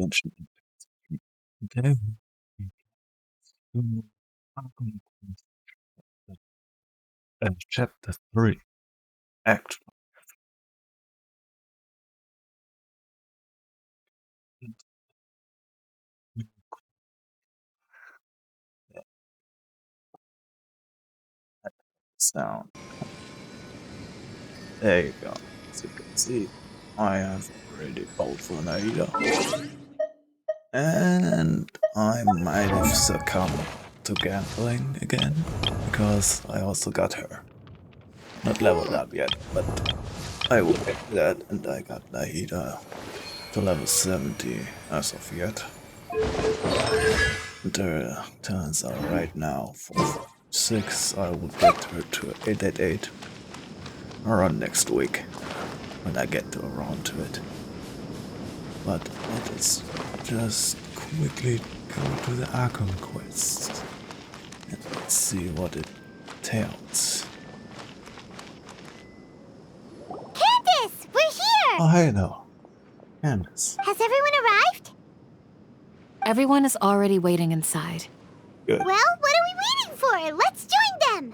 Genshin. There we go. Archon, Chapter 3. Act. Sound. There you go. As you can see, I have already bought for an Ada. And I might have succumbed to gambling again, because I also got her. Not leveled up yet, but I will get that, and I got Nahida to level 70 as of yet. The turns are right now 446. I will get her to 888 around next week when I get around to it. But let us just quickly go to the Archon quest and let's see what it entails. Candace, we're here! Oh, hey now. Candace. Has everyone arrived? Everyone is already waiting inside. Good. Well, what are we waiting for? Let's join them!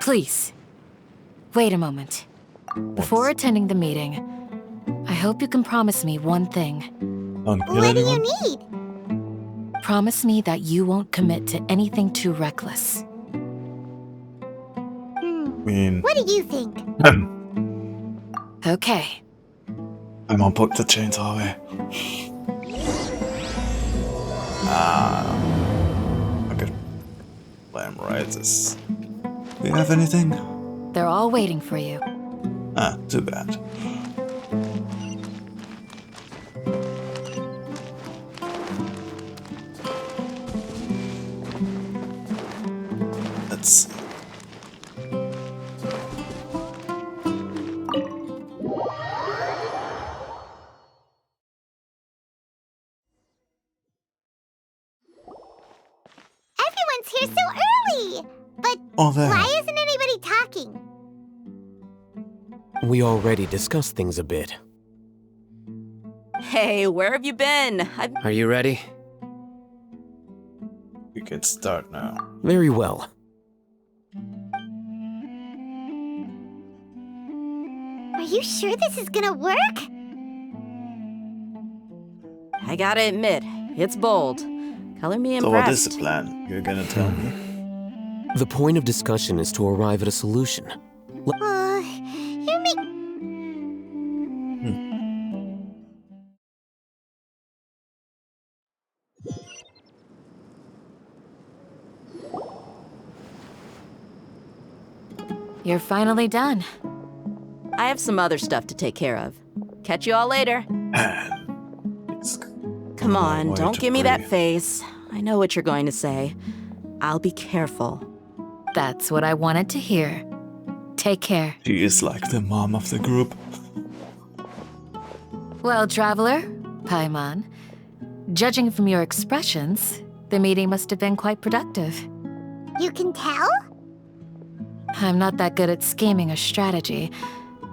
Please, wait a moment. Before attending the meeting, I hope you can promise me one thing. Don't kill What do anyone? you need? Promise me that you won't commit to anything too reckless. What do you think? Okay. I'm gonna put the chainsaw away. Okay. Flame rises. Do you have anything? They're all waiting for you. Too bad. Let's see. Everyone's here so early! But Oh, there. why isn't anybody talking? We already discussed things a bit. Hey, where have you been? Are you ready? We can start now. Very well. Are you sure this is gonna work? I gotta admit, it's bold. Color me So what is impressed. the plan? You're gonna tell me? The point of discussion is to arrive at a solution. You're making... You're finally done. I have some other stuff to take care of. Catch you all later. It's Come on, way don't to give me that breathe. face. I know what you're going to say. I'll be careful. That's what I wanted to hear. Take care. She is like the mom of the group. Well, traveler, Paimon, judging from your expressions, the meeting must have been quite productive. You can tell? I'm not that good at scheming or strategy,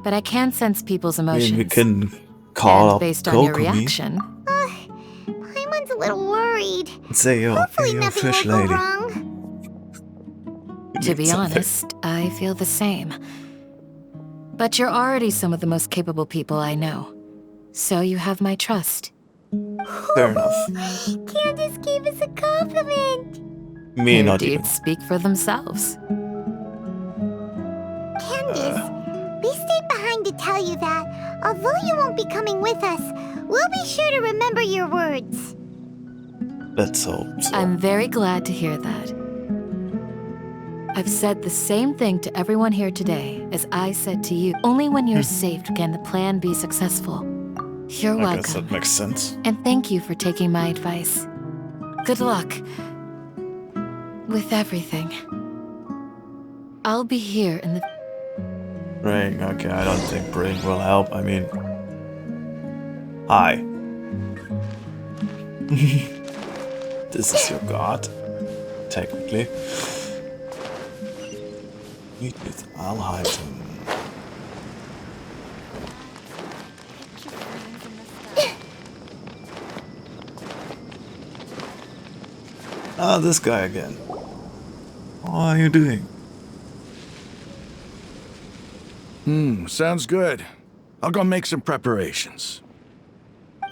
but I can sense people's I emotions. mean, we can call and up based on your Kokomi reaction, Paimon's a little worried. and say, yo, Hopefully hey, yo, nothing fish will go lady. wrong. to be Something. honest, I feel the same. But you're already some of the most capable people I know, so you have my trust. Fair enough. Candace gave us a compliment. Me Your not even. deeds speak for themselves. Candace, we stayed behind to tell you that, although you won't be coming with us, we'll be sure to remember your words. Let's hope so. I'm very glad to hear that. I've said the same thing to everyone here today as I said to you. Only when you're saved can the plan be successful. You're I guess welcome. that makes sense. And thank you for taking my advice. Good luck with everything. I'll be here in the... Praying, okay, I don't think praying will help. I mean... Hi. This is your god. Technically. Meet with Alheiten. Ah, this guy again. What are you doing? Sounds good. I'll go make some preparations.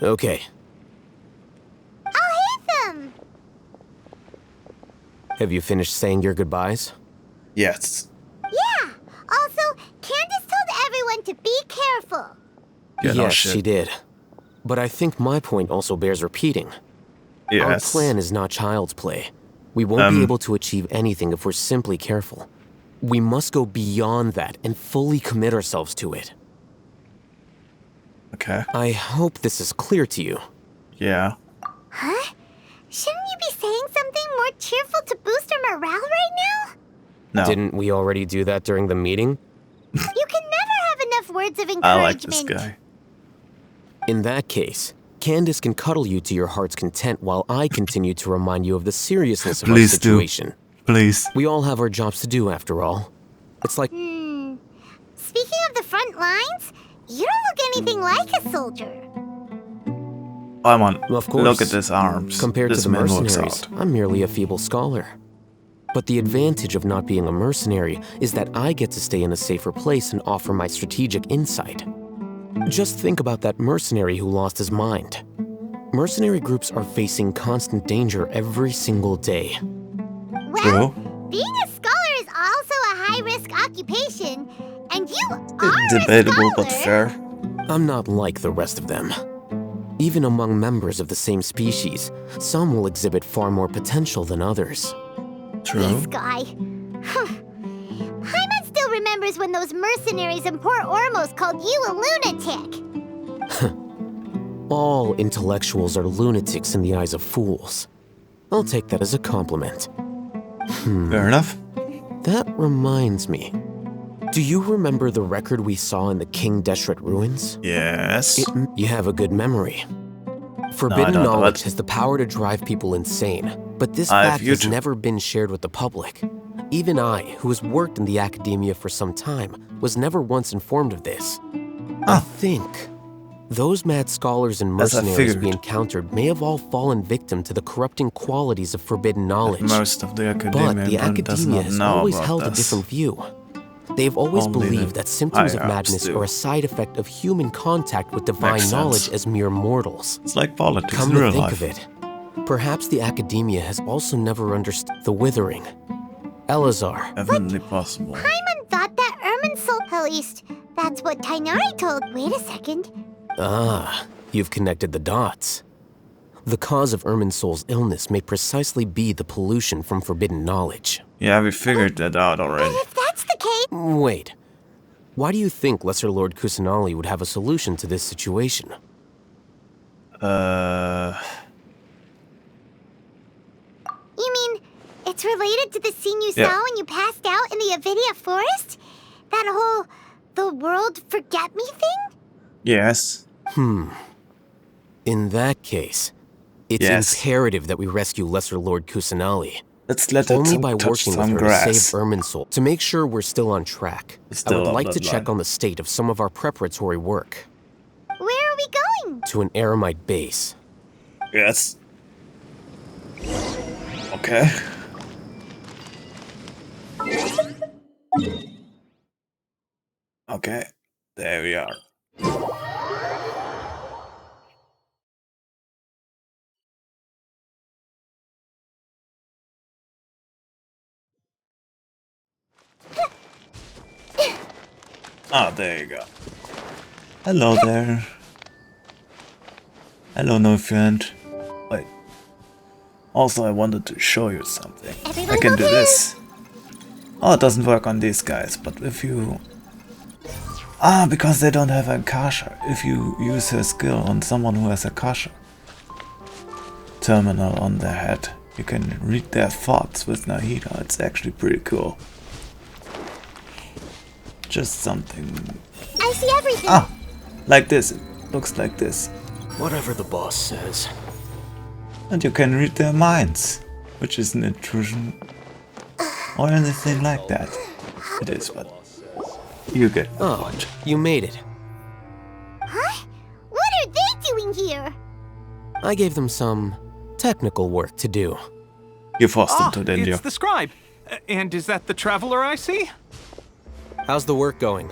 Okay. I'll hit them! Have you finished saying your goodbyes? Yes. Yeah! Also, Candace told everyone to be careful. Yeah, no yes, shit. she did. But I think my point also bears repeating. Yes. Our plan is not child's play. We won't be able to achieve anything if we're simply careful. We must go beyond that and fully commit ourselves to it. Okay. I hope this is clear to you. Yeah. Huh? Shouldn't you be saying something more cheerful to boost our morale right now? No. Didn't we already do that during the meeting? You can never have enough words of encouragement. I like this guy. In that case, Candace can cuddle you to your heart's content while I continue to remind you of the seriousness of our Please do. situation. Please. We all have our jobs to do after all. It's like... Speaking of the front lines, you don't look anything like a soldier. I'm on. Of course. Look at his arms. Compared this to the man works mercenaries, out. I'm merely a feeble scholar. But the advantage of not being a mercenary is that I get to stay in a safer place and offer my strategic insight. Just think about that mercenary who lost his mind. Mercenary groups are facing constant danger every single day. Well, being a scholar is also a high-risk occupation, and you are Debatable a but scholar. fair. I'm not like the rest of them. Even among members of the same species, some will exhibit far more potential than others. True. This guy. Paimon still remembers when those mercenaries in Port Ormos called you a lunatic. All intellectuals are lunatics in the eyes of fools. I'll take that as a compliment. Fair enough. That reminds me. Do you remember the record we saw in the King Deshret ruins? Yes. You have a good memory. Forbidden don't, knowledge but- has the power to drive people insane, but this I have fact has YouTube. never been shared with the public. Even I, who has worked in the academia for some time, was never once informed of this. I think those mad scholars and As I mercenaries we figured. encountered may have all fallen victim to the corrupting qualities of forbidden knowledge. Most of the But academia the does academia not has know always about held a this. different view. They've always Only believed the that symptoms of higher-ups madness do. are a side effect of human contact with divine Makes sense. knowledge as mere mortals. It's like politics Come in to real think life. of it, perhaps the academia has also never understood the withering. Elazar, Definitely possible. Paimon thought that Irminsul, at least that's what Tainari told. Wait a second. you've connected the dots. The cause of Irminsul's illness may precisely be the pollution from forbidden knowledge. Yeah, we figured that out But already. if that's the case, Wait, why do you think Lesser Lord Kusanali would have a solution to this situation? you mean it's related to the scene you Yeah. saw when you passed out in the Avidia forest? That whole the world forget me thing? Yes. In that case, it's Yes. imperative that we rescue Lesser Lord Kusanali. Let's let it Only by touch working with some her grass. to save Irminsul. To make sure we're still on track, I Still would on like that to check line. on the state of some of our preparatory work. Where are we going? To an Aramite base. Yes. Okay. Okay. There we are. Ah, there you go. Hello there. Hello, no friend. Wait. Also, I wanted to show you something. Everyone I can go do here. this. Oh, it doesn't work on these guys, but if you... Ah, because they don't have a Akasha. If you use her skill on someone who has a Akasha terminal on their head, you can read their thoughts with Nahida. It's actually pretty cool. Just something... I see everything. Ah! Like this. It looks like this. Whatever the boss says. And you can read their minds, which is an intrusion or anything like that. It is, but you get my Oh, point. you made it. Huh? What are they doing here? I gave them some technical work to do. You forced him to, didn't you? It's the scribe. And is that the traveler I see? How's the work going?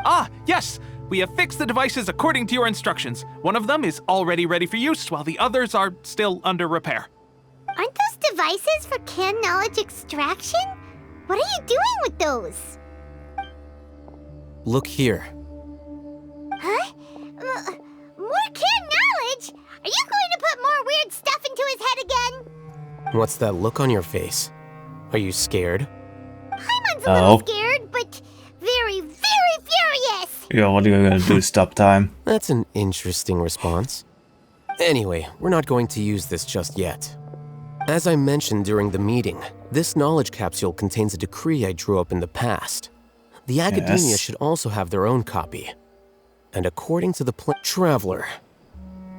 Ah, yes! We have fixed the devices according to your instructions. One of them is already ready for use, while the others are still under repair. Aren't those devices for canned knowledge extraction? What are you doing with those? Look here. Huh? More canned knowledge? Are you going to put more weird stuff into his head again? What's that look on your face? Are you scared? Paimon's a little scared, but very, very furious! Yeah, what are you gonna do? Stop time? That's an interesting response. Anyway, we're not going to use this just yet. As I mentioned during the meeting, this knowledge capsule contains a decree I drew up in the past. The academia should also have their own copy. And according to the Traveler,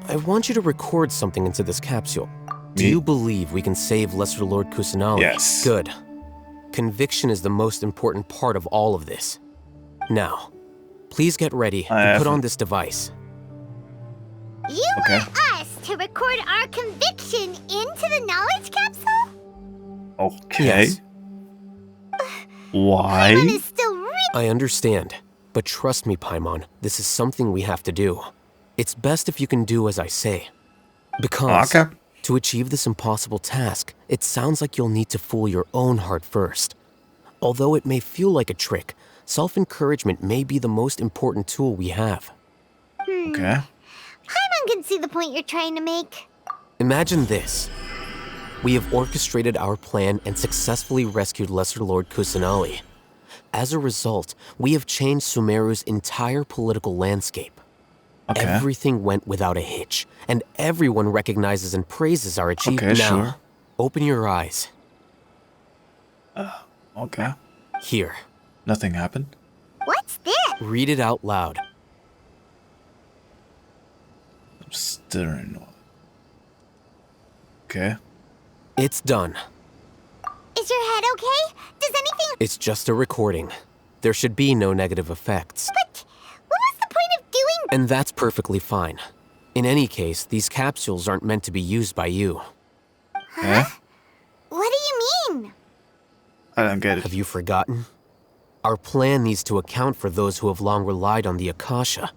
I want you to record something into this capsule. Do you believe we can save Lesser Lord Kusanali? Yes. Good. Conviction is the most important part of all of this. Now, please get ready and put on this device. You want us to record our conviction into the knowledge capsule? Okay. Yes. Why? Paimon is still I understand, but trust me, Paimon, this is something we have to do. It's best if you can do as I say. Because to achieve this impossible task, it sounds like you'll need to fool your own heart first. Although it may feel like a trick, self-encouragement may be the most important tool we have. Okay. Paimon can see the point you're trying to make. Imagine this. We have orchestrated our plan and successfully rescued Lesser Lord Kusanali. As a result, we have changed Sumeru's entire political landscape. Okay. Everything went without a hitch, and everyone recognizes and praises our achievement. Okay, now, sure. open your eyes. Okay. Here. Nothing happened? What's this? Read it out loud. I'm staring. Okay. It's done. Is your head okay? Does anything... It's just a recording. There should be no negative effects. But what was the point of doing... And that's perfectly fine. In any case, these capsules aren't meant to be used by you. Huh? What do you mean? I don't get it. Have you forgotten? Our plan needs to account for those who have long relied on the Akasha.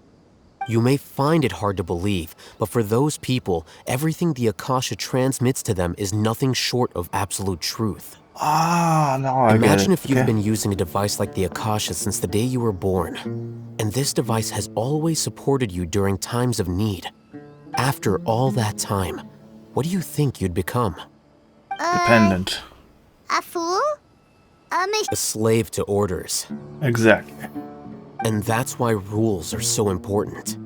You may find it hard to believe, but for those people, everything the Akasha transmits to them is nothing short of absolute truth. Ah, no, I get it. Imagine if you've been using a device like the Akasha since the day you were born, and this device has always supported you during times of need. After all that time, what do you think you'd become? Dependent. A fool? A slave to orders. Exactly. And that's why rules are so important.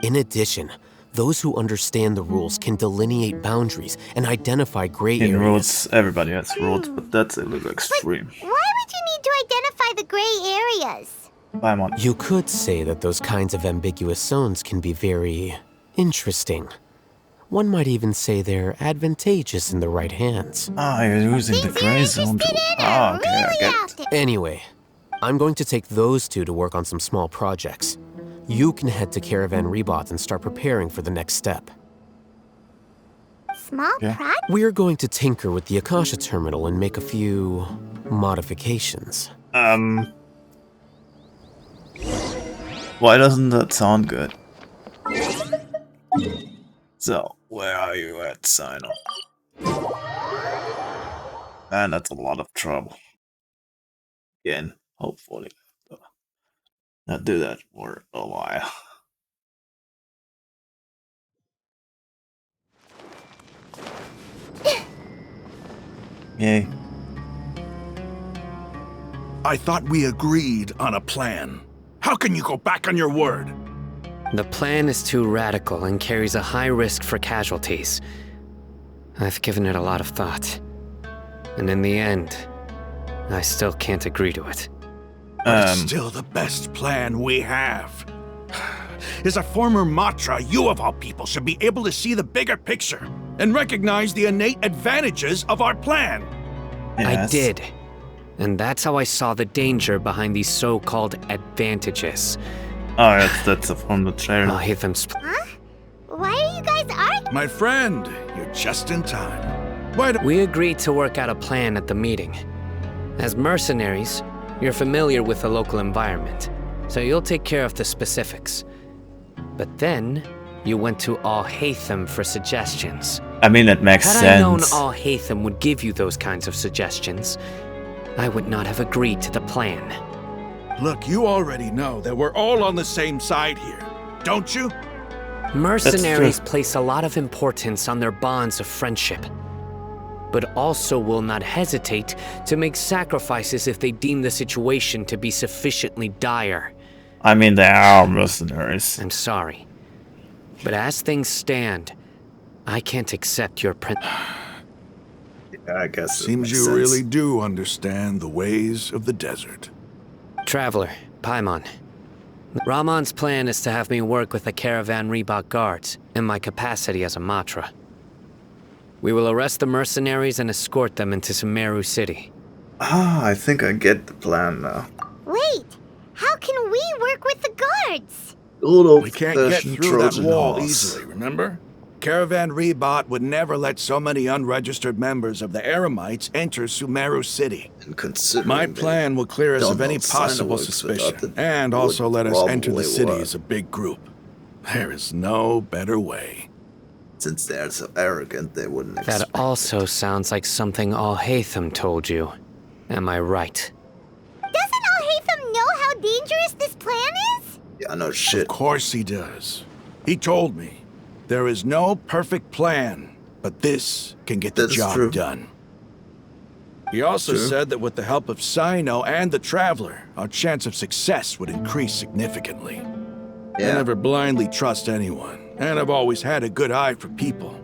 In addition, those who understand the rules can delineate boundaries and identify gray In areas. rules, everybody has rules, but that's a little extreme. Why would you need to identify the gray areas? Paimon. You could say that those kinds of ambiguous zones can be very interesting. One might even say they're advantageous in the right hands. Ah, you're using the gray zone to... Ah, okay, I get it. Anyway, I'm going to take those two to work on some small projects. You can head to Caravan Rebot and start preparing for the next step. Small project? We're going to tinker with the Akasha terminal and make a few modifications. Why doesn't that sound good? So, where are you at, Sino? Man, that's a lot of trouble. Again, hopefully. Not do that for a while. Yay. I thought we agreed on a plan. How can you go back on your word? The plan is too radical and carries a high risk for casualties. I've given it a lot of thought. And in the end, I still can't agree to it. But it's still the best plan we have. As a former Matra, you of all people should be able to see the bigger picture and recognize the innate advantages of our plan. I did. And that's how I saw the danger behind these so-called advantages. Oh, that's from the trailer. I'll hit them. Huh? Why are you guys arguing? My friend, you're just in time. Why don't We agreed to work out a plan at the meeting. As mercenaries, you're familiar with the local environment, so you'll take care of the specifics. But then, you went to Al-Haytham for suggestions. I mean, it makes Had sense. I known Al-Haytham would give you those kinds of suggestions, I would not have agreed to the plan. Look, you already know that we're all on the same side here, don't you? Mercenaries place a lot of importance on their bonds of friendship, but also will not hesitate to make sacrifices if they deem the situation to be sufficiently dire. I mean, they are mercenaries. I'm sorry, but as things stand, I can't accept your Yeah, I guess. Seems you really do understand the ways of the desert. Traveler, Paimon. Rahman's plan is to have me work with the Caravan Reebok guards in my capacity as a Matra. We will arrest the mercenaries and escort them into Sumeru City. Ah, I think I get the plan now. Wait, how can we work with the guards? Good old We can't get fashioned through that Trojan wall horse. easily, remember? Caravan Rebot would never let so many unregistered members of the Eremites enter Sumeru City. And considering My they plan will clear us don't of any know sign possible works without suspicion, the and would also let us enter the probably city work. as a big group. There is no better way. Since they're so arrogant, they wouldn't That expect also sounds like something Al-Haytham told you. Am I right? Doesn't Al-Haytham know how dangerous this plan is? Yeah, no Of shit. course he does. He told me, there is no perfect plan, but this can get the That is job true. done. He also True. said that with the help of Sino and the Traveler, our chance of success would increase significantly. I Yeah. never blindly trust anyone, and I've always had a good eye for people.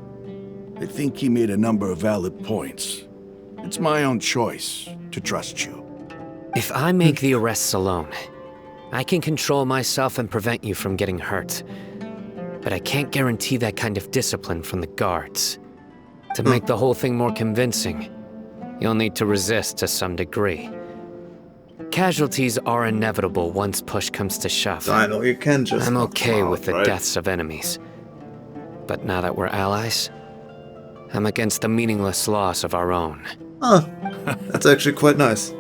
I think he made a number of valid points. It's my own choice to trust you. If I make the arrests alone, I can control myself and prevent you from getting hurt. But I can't guarantee that kind of discipline from the guards. To make the whole thing more convincing, you'll need to resist to some degree. Casualties are inevitable once push comes to shove. I know you can just. I'm knock them okay out, with the right? deaths of enemies. But now that we're allies, I'm against the meaningless loss of our own. Huh. That's actually quite nice.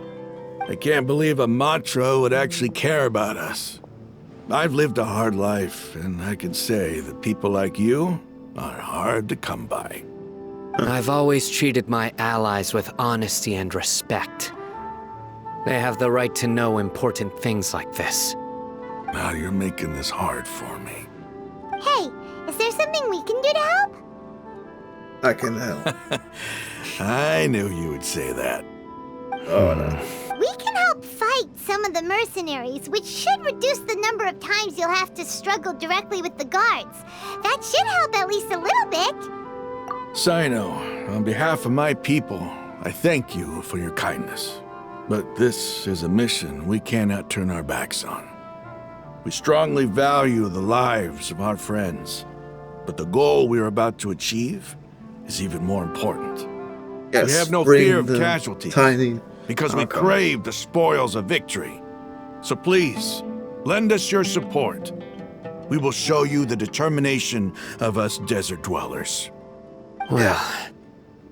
I can't believe a Matra would actually care about us. I've lived a hard life, and I can say that people like you are hard to come by. I've always treated my allies with honesty and respect. They have the right to know important things like this. Now you're making this hard for me. Hey, is there something we can do to help? I can help. I knew you would say that. Oh no. We can help fight some of the mercenaries, which should reduce the number of times you'll have to struggle directly with the guards. That should help at least a little bit. Sino, on behalf of my people, I thank you for your kindness. But this is a mission we cannot turn our backs on. We strongly value the lives of our friends, but the goal we are about to achieve is even more important. Yes, We have no bring fear of the casualties. Tiny. Because we Archon. crave the spoils of victory. So please, lend us your support. We will show you the determination of us desert dwellers. Well,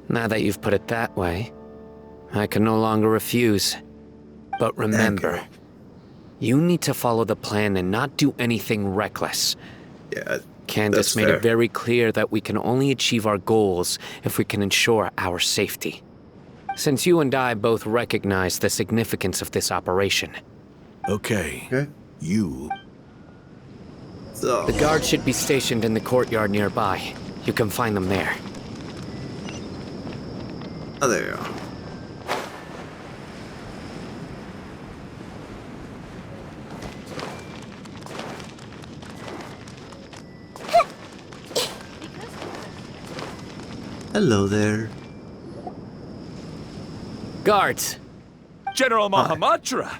now that you've put it that way, I can no longer refuse. But remember, you need to follow the plan and not do anything reckless. Yeah. Candace That's made fair. it very clear that we can only achieve our goals if we can ensure our safety. Since you and I both recognize the significance of this operation, Okay, Okay. you. So. the guards should be stationed in the courtyard nearby. You can find them there. Oh, there you are. Hello there. Guards! General Mahamatra!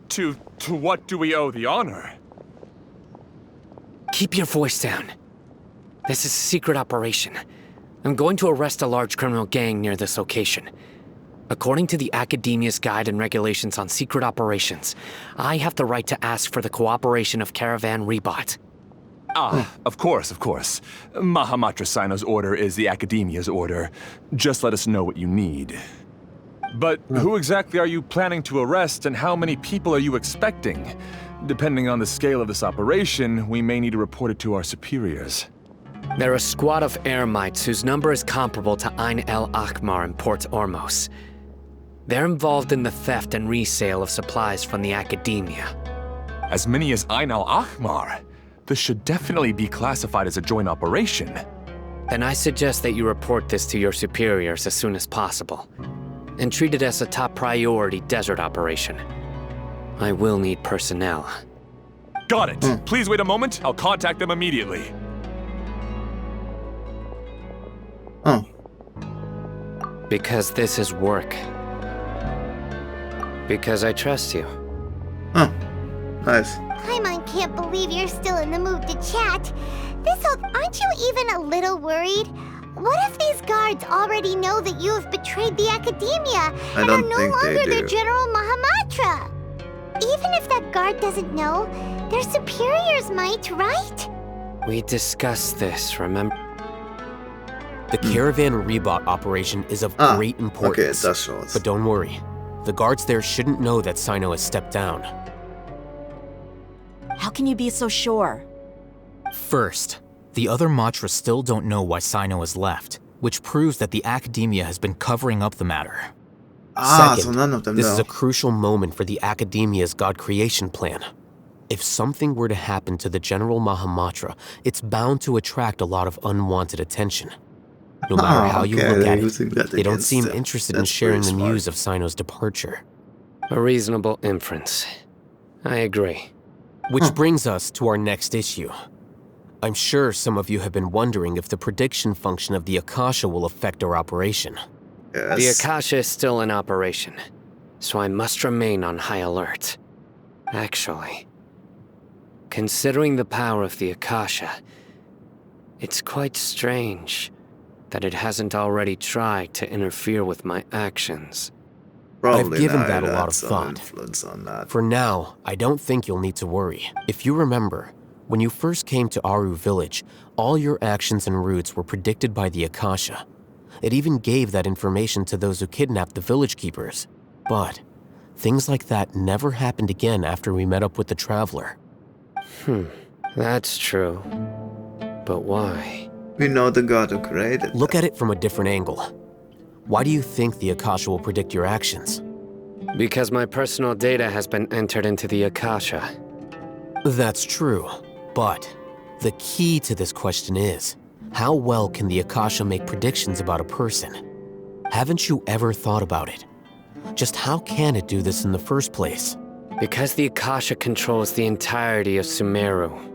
To what do we owe the honor? Keep your voice down. This is a secret operation. I'm going to arrest a large criminal gang near this location. According to the Academia's Guide and Regulations on Secret Operations, I have the right to ask for the cooperation of Caravan Rebot. Of course, of course. Mahamatra Sino's order is the Academia's order. Just let us know what you need. But who exactly are you planning to arrest, and how many people are you expecting? Depending on the scale of this operation, we may need to report it to our superiors. They're a squad of Eremites whose number is comparable to Ain el Akmar in Port Ormos. They're involved in the theft and resale of supplies from the Academia. As many as Ain al Akmar? This should definitely be classified as a joint operation. Then I suggest that you report this to your superiors as soon as possible, and treat it as a top priority desert operation. I will need personnel. Got it. Please wait a moment. I'll contact them immediately. Oh. Because this is work. Because I trust you. Oh. Nice. Paimon can't believe you're still in the mood to chat. Aren't you even a little worried? What if these guards already know that you have betrayed the Academia and are no longer their General Mahamatra? Even if that guard doesn't know, their superiors might, right? We discussed this, remember? The Caravan Rebot operation is of great importance. Okay, that's right. But don't worry. The guards there shouldn't know that Sino has stepped down. How can you be so sure? First, the other Matra still don't know why Sino has left, which proves that the Academia has been covering up the matter. Second, so none of them this know. is a crucial moment for the Academia's God creation plan. If something were to happen to the General Mahamatra, it's bound to attract a lot of unwanted attention. No matter how you look at it, they don't seem interested in sharing the news of Sino's departure. A reasonable inference. I agree. Which brings us to our next issue. I'm sure some of you have been wondering if the prediction function of the Akasha will affect our operation. Yes. The Akasha is still in operation, so I must remain on high alert. Actually, considering the power of the Akasha, it's quite strange that it hasn't already tried to interfere with my actions. Probably I've given not, that a it lot had of some thought. influence on that. For now, I don't think you'll need to worry. If you remember, when you first came to Aru Village, all your actions and routes were predicted by the Akasha. It even gave that information to those who kidnapped the village keepers. But things like that never happened again after we met up with the Traveler. That's true. But why? We know the god who created Look at it from a different angle. Why do you think the Akasha will predict your actions? Because my personal data has been entered into the Akasha. That's true, but the key to this question is, how well can the Akasha make predictions about a person? Haven't you ever thought about it? Just how can it do this in the first place? Because the Akasha controls the entirety of Sumeru.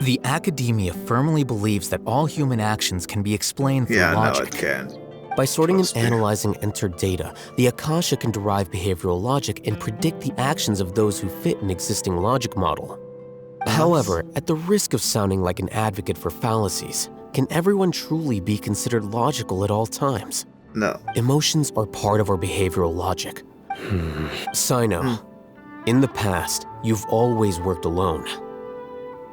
The Academia firmly believes that all human actions can be explained through Yeah, no, logic. it can. By sorting and Trust me. analyzing entered data, the Akasha can derive behavioral logic and predict the actions of those who fit an existing logic model. However, at the risk of sounding like an advocate for fallacies, can everyone truly be considered logical at all times? No. Emotions are part of our behavioral logic. Sino, in the past, you've always worked alone.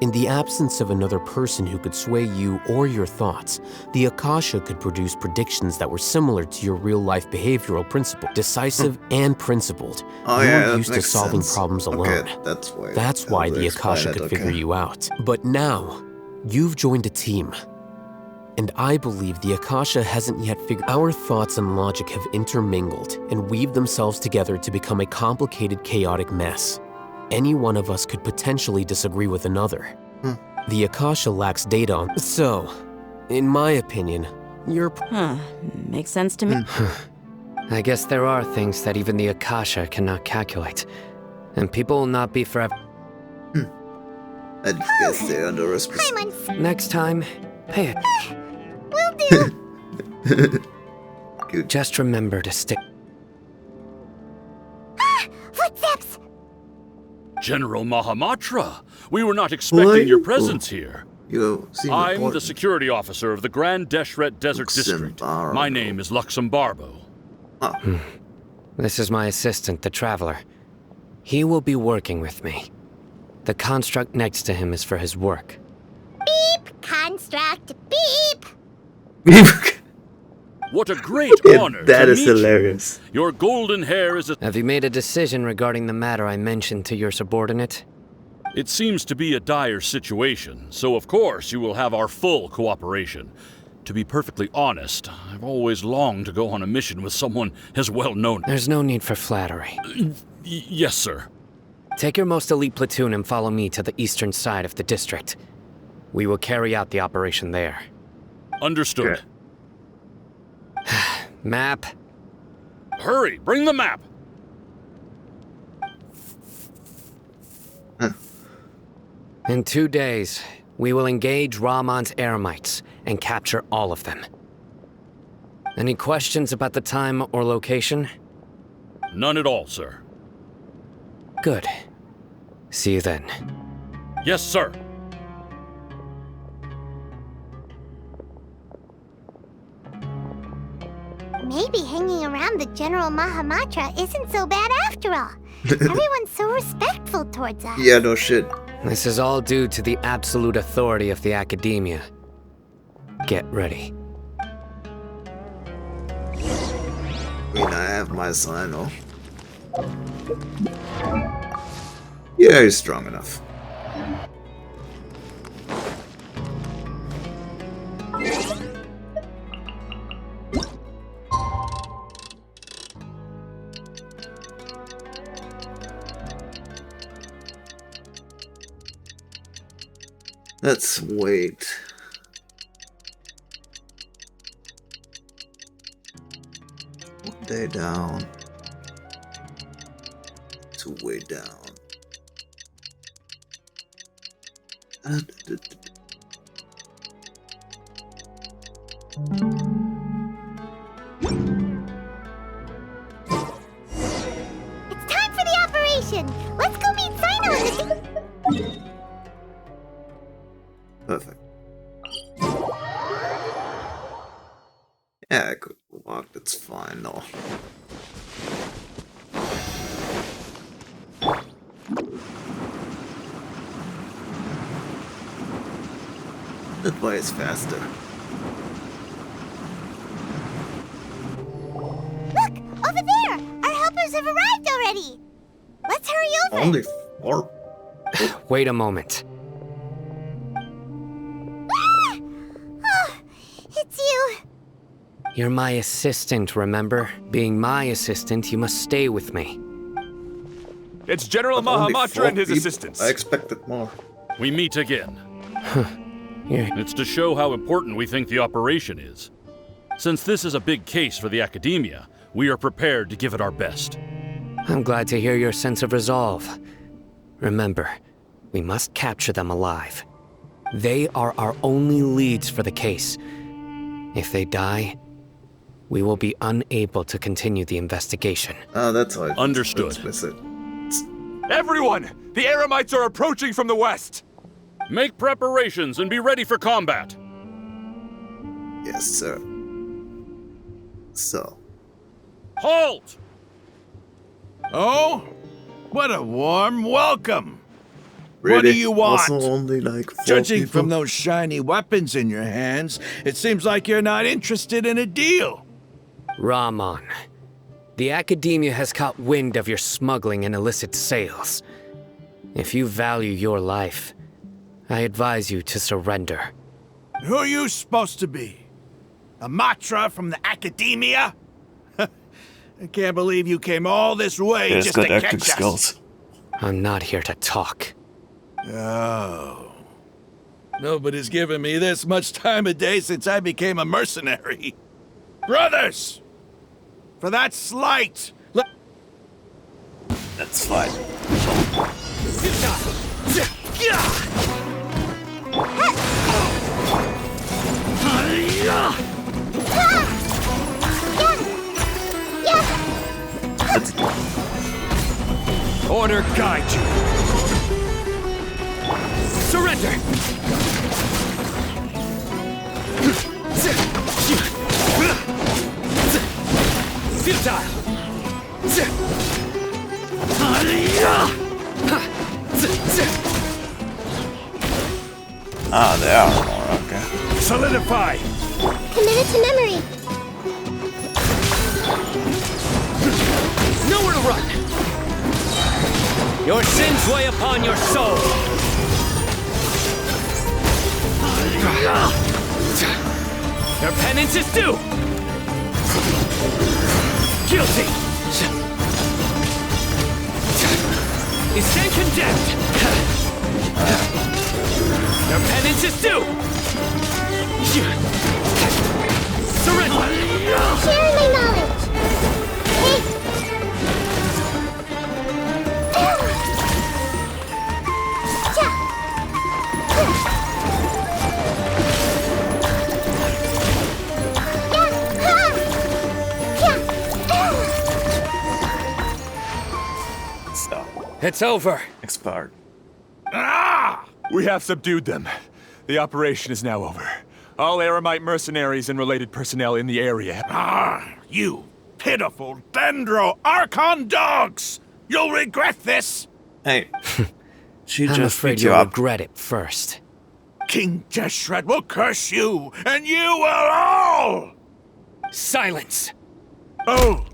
In the absence of another person who could sway you or your thoughts, the Akasha could produce predictions that were similar to your real-life behavioral principle, decisive and principled. Oh, you yeah, were that used to makes solving sense. problems alone. Okay, that's why. That's why the Akasha could figure you out. But now, you've joined a team. And I believe the Akasha hasn't yet figured our thoughts and logic have intermingled and weaved themselves together to become a complicated, chaotic mess. Any one of us could potentially disagree with another. The Akasha lacks data on... So, in my opinion, you're... Makes sense to me. I guess there are things that even the Akasha cannot calculate, and people will not be forever. I guess they're under responsibility. Paimon, Next time, pay it. will do. Just remember to stick. Footsteps! General Mahamatra, we were not expecting your presence here. You seem I'm the important. security officer of the Grand Deshret Desert District. Luxembargo. My name is Luxembargo. This is my assistant, the Traveler. He will be working with me. The construct next to him is for his work. Beep! Construct, beep! What a great honor That to is meet hilarious. you. Your golden hair is a... Have you made a decision regarding the matter I mentioned to your subordinate? It seems to be a dire situation, so of course you will have our full cooperation. To be perfectly honest, I've always longed to go on a mission with someone as well known. There's no need for flattery. Yes, sir. Take your most elite platoon and follow me to the eastern side of the district. We will carry out the operation there. Understood. Map. Hurry, bring the map. In 2 days, we will engage Rahman's Eremites and capture all of them. Any questions about the time or location? None at all, sir. Good. See you then. Yes, sir. Maybe hanging around the General Mahamatra isn't so bad after all. Everyone's so respectful towards us. Yeah, no shit. This is all due to the absolute authority of the Academia. Get ready. I mean, I have my Sino. Yeah, he's strong enough. Let's wait. One day down. 2 way down. It's time for the operation! Let's go meet Sino in the... Perfect. Yeah, I could walk, that's fine, no. That way is faster. Look! Over there! Our helpers have arrived already! Let's hurry over! Only 4? Wait a moment. Ah! Oh, it's you! You're my assistant, remember? Being my assistant, you must stay with me. It's General Only Mahamatra 4 and his people? assistants. I expected more. We meet again. You're... It's to show how important we think the operation is. Since this is a big case for the Academia, we are prepared to give it our best. I'm glad to hear your sense of resolve. Remember, we must capture them alive. They are our only leads for the case. If they die, we will be unable to continue the investigation. Oh, that's how it Understood. Miss it. Everyone! The Eremites are approaching from the west! Make preparations and be ready for combat. Yes, sir. So. Halt! Oh? What a warm welcome! Really? What do you want? Also only like 4 Judging people? from those shiny weapons in your hands, it seems like you're not interested in a deal. Rahman, the Academia has caught wind of your smuggling and illicit sales. If you value your life, I advise you to surrender. Who are you supposed to be? A Matra from the Academia? I can't believe you came all this way There's just good to acting catch us. skills. I'm not here to talk. Oh. Nobody's given me this much time of day since I became a mercenary. Brothers! For that slight... That's fine. Order guide you. Surrender! Futile! Ah, there are more, okay. Solidify! Committed to memory. Nowhere to run! Your sins weigh upon your soul! Your penance is due! Guilty! Is then condemned! Your penance is due! Surrender! Sharing my knowledge. It's over. Expired. Ah! We have subdued them. The operation is now over. All Aramite mercenaries and related personnel in the area. Ah! You pitiful Dendro Archon dogs! You'll regret this! Hey. She I'm just afraid beat you you'll up. regret it first. King Jeshred will curse you, and you will all! Silence! Oh,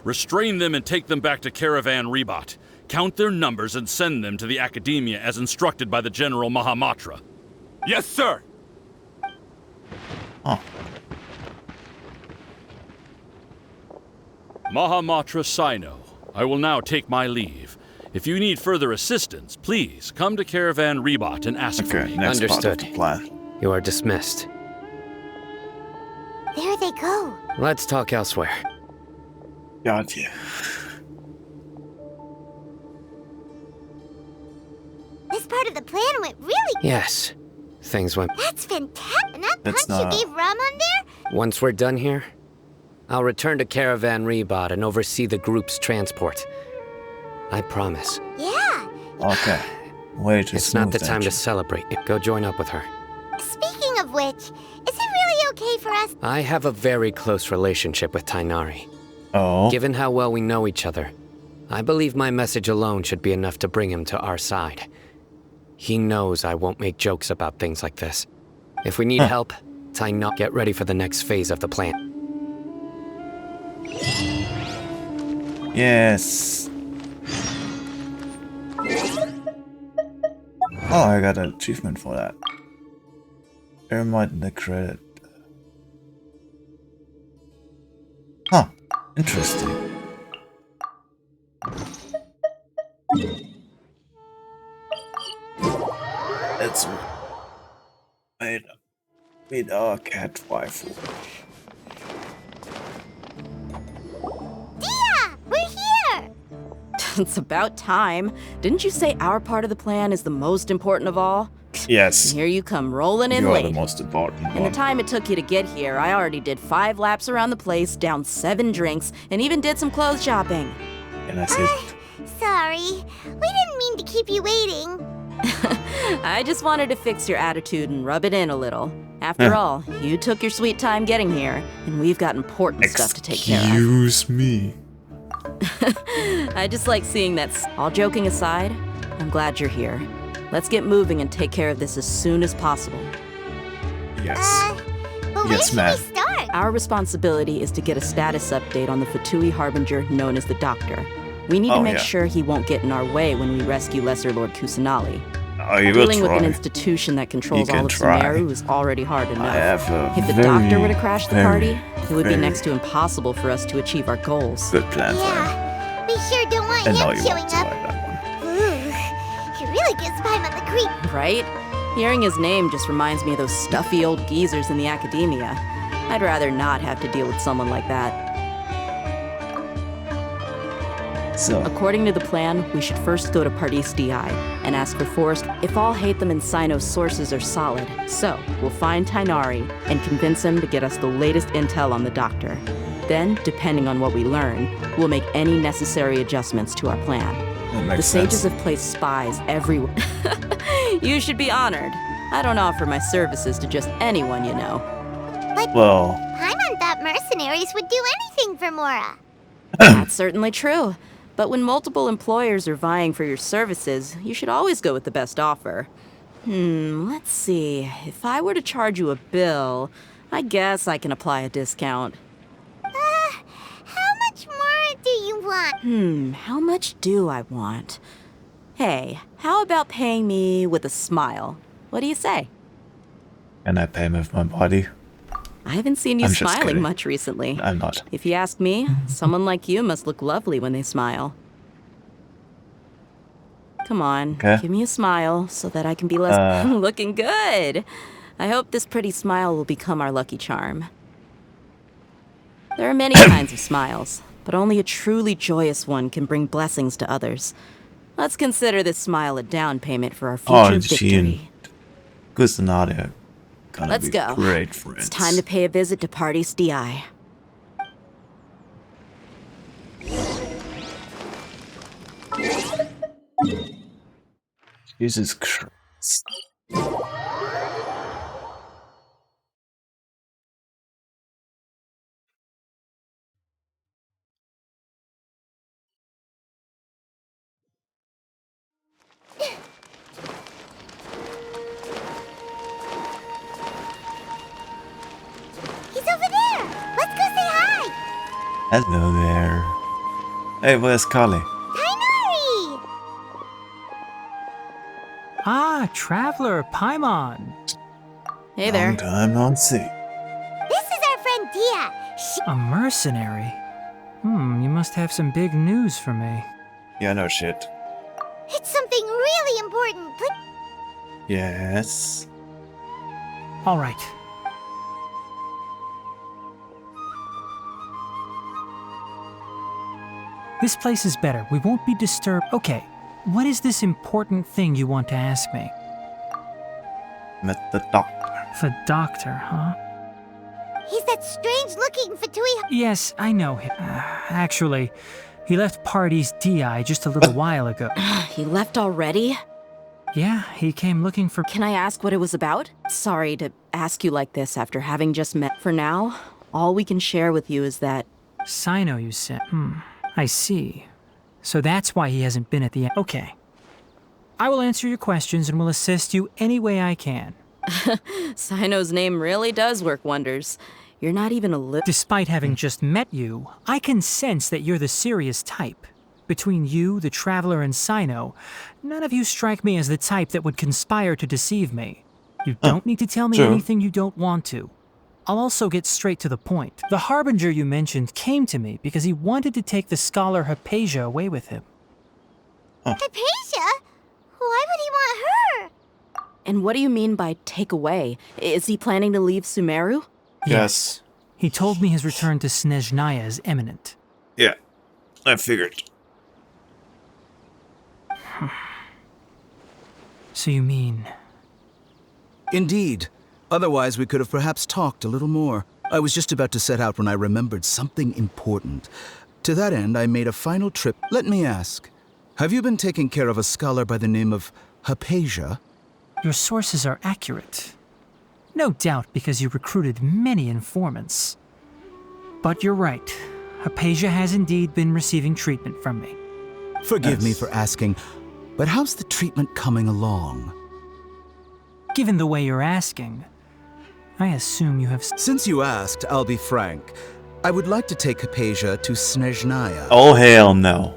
Restrain them and take them back to Caravan Rebot. Count their numbers and send them to the Academia as instructed by the General Mahamatra. Yes, sir! Oh. Mahamatra Sino, I will now take my leave. If you need further assistance, please come to Caravan Rebot and ask for Okay, me. next part of Understood. the plan. You are dismissed. There they go. Let's talk elsewhere. Got you. This part of the plan went really. Yes. Things went... That's fantastic. And that That's punch not- you gave Ramon there? Once we're done here, I'll return to Caravan Rebot and oversee the group's transport. I promise. Yeah. Okay. Way too It's not smooth, the time to Angel. celebrate. Go join up with her. Speaking of which, is it really okay for us? I have a very close relationship with Tainari. Oh. Given how well we know each other, I believe my message alone should be enough to bring him to our side. He knows I won't make jokes about things like this. If we need help, Tainari, get ready for the next phase of the plan. Yes. Oh, I got an achievement for that. Ermite in the credit. Huh. Interesting. Let's meet our cat waifu. Dia! We're here! It's about time. Didn't you say our part of the plan is the most important of all? Yes. Here you come rolling in You are late. the most important In the one. time it took you to get here, I already did 5 laps around the place, downed 7 drinks, and even did some clothes shopping. Can I say Sorry. We didn't mean to keep you waiting. I just wanted to fix your attitude and rub it in a little. After all, you took your sweet time getting here, and we've got important stuff to take care of. Excuse me. I just like seeing that. All joking aside, I'm glad you're here. Let's get moving and take care of this as soon as possible. Yes. But where Yes, should ma'am. we start? Our responsibility is to get a status update on the Fatui Harbinger known as the Doctor. We need to Oh, make yeah. sure he won't get in our way when we rescue Lesser Lord Kusanali. I will Dealing with try. an institution that controls can all of try. Sumeru is already hard I enough. have a If the very, Doctor were to crash the very, party, it would be very next to impossible for us to achieve our goals. good plan for him. Yeah. We sure don't want And now him you showing want to up. like that one. Ooh. It really gives Paimon the creep. Right? Hearing his name just reminds me of those stuffy old geezers in the Academia. I'd rather not have to deal with someone like that. So, According to the plan, we should first go to Pardis DI and ask for Forrest if all Hatham and Sino's sources are solid. So, we'll find Tainari and convince him to get us the latest intel on the Doctor. Then, depending on what we learn, we'll make any necessary adjustments to our plan. that The makes sages sense. have placed spies everywhere. You should be honored. I don't offer my services to just anyone you know. Well, Paimon thought mercenaries would do anything for Mora. That's certainly true. But when multiple employers are vying for your services, you should always go with the best offer. Let's see. If I were to charge you a bill, I guess I can apply a discount. How much more do you want? How much do I want? Hey, how about paying me with a smile? What do you say? Can I pay with my body? I haven't seen you I'm just smiling kidding. much recently. I'm not. If you ask me, someone like you must look lovely when they smile. Come on, Okay. give me a smile so that I can be less looking good. I hope this pretty smile will become our lucky charm. There are many kinds of smiles, but only a truly joyous one can bring blessings to others. Let's consider this smile a down payment for our future She and victory. Kusanagi gonna Let's be go. great friends. It's time to pay a visit to Party's DI. Jesus Christ. He's over there! Let's go say hi! Hello there. Hey, where's Kali? Tainari! Ah, Traveler, Paimon. Hey there. Long time no see. This is our friend Dia. A mercenary? You must have some big news for me. Yeah, no shit. It's something really important. Yes. All right. This place is better. We won't be disturbed. Okay, what is this important thing you want to ask me? Met the doctor. The doctor, huh? He's that strange-looking Fatui. Yes, I know him. Actually, he left Party's DI just a little while ago. He left already? Yeah, he came looking for... Can I ask what it was about? Sorry to ask you like this after having just met. For now, all we can share with you is that... Sino, you said. I see. So that's why he hasn't been at the end. Okay. I will answer your questions and will assist you any way I can. Sino's name really does work wonders. You're not even a little... Despite having just met you, I can sense that you're the serious type. Between you, the Traveler, and Sino, none of you strike me as the type that would conspire to deceive me. You don't need to tell me anything you don't want to. I'll also get straight to the point. The Harbinger you mentioned came to me because he wanted to take the scholar Hypatia away with him. Hypatia? Why would he want her? And what do you mean by take away? Is he planning to leave Sumeru? Yes. He told me his return to Snezhnaya is imminent. Yeah. I figured. So you mean... Indeed. Otherwise, we could have perhaps talked a little more. I was just about to set out when I remembered something important. To that end, I made a final trip. Let me ask, have you been taking care of a scholar by the name of Hypatia? Your sources are accurate. No doubt because you recruited many informants. But you're right. Hypatia has indeed been receiving treatment from me. Forgive me for asking, but how's the treatment coming along? Given the way you're asking, I assume you have... Since you asked, I'll be frank. I would like to take Hypatia to Snezhnaya. Oh, hell no.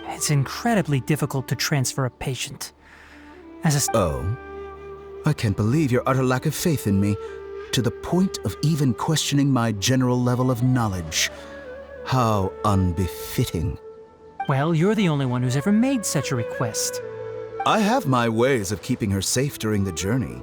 It's incredibly difficult to transfer a patient. As a... Oh? I can't believe your utter lack of faith in me, to the point of even questioning my general level of knowledge. How unbefitting. Well, you're the only one who's ever made such a request. I have my ways of keeping her safe during the journey.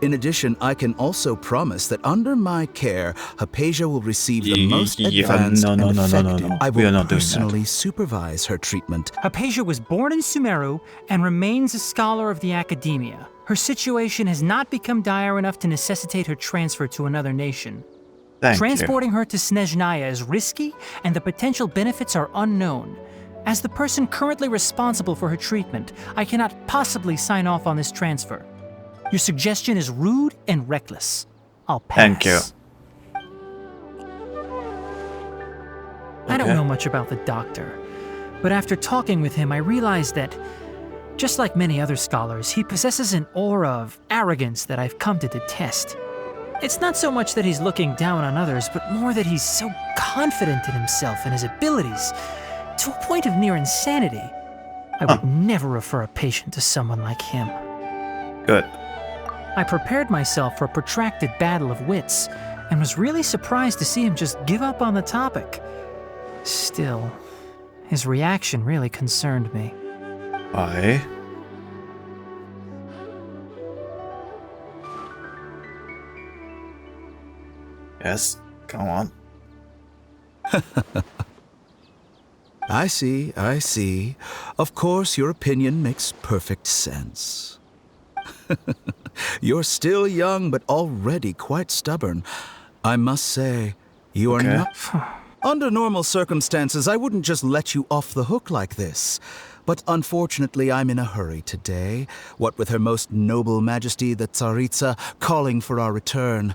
In addition, I can also promise that under my care, Hypatia will receive the most advanced and effective. I will personally supervise her treatment. Hypatia was born in Sumeru and remains a scholar of the academia. Her situation has not become dire enough to necessitate her transfer to another nation. Transporting her to Snezhnaya is risky, and the potential benefits are unknown. As the person currently responsible for her treatment, I cannot possibly sign off on this transfer. Your suggestion is rude and reckless. I'll pass. Thank you. I don't know much about the doctor, But after talking with him, I realized that, just like many other scholars, he possesses an aura of arrogance that I've come to detest. It's not so much that he's looking down on others, but more that he's so confident in himself and his abilities, to a point of near insanity. I would never refer a patient to someone like him. Good. I prepared myself for a protracted battle of wits, and was really surprised to see him just give up on the topic. Still, his reaction really concerned me. Why? Yes, go on. I see, I see. Of course, your opinion makes perfect sense. You're still young, but already quite stubborn. I must say, you are not... Under normal circumstances, I wouldn't just let you off the hook like this. But unfortunately, I'm in a hurry today, what with Her Most Noble Majesty the Tsaritsa calling for our return.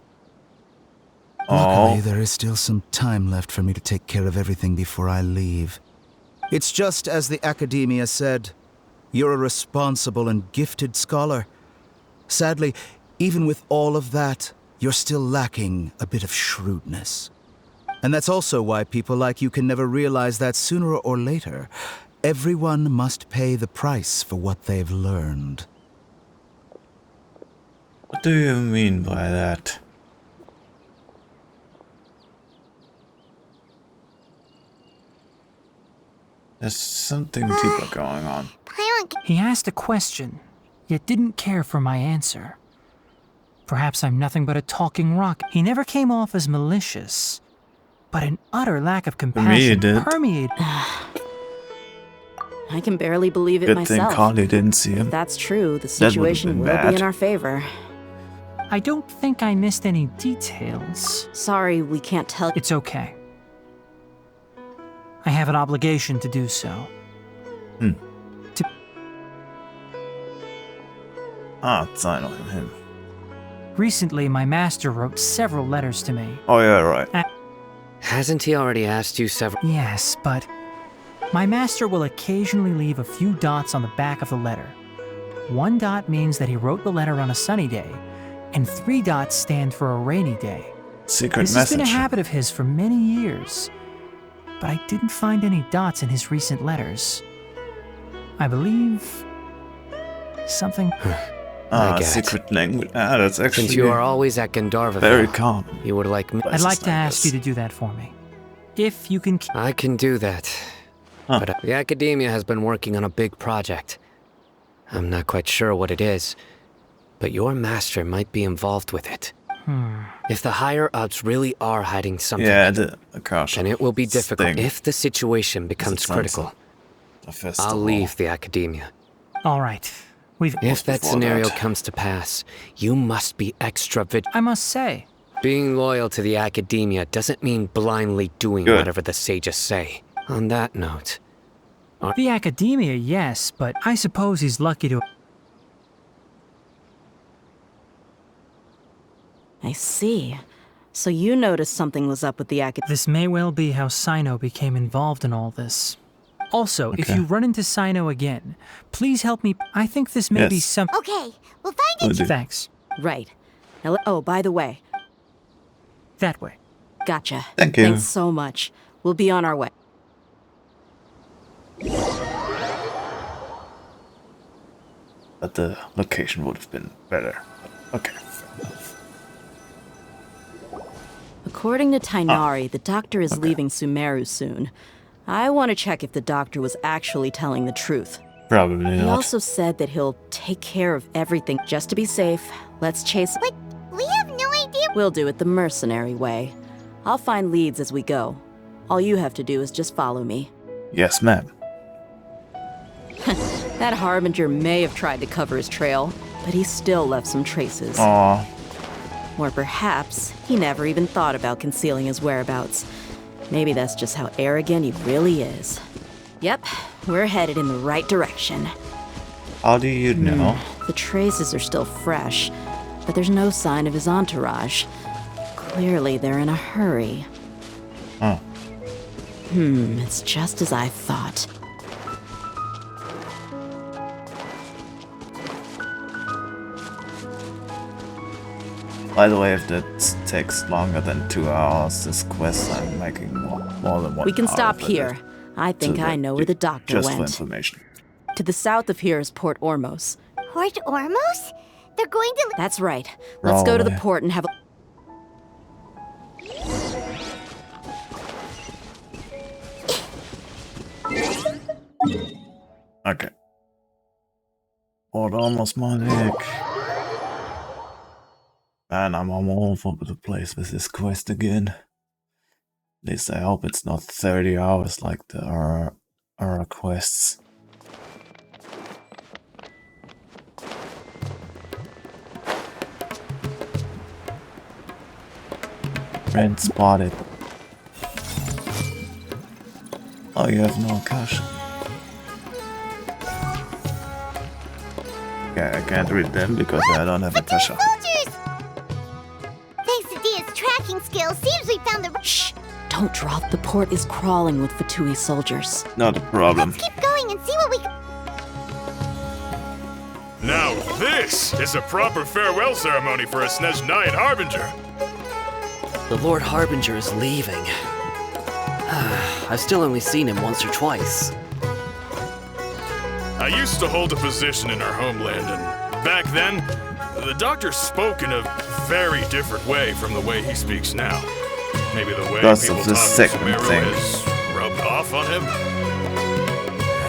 Luckily, there is still some time left for me to take care of everything before I leave. It's just as the Academia said, you're a responsible and gifted scholar. Sadly, even with all of that, you're still lacking a bit of shrewdness. And that's also why people like you can never realize that sooner or later, everyone must pay the price for what they've learned. What do you mean by that? There's something deeper going on. He asked a question, yet didn't care for my answer. Perhaps I'm nothing but a talking rock. He never came off as malicious, but an utter lack of compassion permeated. I can barely believe it myself. Good thing Carly didn't see him. If that's true, the situation will be in our favor. I don't think I missed any details. Sorry, we can't tell. It's okay. I have an obligation to do so. Sign on him. Recently, my master wrote several letters to me. Oh yeah, right. Hasn't he already asked you several? Yes, but my master will occasionally leave a few dots on the back of the letter. 1 dot means that he wrote the letter on a sunny day, and 3 dots stand for a rainy day. Secret message. This has been a habit of his for many years, but I didn't find any dots in his recent letters. I believe something... secret language. That's actually... Since you are always at Gandharva, very calm. You would like me... I'd like to ask you to do that for me. If you can... I can do that. But the Academia has been working on a big project. I'm not quite sure what it is, but your master might be involved with it. If the higher-ups really are hiding something, then it will be difficult. If the situation becomes critical, I'll leave the Academia. All right. If that scenario comes to pass, you must be extra vigilant. I must say, being loyal to the Academia doesn't mean blindly doing whatever the sages say. On that note... The Academia, yes, but I suppose he's lucky to... I see. So you noticed something was up with the Academia. This may well be how Sino became involved in all this. Also, if you run into Sino again, please help me. I think this may be some... Okay, we'll find it. Thanks. Right. Now, oh, by the way. That way. Gotcha. Thank you. Thanks so much. We'll be on our way. But the location would have been better. Okay, fair enough. According to Tainari, the doctor is leaving Sumeru soon. I want to check if the doctor was actually telling the truth. Probably not. He also said that he'll take care of everything. Just to be safe, let's chase... But we have no idea... We'll do it the mercenary way. I'll find leads as we go. All you have to do is just follow me. Yes, ma'am. That Harbinger may have tried to cover his trail, but he still left some traces. Aww. Or perhaps he never even thought about concealing his whereabouts. Maybe that's just how arrogant he really is. Yep, we're headed in the right direction. How do you know? The traces are still fresh, but there's no sign of his entourage. Clearly they're in a hurry. It's just as I thought. By the way, if that takes longer than 2 hours, this quest I'm making more than 1 hour. We can stop here. I think I know where the doctor just went. Just for information. To the south of here is Port Ormos. Port Ormos? They're going to... That's right. Let's go to the port and have a... Okay. Port Ormos, my dick. Man, I'm all over the place with this quest again. At least I hope it's not 30 hours like the other quests. Friend spotted. Oh, you have no cash. Okay, I can't read them because I don't have a cash. Soldiers! Thanks to Dia's tracking skills, seems we found the... Shh! Don't drop. The port is crawling with Fatui soldiers. Not a problem. Let's keep going and see what we can... Now this is a proper farewell ceremony for a Snezhnayan Harbinger. The Lord Harbinger is leaving. I've still only seen him once or twice. I used to hold a position in our homeland, and back then, the doctor spoke in a very different way from the way he speaks now. Maybe the way people talk to Sumeru has rubbed off on him.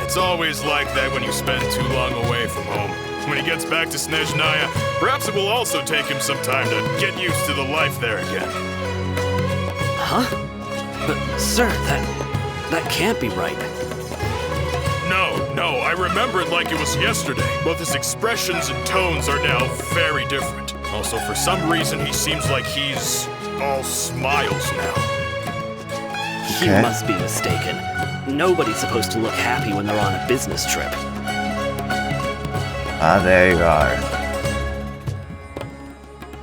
It's always like that when you spend too long away from home. When he gets back to Snezhnaya, perhaps it will also take him some time to get used to the life there again. Huh? But, sir, that can't be right. No, I remember it like it was yesterday. Both his expressions and tones are now very different. Also, for some reason, he seems like he's all smiles now. He must be mistaken. Nobody's supposed to look happy when they're on a business trip. Ah, there you are.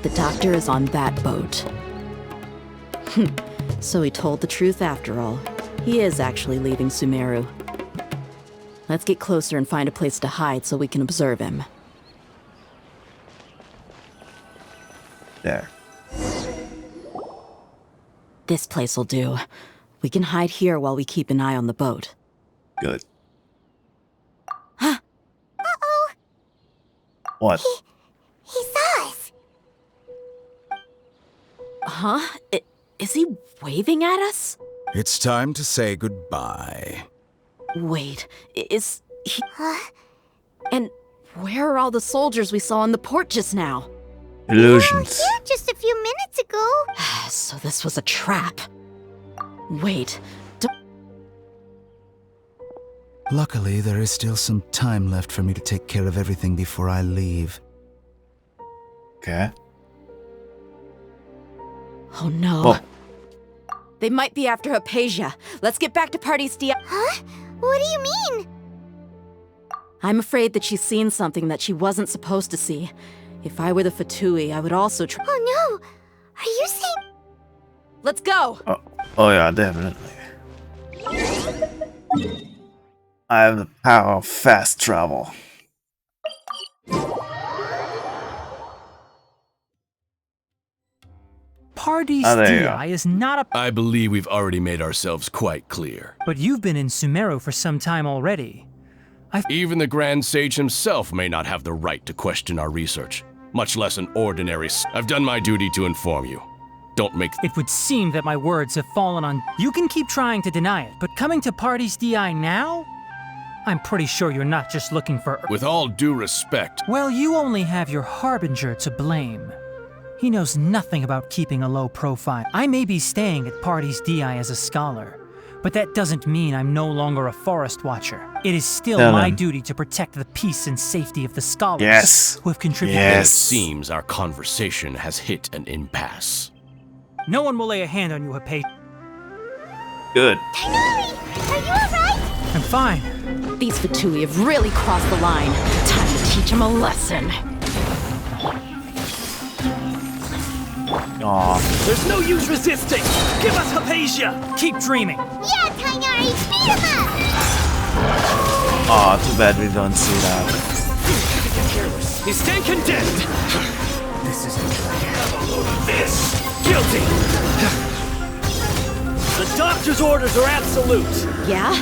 The doctor is on that boat. So he told the truth after all. He is actually leaving Sumeru. Let's get closer and find a place to hide so we can observe him. There. This place will do. We can hide here while we keep an eye on the boat. Good. Huh? Uh-oh. What? He saw us. Huh? Is he waving at us? It's time to say goodbye. Wait, is he... And where are all the soldiers we saw in the port just now? Illusions. Yeah, just a few minutes ago. So this was a trap. Wait, Luckily, there is still some time left for me to take care of everything before I leave. Okay. Oh no. Oh. They might be after Hypatia. Let's get back to Party's DI. Huh? What do you mean? I'm afraid that she's seen something that she wasn't supposed to see. If I were the Fatui, I would also try. Oh no! Are you saying... Let's go! Oh yeah, definitely. I have the power of fast travel. Party's DI is not a... I believe we've already made ourselves quite clear. But you've been in Sumeru for some time already. Even the Grand Sage himself may not have the right to question our research, much less an ordinary... I've done my duty to inform you. Don't make... It would seem that my words have fallen on... You can keep trying to deny it, but coming to Party's DI now? I'm pretty sure you're not just looking for... With all due respect... Well, you only have your Harbinger to blame. He knows nothing about keeping a low profile. I may be staying at Party's DI as a scholar, but that doesn't mean I'm no longer a forest watcher. It is still my duty to protect the peace and safety of the scholars who have contributed. It seems our conversation has hit an impasse. No one will lay a hand on you, Hypatia. Good. Tighnari, are you alright? I'm fine. These Fatui have really crossed the line. Time to teach them a lesson. Aww. There's no use resisting! Give us Hypatia! Keep dreaming! Yeah, Tighnari, beat him up! Aw, too bad we don't see that. You stay condemned! This isn't good. Have a load of this! Guilty! The doctor's orders are absolute! Yeah?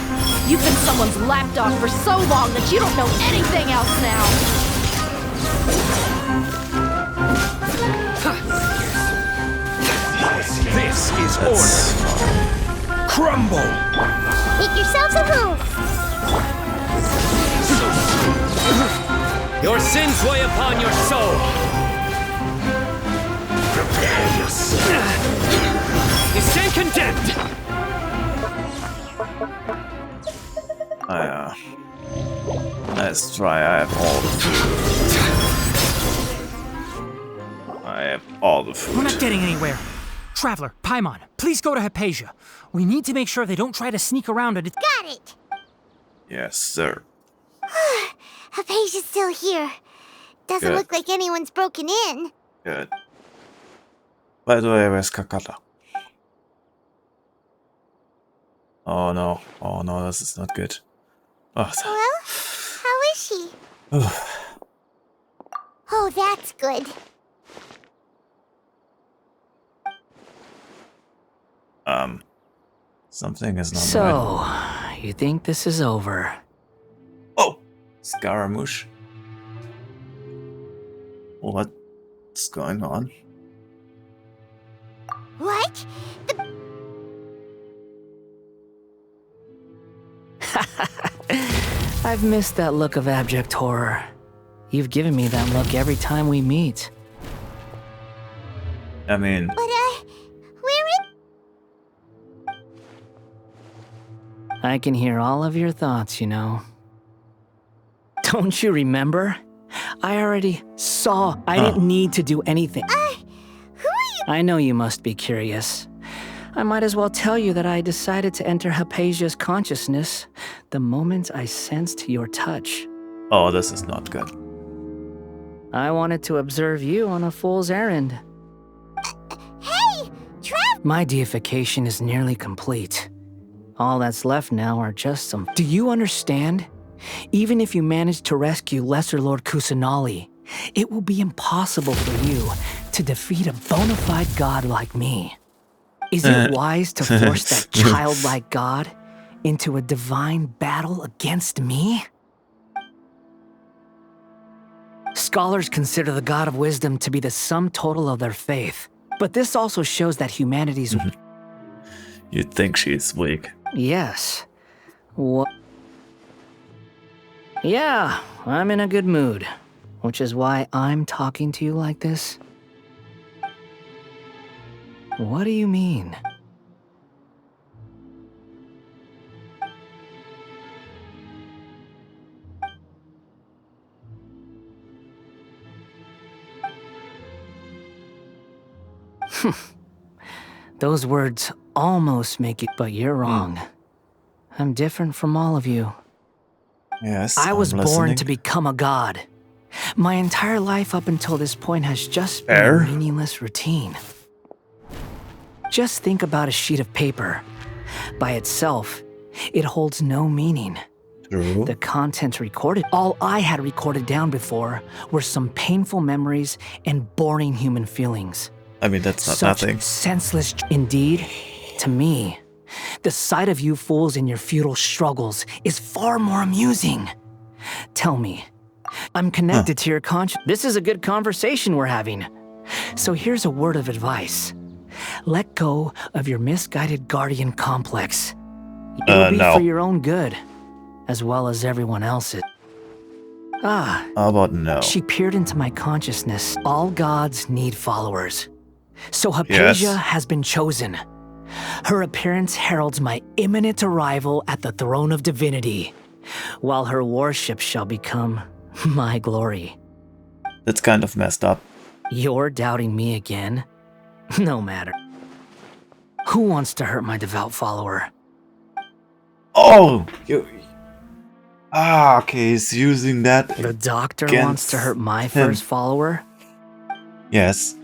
You've been someone's lapdog for so long that you don't know anything else now! This is order! Crumble! Make yourselves a move! Your sins weigh upon your soul! Prepare yourself! You stand condemned! Let's try. I have all the food. I have all the food. We're not getting anywhere. Traveler, Paimon, please go to Hypatia. We need to make sure they don't try to sneak around it. Got it! Yes, sir. Hypatia's still here. Doesn't Good. look like anyone's broken in. Good. By the way, where's Kakata? Oh no, this is not good. Oh, Well, how is she? Oh, that's good. Something is not So, right. you think this is over? Oh, Scaramouche. What's going on? What? I've missed that look of abject horror. You've given me that look every time we meet. I mean... But, we're in... I can hear all of your thoughts, you know. Don't you remember? I already saw. I didn't need to do anything. Who are you? I know you must be curious. I might as well tell you that I decided to enter Hypatia's consciousness the moment I sensed your touch. Oh, this is not good. I wanted to observe you on a fool's errand. Hey! My deification is nearly complete. All that's left now are just some... Do you understand? Even if you manage to rescue Lesser Lord Kusanali, it will be impossible for you to defeat a bona fide god like me. Is it wise to force that childlike god into a divine battle against me? Scholars consider the god of wisdom to be the sum total of their faith, but this also shows that humanity's... You'd think she's weak. Yes. What? Yeah, I'm in a good mood, which is why I'm talking to you like this. What do you mean? Those words almost make it, but you're wrong. I'm different from all of you. Yes, I was born listening. to become a god. My entire life up until this point has just been a meaningless routine. Just think about a sheet of paper. By itself, it holds no meaning. True. The content recorded, all I had recorded down before were some painful memories and boring human feelings. I mean, that's not Such nothing. senseless. Indeed, to me, the sight of you fools in your futile struggles is far more amusing. Tell me, I'm connected to your conscience. This is a good conversation we're having. So here's a word of advice. Let go of your misguided guardian complex. It'll be no. for your own good, as well as everyone else's. Ah. How about no? She peered into my consciousness. All gods need followers. So Hypatia has been chosen. Her appearance heralds my imminent arrival at the throne of divinity, while her worship shall become my glory. That's kind of messed up. You're doubting me again? No matter. Who wants to hurt my devout follower? Oh! Okay, he's using that. The doctor against wants to hurt my him. first follower? Yes.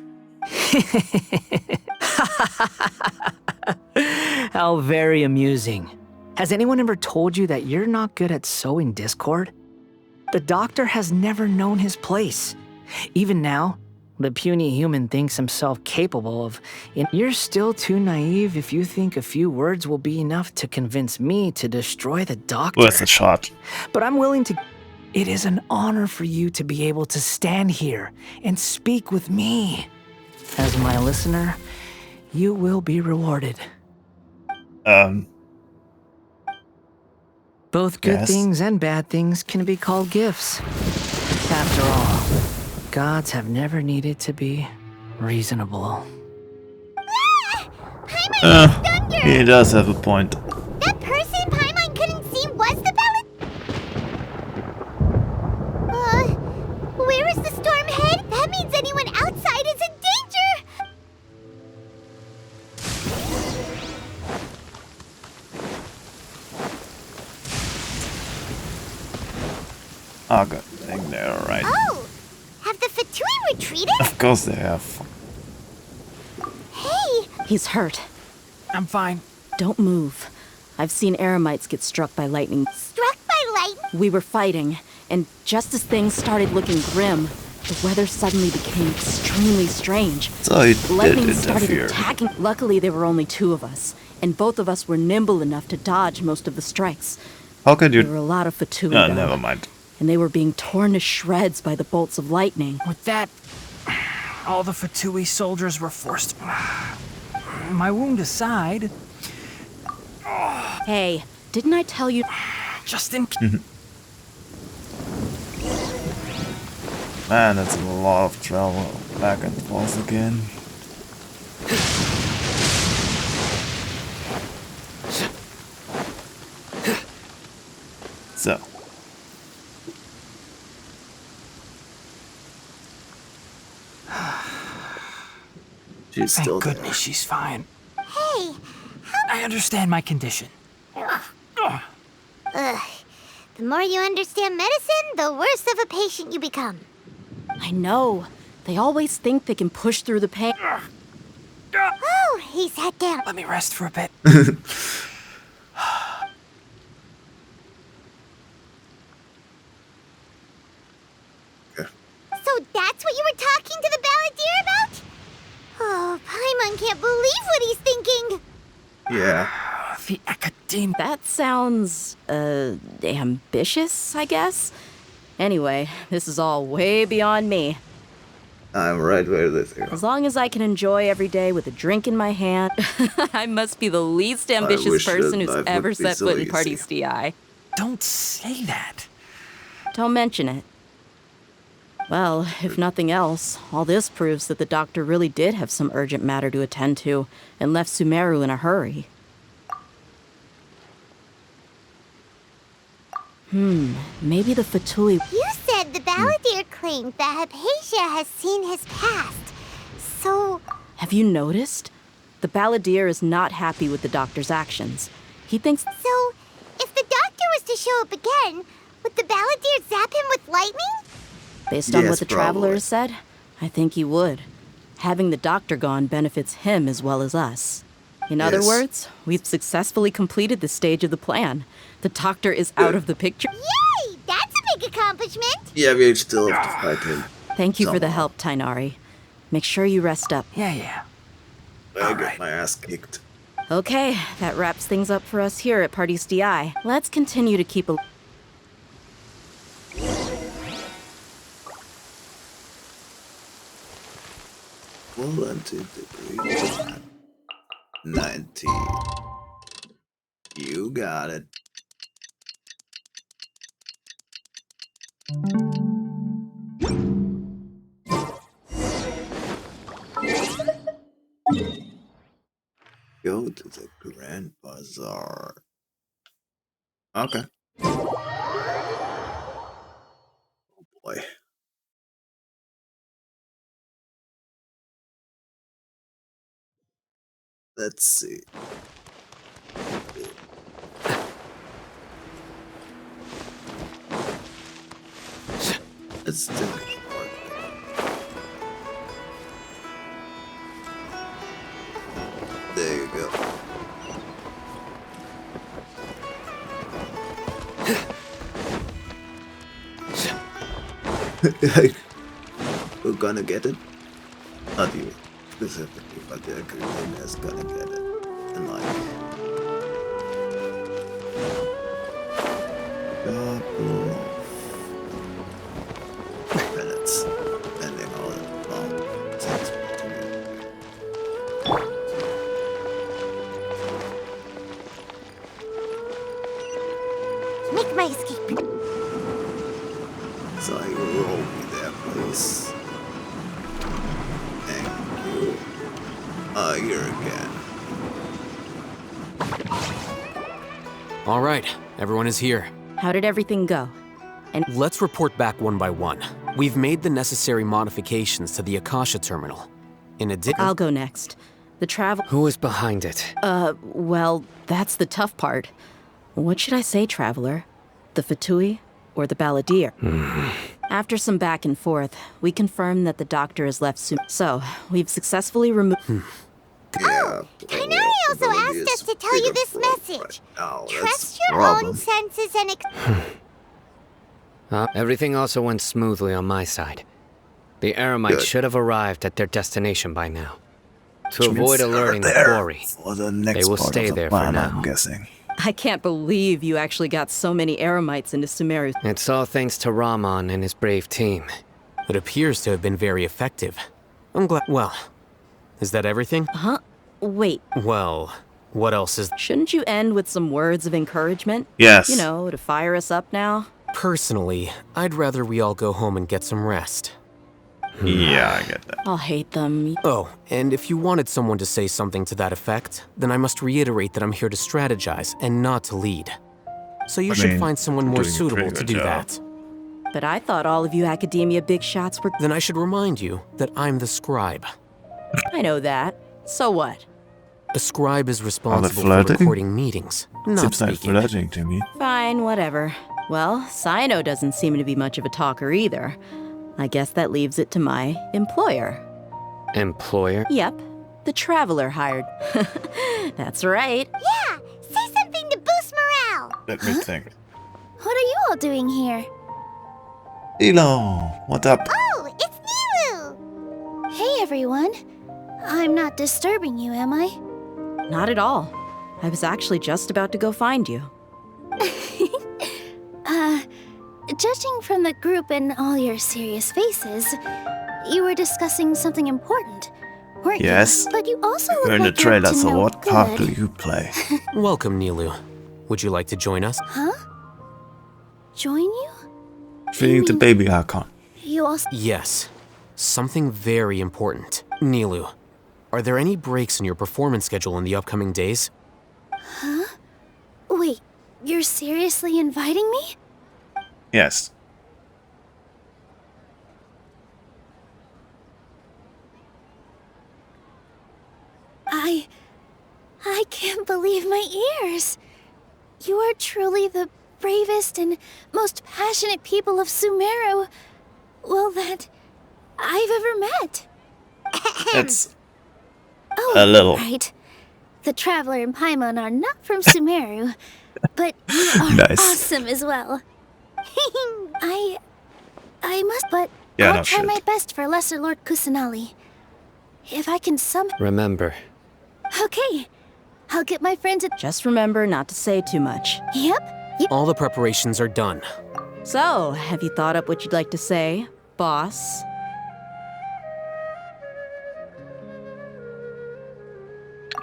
How very amusing. Has anyone ever told you that you're not good at sowing discord? The doctor has never known his place. Even now, the puny human thinks himself capable of. You're still too naive if you think a few words will be enough to convince me to destroy the doctor. Worth a shot. But I'm willing to. It is an honor for you to be able to stand here and speak with me. As my listener, you will be rewarded. Both good things and bad things can be called gifts. After all, gods have never needed to be reasonable. He does have a point. That person Paimon couldn't see was the ballad. Where is the storm head? That means anyone outside is in danger. Oh, good thing they're alright. Oh, have the Fatui retreated? Of course they have. Hey! He's hurt. I'm fine. Don't move. I've seen Eremites get struck by lightning. Struck by lightning? We were fighting, and just as things started looking grim, the weather suddenly became extremely strange. So it Lightning did started interfere. attacking. Luckily, there were only 2 of us, and both of us were nimble enough to dodge most of the strikes. How could you? There were a lot of Fatui, No, though, never mind. and they were being torn to shreds by the bolts of lightning. With that, all the Fatui soldiers were forced. My wound aside. Hey, didn't I tell you? Just in. Man, that's a lot of travel back and forth again. So. She's still Thank goodness she's fine. Hey, I understand my condition. Ugh. The more you understand medicine, the worse of a patient you become. I know. They always think they can push through the pain. Oh, he sat down. Let me rest for a bit. So that's what you were talking to the balladeer about? Oh, Paimon can't believe what he's thinking. Yeah. The Academe. That sounds, ambitious, I guess? Anyway, this is all way beyond me. I'm right where this is. As long as I can enjoy every day with a drink in my hand, I must be the least ambitious person who's ever set foot in Party's DI. Don't say that. Don't mention it. Well, if nothing else, all this proves that the doctor really did have some urgent matter to attend to and left Sumeru in a hurry. Maybe the Fatui... You said the balladeer claimed that Hypatia has seen his past. So... Have you noticed? The balladeer is not happy with the doctor's actions. He thinks... So, if the doctor was to show up again, would the balladeer zap him with lightning? Based on what the traveler has said, I think he would. Having the doctor gone benefits him as well as us. In other words, we've successfully completed this stage of the plan. The doctor is out of the picture. Yay! That's a big accomplishment! Yeah, we still have to fight him. Thank you for the help, Tainari. Make sure you rest up. Yeah. I got my ass kicked. Okay, that wraps things up for us here at Party's DI. Let's continue to keep a... 1 degrees. 19. You got it. Go to the Grand Bazaar. Okay. Oh boy. Let's see. It's still hard. There you go. We're gonna get it. Not you specifically, but the Academia is gonna get it. And like couple of minutes, depending on how long it takes me to Make my escape. So you roll me there, please. Thank you. Here again. All right, everyone is here. How did everything go? And let's report back one by one. We've made the necessary modifications to the Akasha terminal. In addition, I'll go next. The travel. Who is behind it? Well, that's the tough part. What should I say, Traveler? The Fatui or the Balladeer? After some back and forth, we confirmed that the doctor has left soon. So, we've successfully removed. Tighnari also asked us to tell you this message. Trust your own senses and Everything also went smoothly on my side. The Eremites should have arrived at their destination by now. To avoid alerting the quarry, they will stay there for now. I'm guessing. I can't believe you actually got so many Eremites into Sumeru. It's all thanks to Rahman and his brave team. It appears to have been very effective. I'm glad. Well, is that everything? Huh? Wait. Well, what else is... Shouldn't you end with some words of encouragement? Yes. You know, to fire us up now? Personally, I'd rather we all go home and get some rest. Yeah, I get that. I'll hate them. Oh, and if you wanted someone to say something to that effect, then I must reiterate that I'm here to strategize and not to lead. So you should find someone more suitable to do that. But I thought all of you Academia big shots were... Then I should remind you that I'm the scribe. I know that. So what? A scribe is responsible for recording meetings, not Seems like speaking. flirting to me. Fine, whatever. Well, Cyno doesn't seem to be much of a talker either. I guess that leaves it to my employer. Employer? Yep, the Traveler hired. That's right. Yeah, say something to boost morale. Let me think. What are you all doing here? Elo, what up? Oh, it's Nilu! Hey, everyone. I'm not disturbing you, am I? Not at all. I was actually just about to go find you. Judging from the group and all your serious faces, you were discussing something important, weren't you? Yes. But you also look You're in the like you're up trailer, to so no what part do good. you play? Welcome, Nilu. Would you like to join us? Huh? Join you? Feeding the baby Archon. You also... Yes. Something very important. Nilu, are there any breaks in your performance schedule in the upcoming days? Huh? Wait, you're seriously inviting me? Yes. I can't believe my ears. You are truly the bravest and most passionate people of Sumeru, well, that I've ever met. It's a little. Right. The Traveler and Paimon are not from Sumeru, but you are Nice. awesome as well. I must, but Yeah, I'll no try shit. my best for Lesser Lord Kusanali. If I can Remember. Okay, I'll get my friends at... Just remember not to say too much. Yep. All the preparations are done. So, have you thought up what you'd like to say, boss?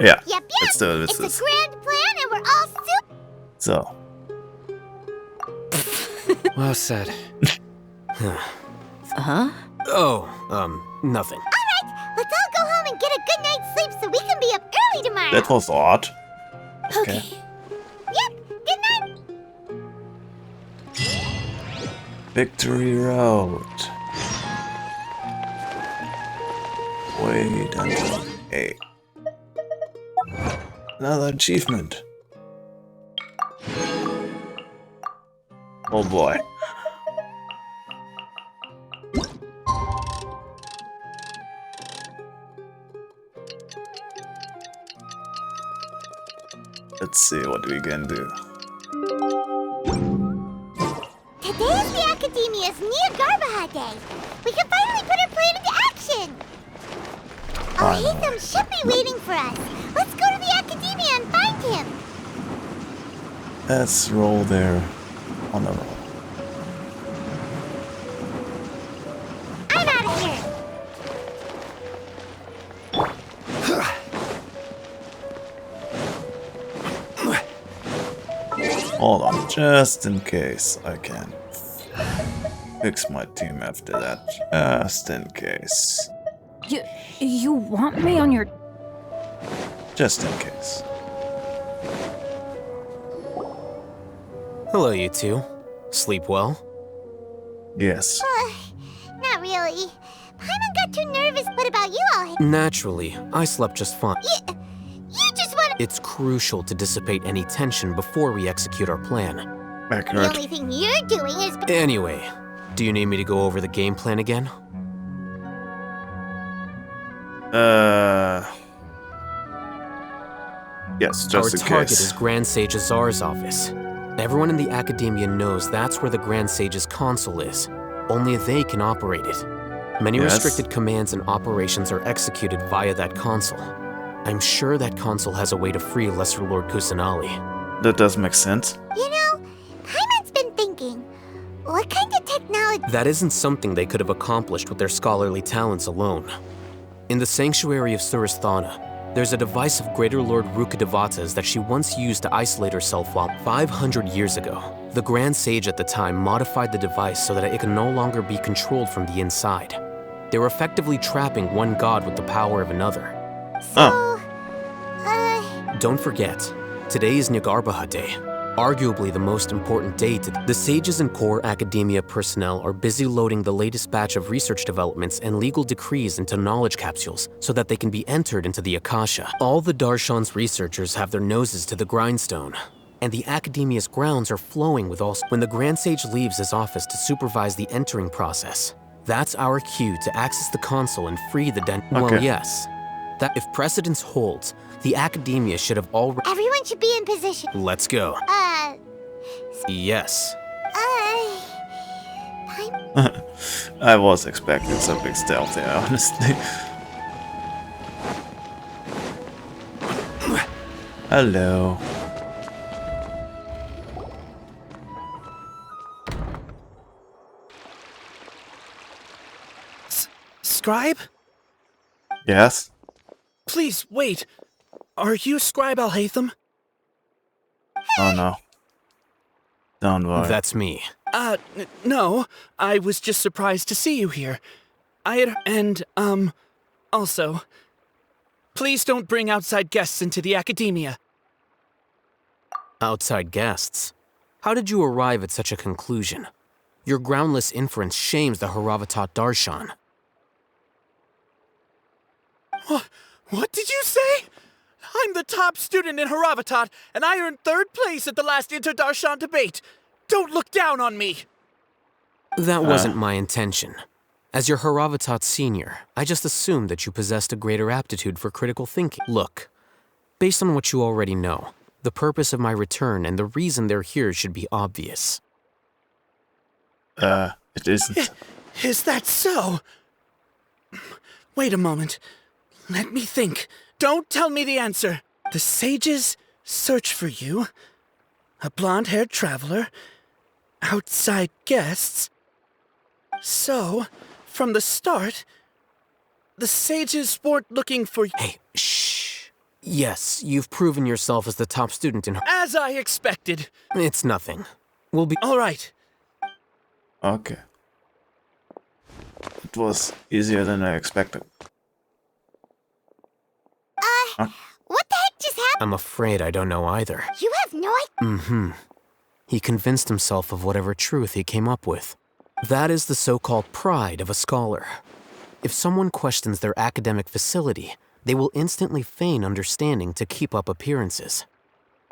Yeah. Yep. Let's do it. It's a grand plan and we're all So. Well said. Huh? Oh, nothing. Alright, let's all go home and get a good night's sleep so we can be up early tomorrow. That was odd. Okay. Yep, good night. Victory Road. Wait until 8. Another achievement. Oh boy. Let's see what we can do. Today is the Academia's Nia Garbaha Day. We can finally put our plan into action. Haytham should be waiting for us. Let's go to the Academia and find him. Let's roll there on the roll. I'm out of here. Hold on, just in case I can fix my team after that. Just in case. You want me on your... Just in case. Hello, you two. Sleep well? Yes. Not really. Paimon got too nervous. What about you all? Naturally, I slept just fine. You just want... It's crucial to dissipate any tension before we execute our plan. The only thing you're doing is... Anyway, do you need me to go over the game plan again? Yes, just Our in case. target is Grand Sage Azar's office. Everyone in the Academia knows that's where the Grand Sage's console is. Only they can operate it. Many restricted commands and operations are executed via that console. I'm sure that console has a way to free Lesser Lord Kusanali. That does make sense. You know, Paimon's been thinking, what kind of technology... That isn't something they could have accomplished with their scholarly talents alone. In the Sanctuary of Surasthana, there's a device of Greater Lord Rukkhadevata's that she once used to isolate herself while 500 years ago. The Grand Sage at the time modified the device so that it could no longer be controlled from the inside. They were effectively trapping one god with the power of another. Don't forget, today is Nyagarbha Day, arguably the most important day to the sages and core academia personnel are busy loading the latest batch of research developments and legal decrees into knowledge capsules so that they can be entered into the Akasha. All the Darshan's researchers have their noses to the grindstone, and the academia's grounds are flowing with all. When the Grand Sage leaves his office to supervise the entering process, that's our cue to access the console and free the Well, yes. That if precedence holds, the Academia should have already... Everyone should be in position. Let's go. Yes. I was expecting something stealthy, honestly. Hello. Scribe? Yes? Please, wait. Are you Scribe Alhaitham? Oh no. Don't worry. That's me. No. I was just surprised to see you here. Also, please don't bring outside guests into the Academia. Outside guests? How did you arrive at such a conclusion? Your groundless inference shames the Haravatat Darshan. What did you say? I'm the top student in Haravatat, and I earned 3rd place at the last Inter-Darshan debate. Don't look down on me! That wasn't my intention. As your Haravatat senior, I just assumed that you possessed a greater aptitude for critical thinking. Look, based on what you already know, the purpose of my return and the reason they're here should be obvious. It isn't. Is that so? Wait a moment. Let me think. Don't tell me the answer. The sages search for you. A blonde-haired traveler. Outside guests. So, from the start, the sages weren't looking for you. Hey, shh. Yes, you've proven yourself as the top student in... As I expected. It's nothing. We'll be... All right. Okay. It was easier than I expected. What the heck just happened? I'm afraid I don't know either. You have no idea? He convinced himself of whatever truth he came up with. That is the so-called pride of a scholar. If someone questions their academic facility, they will instantly feign understanding to keep up appearances.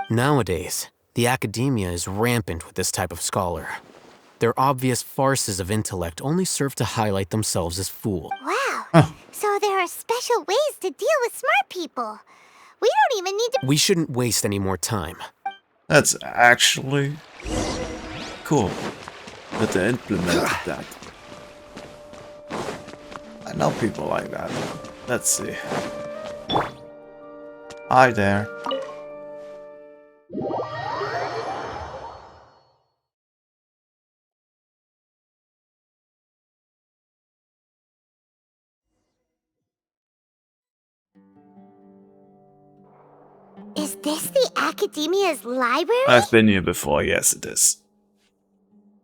Nowadays, the academia is rampant with this type of scholar. Their obvious farces of intellect only serve to highlight themselves as fools. Wow. So there are special ways to deal with smart people. We don't even need to... We shouldn't waste any more time. That's actually cool that they implemented that. I know people like that. Let's see. Hi there. Is this the Academia's library? I've been here before, yes it is.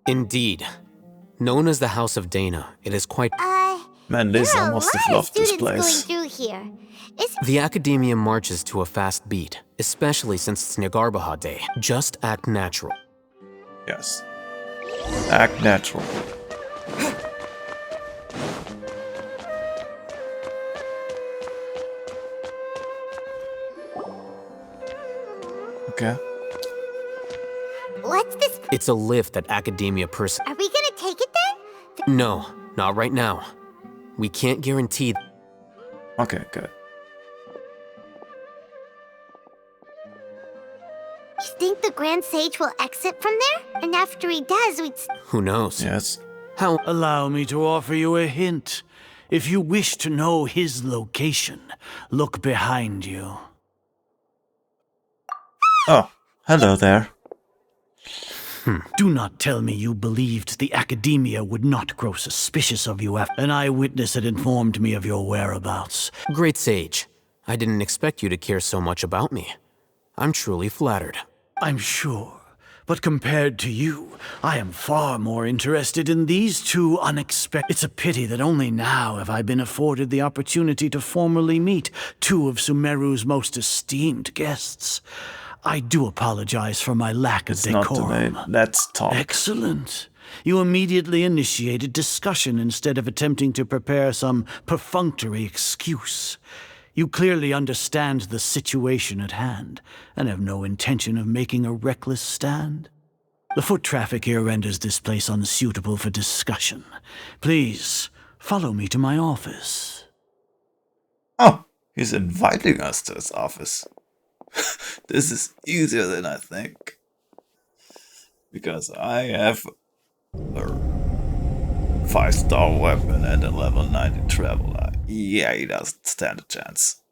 Indeed. Known as the House of Dana, it is quite... Man, Lisa must have loved this place. Going through here. The Academia marches to a fast beat, especially since it's Nyargarbaha Day. Just act natural. Yes. Act natural. Okay. What's this? It's a lift that Academia person. Are we gonna take it then? No, not right now. We can't guarantee. Okay, good. You think the Grand Sage will exit from there? And after he does, we'd... Who knows? Yes. How? Allow me to offer you a hint. If you wish to know his location, look behind you. Oh, hello there. Do not tell me you believed the Academia would not grow suspicious of you after an eyewitness had informed me of your whereabouts. Great Sage, I didn't expect you to care so much about me. I'm truly flattered. I'm sure, but compared to you, I am far more interested in these two unexpected... It's a pity that only now have I been afforded the opportunity to formally meet two of Sumeru's most esteemed guests. I do apologize for my lack of decorum. Not today. Let's talk. Excellent. You immediately initiated discussion instead of attempting to prepare some perfunctory excuse. You clearly understand the situation at hand and have no intention of making a reckless stand. The foot traffic here renders this place unsuitable for discussion. Please, follow me to my office. Oh, he's inviting us to his office. This is easier than I think. Because I have a 5-star weapon and a level 90 traveler. Yeah, he doesn't stand a chance.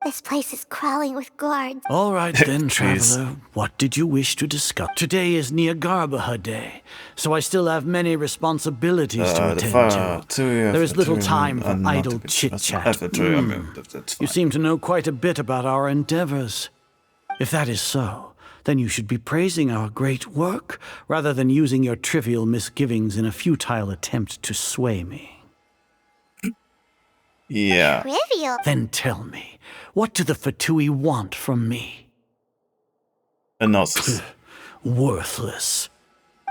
This place is crawling with guards. All right then, traveler. What did you wish to discuss? Today is Nyargarbaha Day, so I still have many responsibilities to attend to. There is little time for idle chit-chat. You seem to know quite a bit about our endeavors. If that is so, then you should be praising our great work, rather than using your trivial misgivings in a futile attempt to sway me. Yeah. Trivial? Then tell me, what do the Fatui want from me? Enough. Worthless.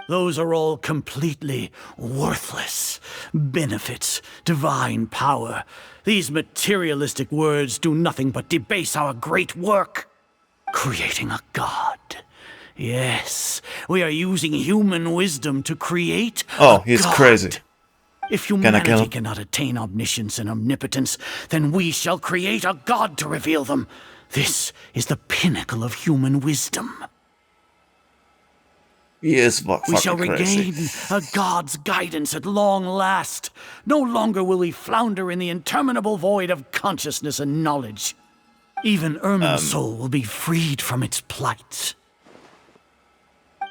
Those are all completely worthless. Benefits, divine power. These materialistic words do nothing but debase our great work. Creating a god. Yes, we are using human wisdom to create a god. He's crazy. If humanity cannot attain omniscience and omnipotence, then we shall create a god to reveal them. This is the pinnacle of human wisdom. He is fucking We shall crazy. regain a god's guidance at long last. No longer will we flounder in the interminable void of consciousness and knowledge. Even Ermin's soul will be freed from its plight.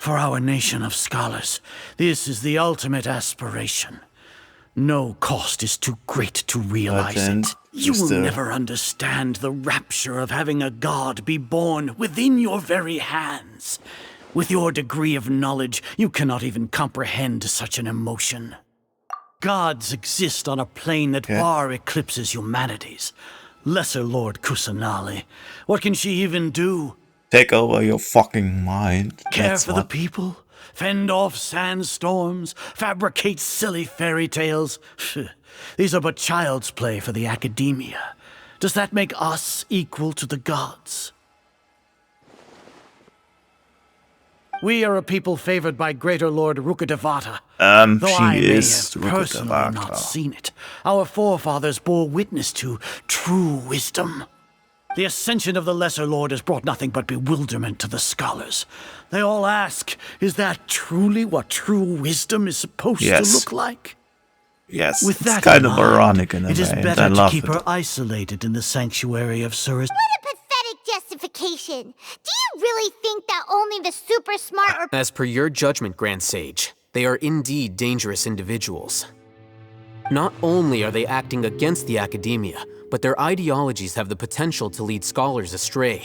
For our nation of scholars, this is the ultimate aspiration. No cost is too great to realize it. You will never understand the rapture of having a god be born within your very hands. With your degree of knowledge, you cannot even comprehend such an emotion. Gods exist on a plane that far eclipses humanity's. Lesser Lord Kusanali, what can she even do? Take over your fucking mind. Care for the people? Fend off sandstorms? Fabricate silly fairy tales? These are but child's play for the Academia. Does that make us equal to the gods? We are a people favored by Greater Lord Rukkhadevata. Though I may have personally not seen it, our forefathers bore witness to true wisdom. The ascension of the Lesser Lord has brought nothing but bewilderment to the scholars. They all ask, is that truly what true wisdom is supposed to look like? Yes, With it's that kind in of mind, ironic in a way, it is and I better to love keep it. her isolated in the sanctuary of Surus. What a pathetic justification. Do you really think that only the super smart or As per your judgment, Grand Sage, they are indeed dangerous individuals. Not only are they acting against the academia, but their ideologies have the potential to lead scholars astray.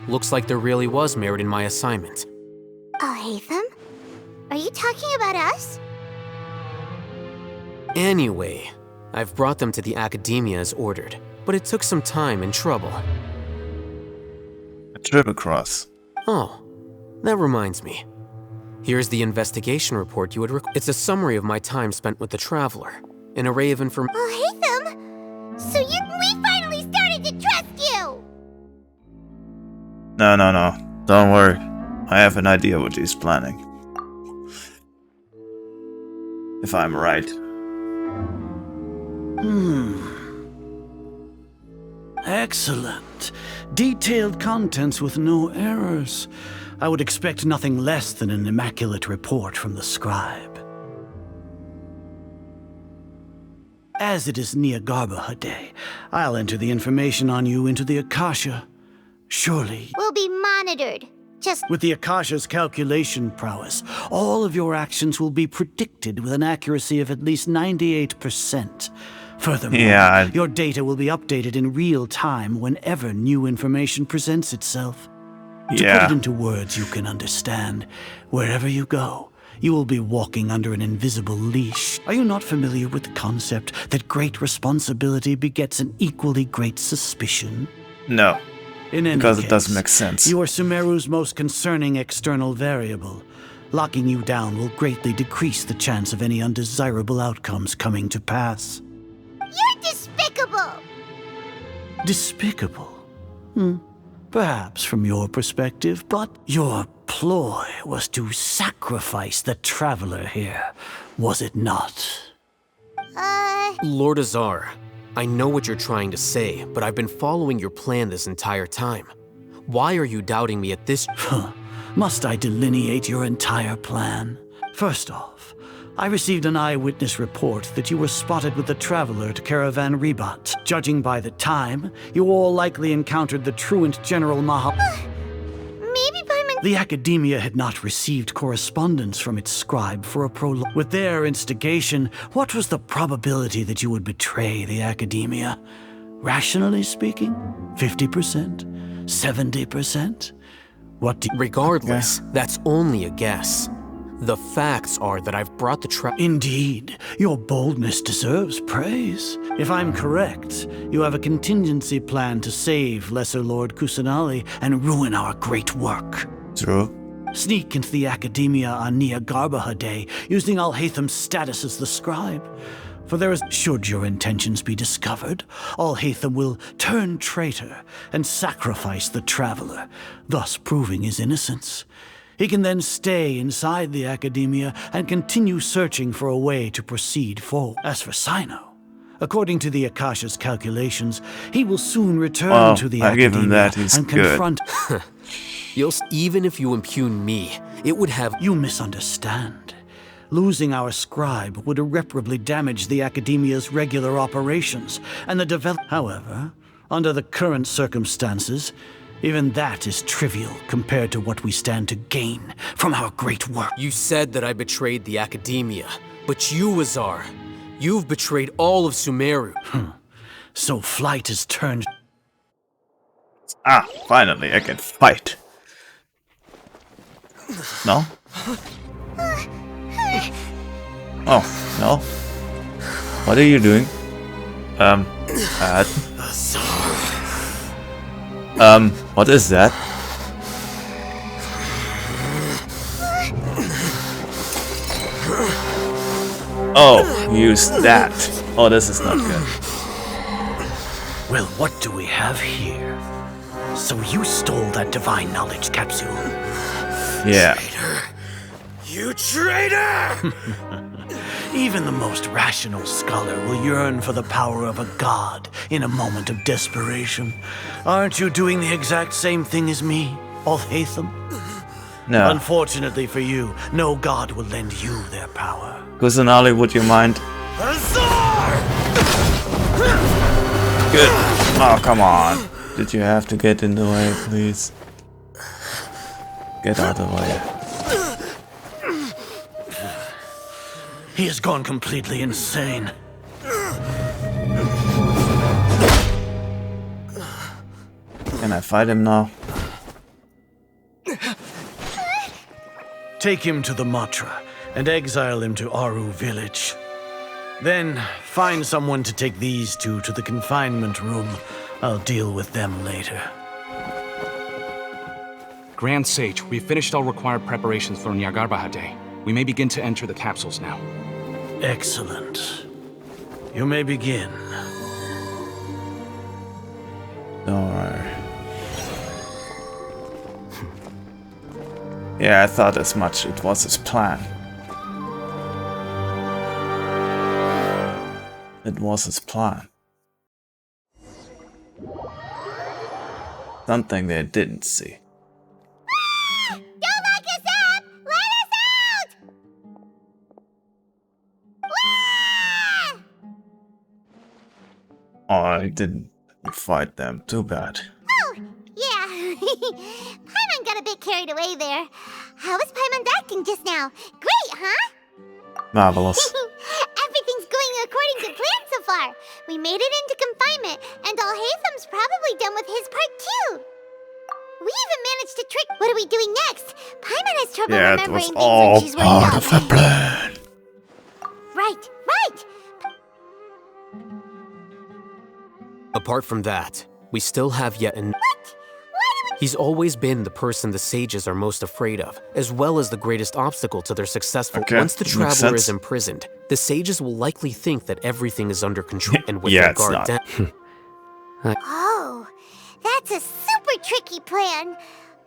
Looks like there really was merit in my assignment. Oh, Hatham? Are you talking about us? Anyway, I've brought them to the academia as ordered, but it took some time and trouble. A triple cross. Oh, that reminds me. Here's the investigation report you would It's a summary of my time spent with the Traveler. An array of information. Oh, Hatham! So we finally started to trust you! No. Don't worry. I have an idea what he's planning. If I'm right. Excellent. Detailed contents with no errors. I would expect nothing less than an immaculate report from the scribe. As it is Niagarbaha Day, I'll enter the information on you into the Akasha. Surely, We'll be monitored. Just with the Akasha's calculation prowess, all of your actions will be predicted with an accuracy of at least 98%. Furthermore, your data will be updated in real time whenever new information presents itself. To put it into words you can understand, wherever you go, you will be walking under an invisible leash. Are you not familiar with the concept that great responsibility begets an equally great suspicion? No. In any Because case, it doesn't make sense. You are Sumeru's most concerning external variable. Locking you down will greatly decrease the chance of any undesirable outcomes coming to pass. You're despicable! Despicable? Perhaps from your perspective, but your ploy was to sacrifice the Traveler here, was it not? Lord Azar, I know what you're trying to say, but I've been following your plan this entire time. Why are you doubting me at this? Must I delineate your entire plan? First off, I received an eyewitness report that you were spotted with the Traveler to Caravan Rebat. Judging by the time, you all likely encountered the truant General Maybe by my... The Academia had not received correspondence from its scribe for a prologue. With their instigation, what was the probability that you would betray the Academia? Rationally speaking, 50%? 70%? What do you... Regardless, that's only a guess. The facts are that I've brought the Indeed, your boldness deserves praise. If I'm correct, you have a contingency plan to save Lesser Lord Kusanali and ruin our great work. True. Sneak into the Academia on Niagarbaha Day, using Alhatham's status as the scribe. For there is, should your intentions be discovered, Alhatham will turn traitor and sacrifice the Traveler, thus proving his innocence. He can then stay inside the Academia and continue searching for a way to proceed forward. As for Sino, according to the Akasha's calculations, he will soon return to the Academia give him that. He's and good. confront... Even if you impugn me, it would have... You misunderstand. Losing our scribe would irreparably damage the Academia's regular operations, and the However, under the current circumstances, even that is trivial compared to what we stand to gain from our great work. You said that I betrayed the Academia, but you, Azar, you've betrayed all of Sumeru. So flight has turned... Finally, I can fight. No? Oh, no. What are you doing? What is that? Oh, use that. Oh, this is not good. Well, what do we have here? So you stole that divine knowledge capsule? Yeah. You traitor! Even the most rational scholar will yearn for the power of a god in a moment of desperation. Aren't you doing the exact same thing as me, Alhatham? No. Unfortunately for you, no god will lend you their power. Kusanali, would you mind Good. Oh, come on. Did you have to get in the way, please? Get out of the way. He has gone completely insane. Can I fight him now? Take him to the Matra and exile him to Aru village. Then find someone to take these two to the confinement room. I'll deal with them later. Grand Sage, we've finished all required preparations for Nyargarbaha Day. We may begin to enter the capsules now. Excellent. You may begin. Alright. Yeah, I thought as much. It was his plan. It was his plan. Something they didn't see. Don't lock us up! Let us out! Oh, I didn't fight them. Too bad. Oh, yeah. Paimon got a bit carried away there. How was Paimon acting just now? Great, huh? Marvelous. Everything's going according to plan so far. We made it into confinement, and Alhaitham's probably done with his part too. We even managed to trick. What are we doing next? Paimon has trouble remembering things when she's worked part up. of the plan. Right. Apart from that, we still have yet an. He's always been the person the sages are most afraid of, as well as the greatest obstacle to their successful. Okay, Once the makes traveler is sense. imprisoned, the sages will likely think that everything is under control and with Yeah, their it's guard not. down. Oh, that's a super tricky plan.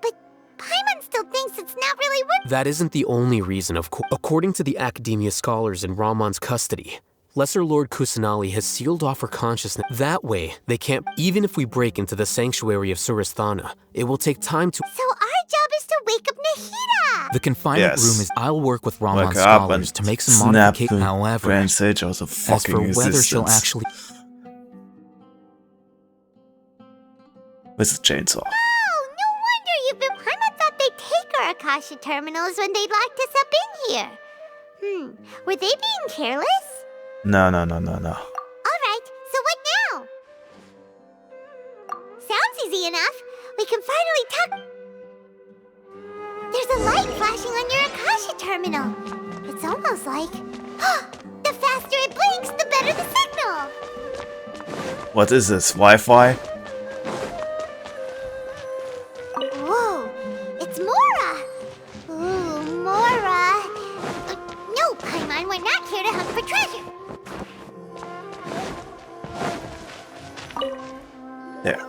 But Paimon still thinks it's not really working. That isn't the only reason, of course. According to the Academia scholars in Ramon's custody, Lesser Lord Kusanali has sealed off her consciousness. That way, they can't. Even if we break into the sanctuary of Suristhana, it will take time to. So our job is to wake up Nahida. The confinement Yes. room is. I'll work with Ramon's Wake up scholars and to make some snap modifications. the However, Grand Sage out of as fucking for whether she'll existence. actually. With a chainsaw. Oh, no wonder you've been. Paimon thought they'd take our Akasha terminals when they locked us up in here. Were they being careless? No. Alright, so what now? Sounds easy enough. We can finally talk. There's a light flashing on your Akasha terminal. It's almost like. The faster it blinks, the better the signal. What is this? Wi-Fi? Whoa, it's Mora. Ooh, Mora. No, Paimon, we're not here to hunt for treasure. There.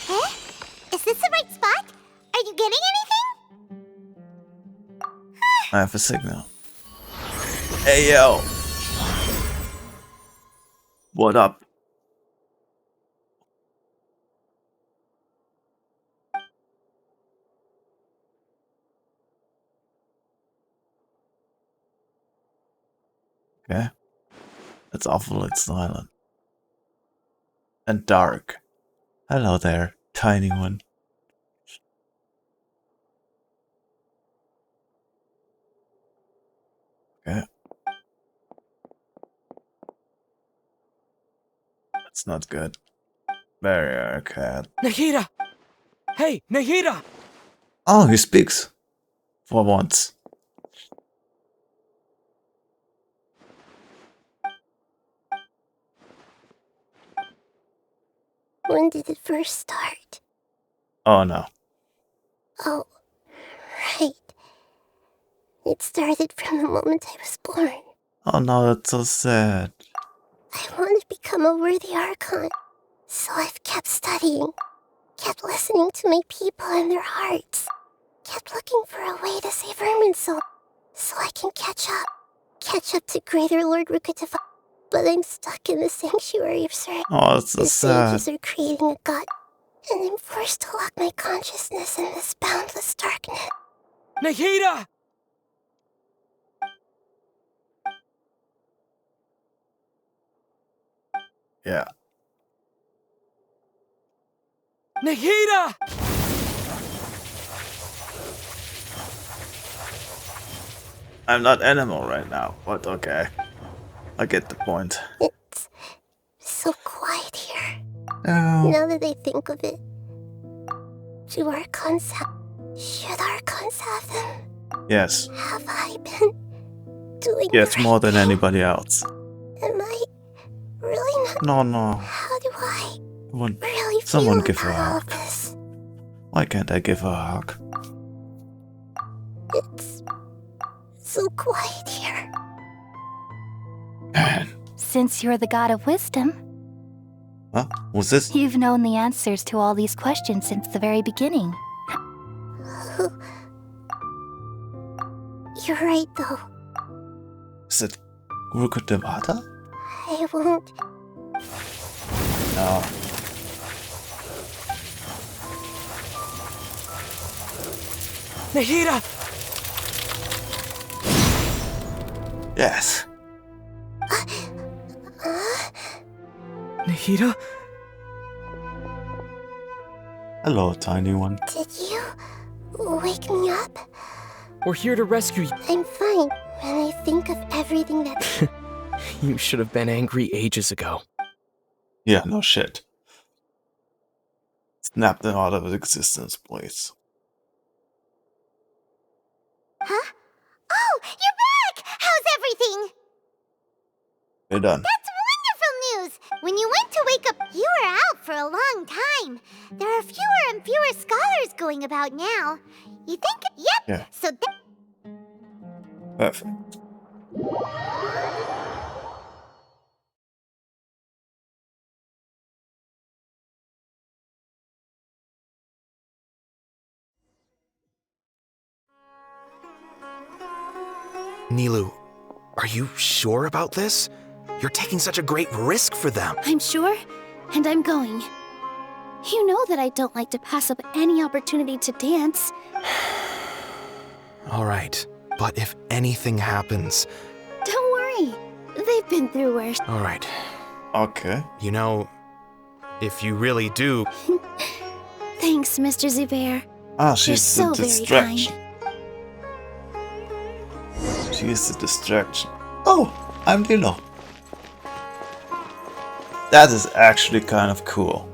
Huh? Is this the right spot? Are you getting anything? I have a signal. Hey, yo. What up? Okay. It's awful, it's silent. And dark. Hello there, tiny one. Okay. That's not good. Very arcade. Nahida! Hey, Nahida! Oh, he speaks. For once. When did it first start? Oh no. Oh, right. It started from the moment I was born. Oh no, that's so sad. I want to become a worthy Archon. So I've kept studying, kept listening to my people and their hearts, kept looking for a way to save Irminsul, so I can catch up to Greater Lord Rukkhadeva. But I'm stuck in the sanctuary of Sur. Oh, that's so the sad. sages are creating a god, and I'm forced to lock my consciousness in this boundless darkness. Nikita! Yeah. Nikita! I'm not animal right now, but okay. I get the point. It's so quiet here. Oh. Now that I think of it, should Archons have them? Yes. Have I been doing Yes, the more right than thing? anybody else. Am I really not? No. How do I really Someone feel give her a about all hug. of this? Why can't I give her a hug? It's so quiet here. Since you're the god of wisdom, Huh? Who's this? you've known the answers to all these questions since the very beginning. You're right, though. Is it Gurukudevata? I won't. No. Nikita! Yes. Nikita? Hello, tiny one. Did you wake me up? We're here to rescue you. I'm fine when I think of everything that. You should have been angry ages ago. Yeah, no shit. Snap them out of existence, please. Huh? Oh, you're back! How's everything? We're done. That's wonderful news! When you went to wake up, you were out for a long time. There are fewer and fewer scholars going about now. You think? Yep. Yeah. So Perfect. Nilu, are you sure about this? You're taking such a great risk for them. I'm sure, and I'm going. You know that I don't like to pass up any opportunity to dance. All right, but if anything happens... Don't worry. They've been through worse. All right. Okay. You know, if you really do... Thanks, Mr. Zubair. Ah, You're she's so the very distraction. kind. She is the distraction. Oh, I'm Dilo. That is actually kind of cool.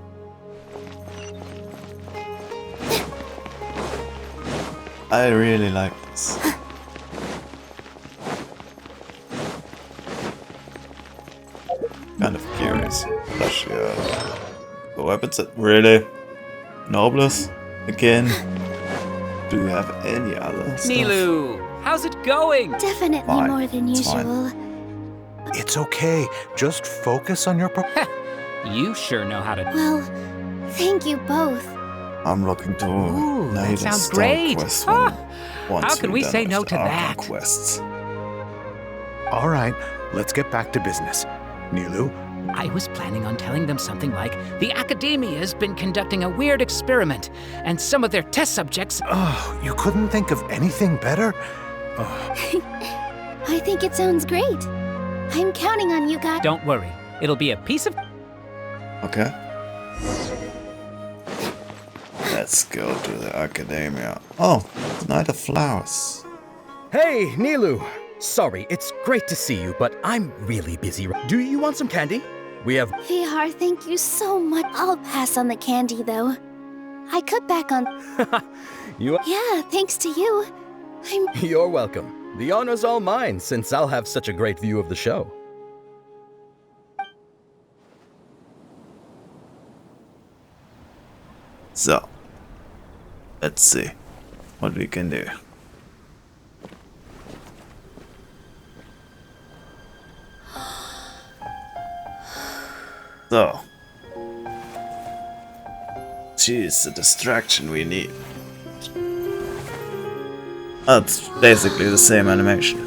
I really like this. Kind of curious. Does she the weapons that really? Nobles? Again? Do you have any other stuff? Nilu, how's it going? Definitely Fine. more than It's usual. It's okay. Just focus on your... You sure know how to... Well, thank you both. I'm looking to Ooh, that night sounds Star great. Quest Ah, once how can we're we done say with no the to Archon that? quests. All right, let's get back to business. Nilu? I was planning on telling them something like, the Academia's been conducting a weird experiment, and some of their test subjects... Oh, you couldn't think of anything better? I think it sounds great. I'm counting on you guys. Don't worry, it'll be a piece of... Okay. Let's go to the Academia. Oh, Night of Flowers. Hey, Nilu! Sorry, it's great to see you, but I'm really busy. Do you want some candy? We have... VR, thank you so much. I'll pass on the candy, though. I cut back on... You... Yeah, thanks to you. You're welcome. The honor's all mine, since I'll have such a great view of the show. So, let's see what we can do. So, she is the distraction we need. That's basically the same animation.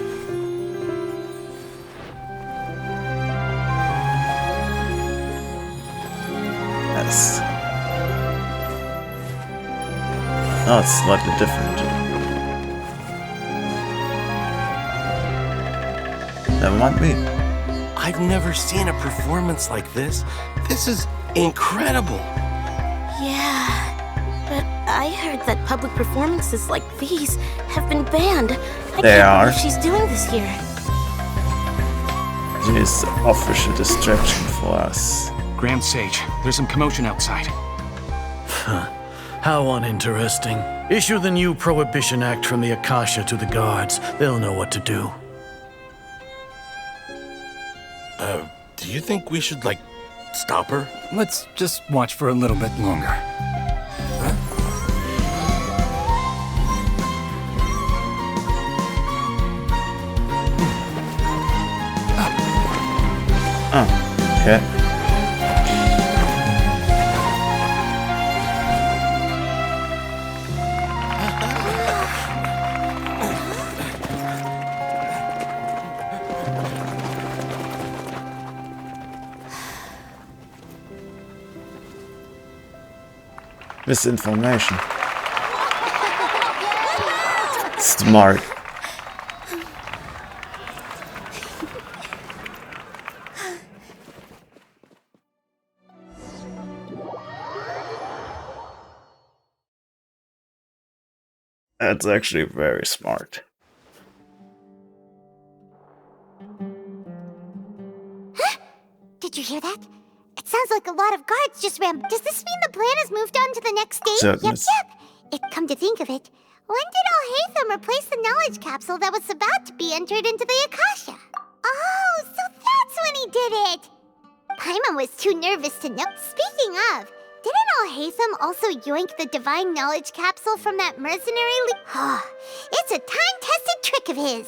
Yes. No, it's slightly different. Never mind me. I've never seen a performance like this. This is incredible. Yeah, but I heard that public performances like these have been banned. I can't believe she's doing this here. This offers a distraction for us. Grand Sage, there's some commotion outside. How uninteresting. Issue the new Prohibition Act from the Akasha to the guards. They'll know what to do. Do you think we should, like, stop her? Let's just watch for a little bit longer. Okay. Misinformation. Smart. That's actually very smart. Huh? Did you hear that? It sounds like a lot of guards just ran. Does this mean the plan has moved on to the next stage? Yep. Come to think of it, when did Al-Haytham replace the knowledge capsule that was about to be entered into the Akasha? Oh, so that's when he did it! Paimon was too nervous to know. Speaking of, didn't Al-Haytham also yoink the divine knowledge capsule from that mercenary it's a time-tested trick of his.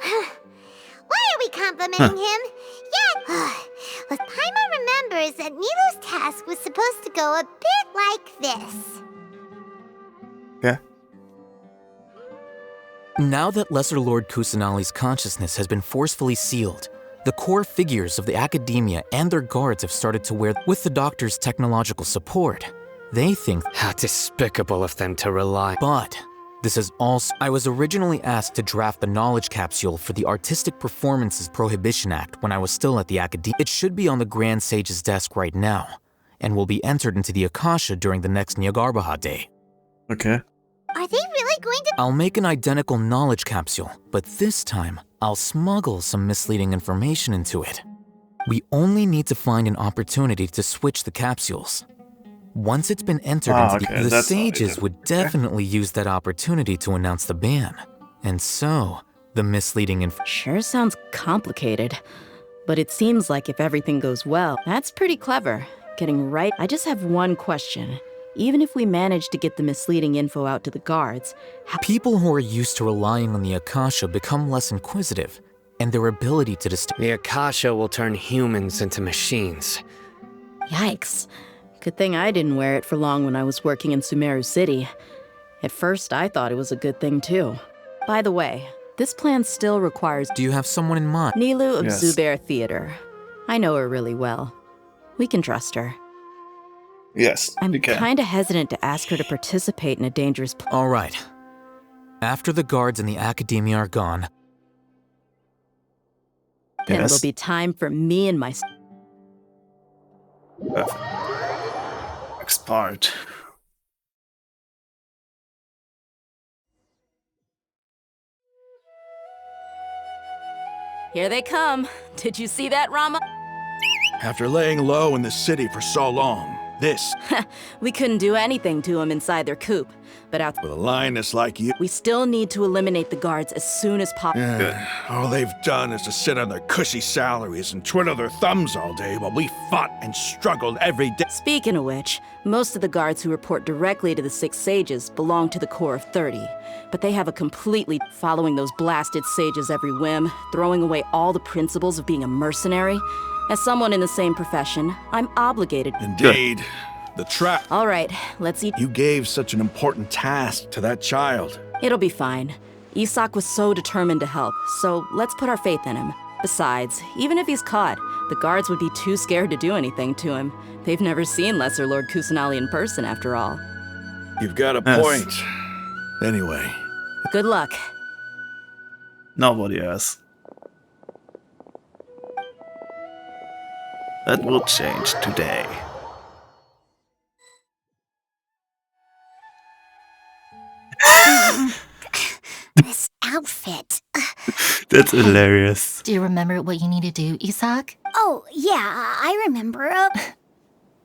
Why are we complimenting him? Yeah. Well, Paimon remembers that Nilu's task was supposed to go a bit like this. Yeah. Now that Lesser Lord Kusanali's consciousness has been forcefully sealed, the core figures of the academia and their guards have started to wear with the doctor's technological support. They think how despicable of them to rely. But this is also I was originally asked to draft the knowledge capsule for the Artistic Performances Prohibition Act when I was still at the academia. It should be on the Grand Sage's desk right now, and will be entered into the Akasha during the next Nyargarbaha Day. Okay. Are they really going to— I'll make an identical knowledge capsule, but this time, I'll smuggle some misleading information into it. We only need to find an opportunity to switch the capsules. Once it's been entered into the sages would definitely use that opportunity to announce the ban. And so, the misleading information Sure sounds complicated, but it seems like if everything goes well, that's pretty clever. Getting right. I just have one question. Even if we manage to get the misleading info out to the guards, people who are used to relying on the Akasha become less inquisitive, and their ability to The Akasha will turn humans into machines. Yikes. Good thing I didn't wear it for long when I was working in Sumeru City. At first, I thought it was a good thing too. By the way, this plan still requires— Do you have someone in mind? Nilu of Zubair Theater. I know her really well. We can trust her. Yes, I'm kinda hesitant to ask her to participate in a dangerous All right. After the guards and the academia are gone, then it'll be time for me and my— Next part. Here they come. Did you see that, Rama? After laying low in the city for so long, this... We couldn't do anything to them inside their coop, but out with a lioness like you... We still need to eliminate the guards as soon as possible. All they've done is to sit on their cushy salaries and twiddle their thumbs all day while we fought and struggled every day. Speaking of which, most of the guards who report directly to the Six Sages belong to the Corps of 30, but they have a completely following those blasted sages every whim, throwing away all the principles of being a mercenary. As someone in the same profession, I'm obligated. Indeed. The trap. All right, let's eat. You gave such an important task to that child. It'll be fine. Isak was so determined to help, so let's put our faith in him. Besides, even if he's caught, the guards would be too scared to do anything to him. They've never seen Lesser Lord Kusanali in person, after all. You've got a point. Anyway. Good luck. Nobody has. That will change today. This outfit. That's hilarious. Do you remember what you need to do, Isak? Oh, yeah, I remember.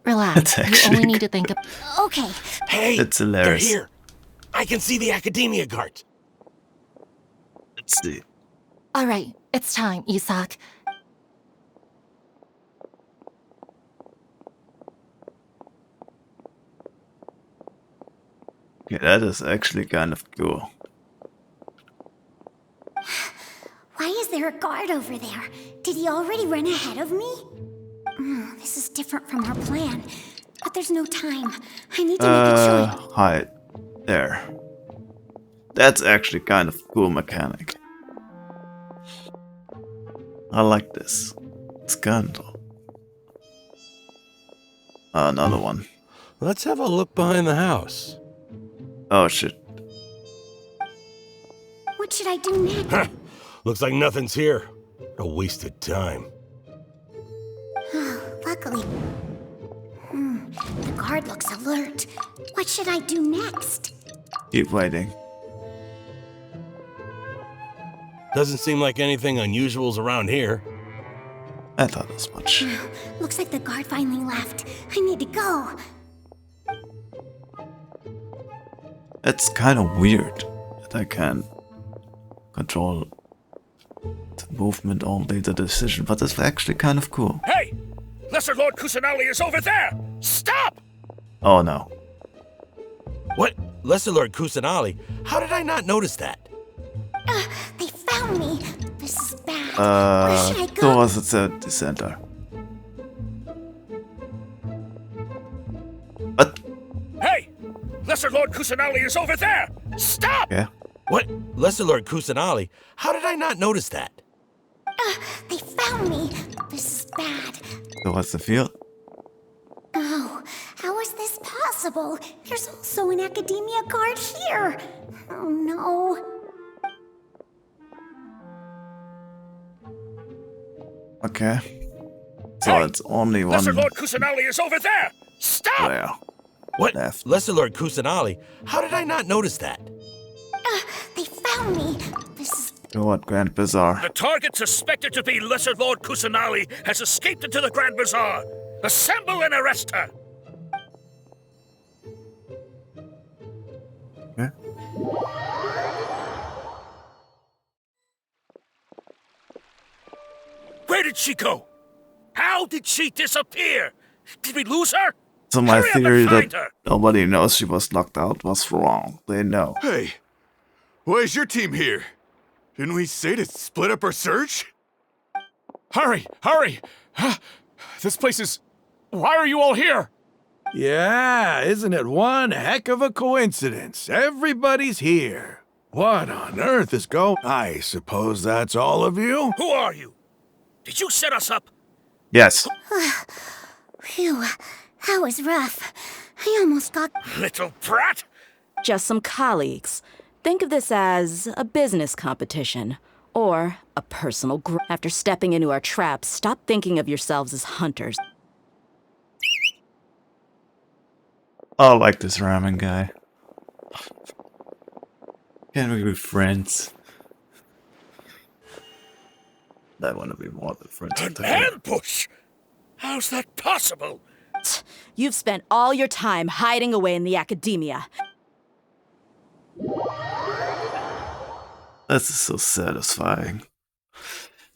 Relax. You only need to think of... Okay. Hey, that's hilarious. They're here. I can see the Academia guard. Let's see. All right, it's time, Isak. Yeah, that is actually kind of cool. Why is there a guard over there? Did he already run ahead of me? This is different from our plan. But there's no time. I need to make a choice. Hide. There. That's actually kind of cool mechanic. I like this. It's Scandal. Another one. Let's have a look behind the house. Oh shit. What should I do next? Looks like nothing's here. A wasted time. Luckily. The guard looks alert. What should I do next? Keep waiting. Doesn't seem like anything unusual's around here. I thought as much. Looks like the guard finally left. I need to go. It's kind of weird that I can control the movement only, the decision, but it's actually kind of cool. Hey! Lesser Lord Kusanali is over there! Stop! Oh no. What? Lesser Lord Kusanali? How did I not notice that? They found me. This is bad. Where should I go? Towards the center. What? Hey! Lesser Lord Kusanali is over there! Stop! Yeah. What? Lesser Lord Kusanali? How did I not notice that? They found me. This is bad. Towards the field? Oh, how is this possible? There's also an Academia guard here. Oh no. Okay. So it's only one. Lesser Lord Kusanali is over there! Stop! Where? What? Left. Lesser Lord Kusanali? How did I not notice that? They found me. This is... What Grand Bazaar? The target suspected to be Lesser Lord Kusanali has escaped into the Grand Bazaar. Assemble and arrest her! Yeah. Where did she go? How did she disappear? Did we lose her? So my Hurry up and theory find that her. nobody knows she was locked out was wrong. They know. Hey, why is your team here? Didn't we say to split up our search? Hurry! Hurry! This place is... Why are you all here? Yeah, isn't it one heck of a coincidence? Everybody's here. What on earth is going... I suppose that's all of you? Who are you? Did you set us up? Yes. Phew, that was rough. I almost got... Little brat! Just some colleagues. Think of this as a business competition. Or a personal After stepping into our traps, stop thinking of yourselves as hunters. I like this ramen guy. Can we be friends? I want to be more than friends. An ambush? How's that possible? You've spent all your time hiding away in the Academia. This is so satisfying.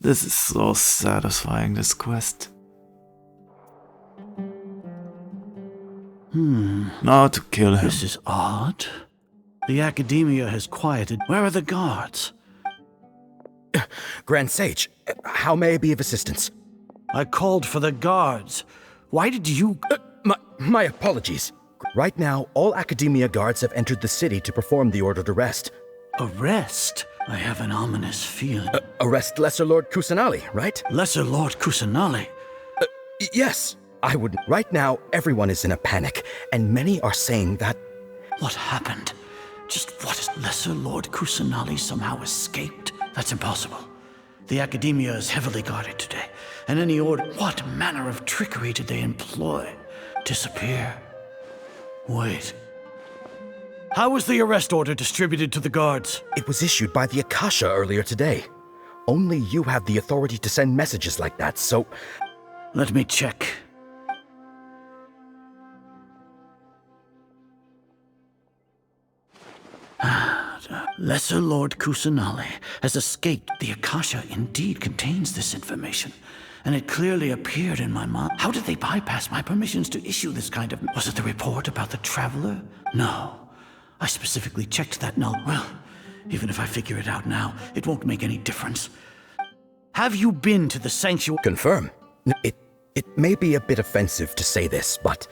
This is so satisfying, this quest. Now to kill him. This is odd. The Academia has quieted. Where are the guards? Grand Sage, how may I be of assistance? I called for the guards. Why did you... My apologies. Right now, all Academia guards have entered the city to perform the ordered arrest. Arrest? I have an ominous feeling. Arrest Lesser Lord Kusanali, right? Lesser Lord Kusanali? Yes. I would... Right now, everyone is in a panic, and many are saying that... What happened? Just what is Lesser Lord Kusanali somehow escaped? That's impossible. The Academia is heavily guarded today, And any order... What manner of trickery did they employ? Disappear? Wait. How was the arrest order distributed to the guards? It was issued by the Akasha earlier today. Only you have the authority to send messages like that, so... Let me check. Lesser Lord Kusanali has escaped. The Akasha indeed contains this information, and it clearly appeared in my mind. How did they bypass my permissions to issue this kind of... Was it the report about the Traveler? No. I specifically checked that null. Well, even if I figure it out now, it won't make any difference. Have you been to the sanctuary? Confirm. It may be a bit offensive to say this, but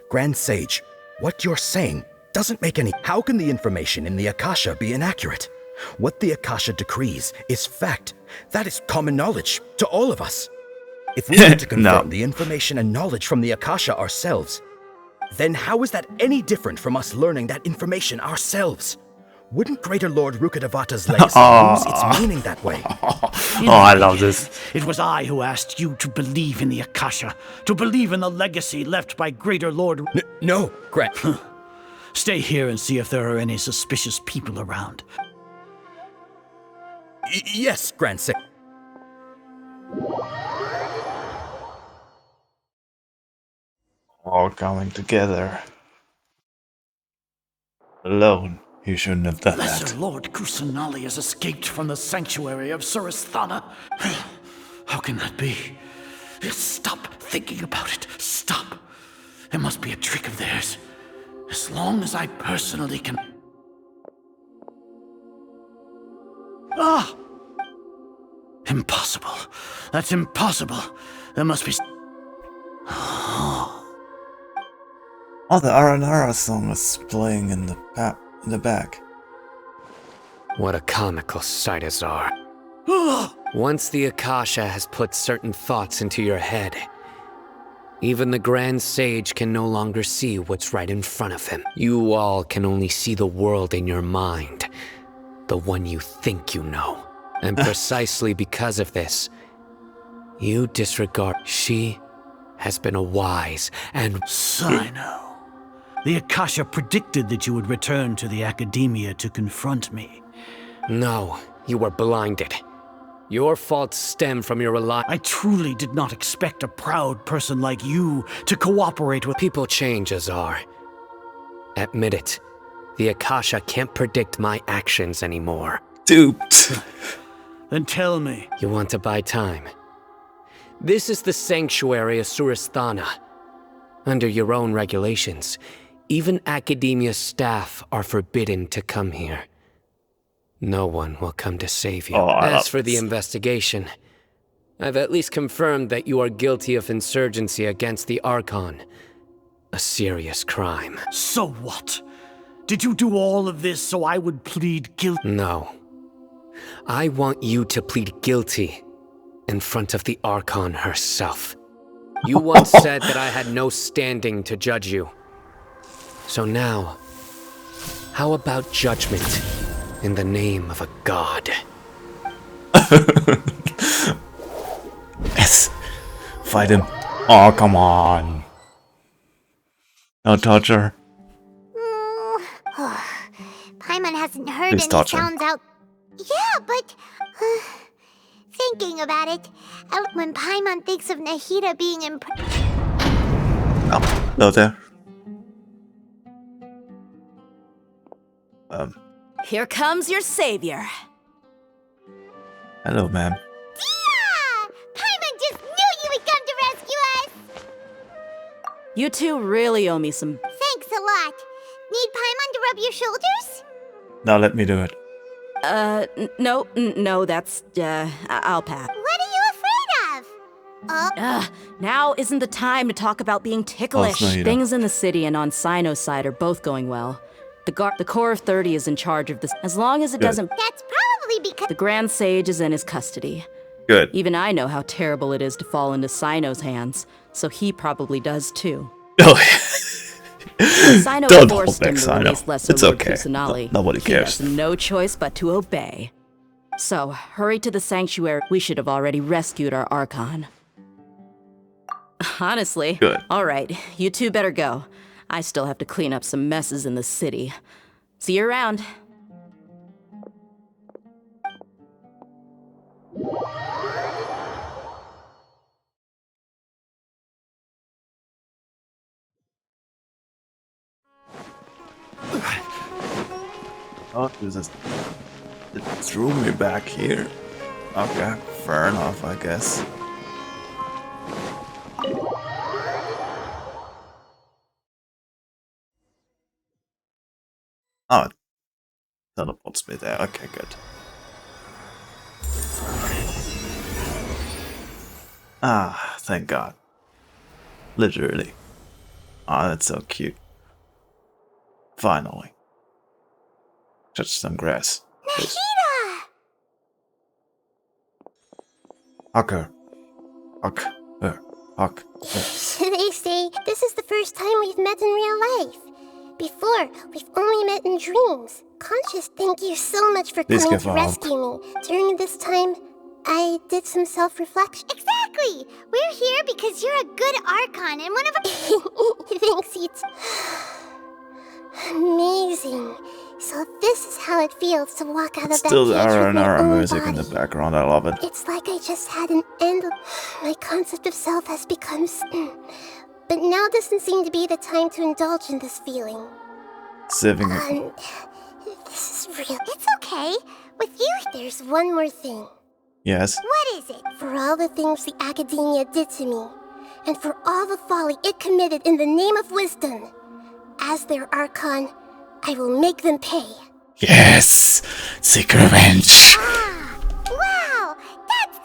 Grand Sage, what you're saying doesn't make any... How can the information in the Akasha be inaccurate? What the Akasha decrees is fact. That is common knowledge to all of us. If we were to confirm the information and knowledge from the Akasha ourselves, then how is that any different from us learning that information ourselves? Wouldn't Greater Lord Rukkhadevata's legacy lose its meaning that way? I love this. It was I who asked you to believe in the Akasha, to believe in the legacy left by Greater Lord... No, Grand... Stay here and see if there are any suspicious people around. Yes, Grand Sage. All coming together. Alone, you shouldn't have done Lesser that. Lord Kusanali has escaped from the sanctuary of Surasthana. How can that be? Stop thinking about it. Stop. It must be a trick of theirs. As long as I personally can... Ah! Impossible. That's impossible. There must be... Oh, the Aranara song is playing in the back. What a comical sight, Azar. Once the Akasha has put certain thoughts into your head, even the Grand Sage can no longer see what's right in front of him. You all can only see the world in your mind, the one you think you know. And precisely because of this, you disregard. She has been a wise and... Sino. The Akasha predicted that you would return to the Academia to confront me. No, you were blinded. Your faults stem from your I truly did not expect a proud person like you to cooperate with... People change, Azar. Admit it. The Akasha can't predict my actions anymore. Duped. Then tell me. You want to buy time? This is the sanctuary of Surasthana. Under your own regulations, even Academia staff are forbidden to come here. No one will come to save you. As for the investigation, I've at least confirmed that you are guilty of insurgency against the Archon. A serious crime. So what? Did you do all of this so I would plead guilty? No. I want you to plead guilty in front of the Archon herself. You once said that I had no standing to judge you. So now, how about judgment in the name of a god? Yes. Fight him. Oh, come on. No torture. Paimon hasn't heard any sounds out... Yeah, but... thinking about it, when Paimon thinks of Nahida being Oh, hello there. Here comes your savior. Hello, ma'am. Yeah! Paimon just knew you would come to rescue us! You two really owe me some... Thanks a lot. Need Paimon to rub your shoulders? Now let me do it. No, that's, I'll pass. What are you afraid of? Now isn't the time to talk about being ticklish. Things in the city and on Sino's side are both going well. The Core of 30 is in charge of this. As long as it doesn't... That's probably because... The Grand Sage is in his custody. Good. Even I know how terrible it is to fall into Sino's hands, so he probably does too. Sino forced him to release Lesser Lord Kusanali. Nobody cares. He has no choice but to obey. So, hurry to the sanctuary. We should have already rescued our Archon. Honestly. Good. All right, you two better go. I still have to clean up some messes in the city. See you around. Oh, it threw me back here. Okay, fair enough, I guess. Oh, it teleports me there. Okay, good. Ah, thank God. Literally. Ah, that's so cute. Finally. Touch some grass. Nahida! Hucker. Huck. Huck. They say this is the first time we've met in real life. Before, we've only met in dreams. Conscious, thank you so much for coming to rescue me. During this time, I did some self-reflection. Exactly! We're here because you're a good Archon and one of our... Thanks, it's... amazing. So this is how it feels to walk out of that cage with my own music body. in the background, I love it. It's like I just had an end. My concept of self has become... But now doesn't seem to be the time to indulge in this feeling. Saving it. This is real. It's okay. With you, there's one more thing. Yes? What is it? For all the things the Academia did to me, and for all the folly it committed in the name of wisdom, as their Archon, I will make them pay. Yes! Seek revenge! Wow! That's...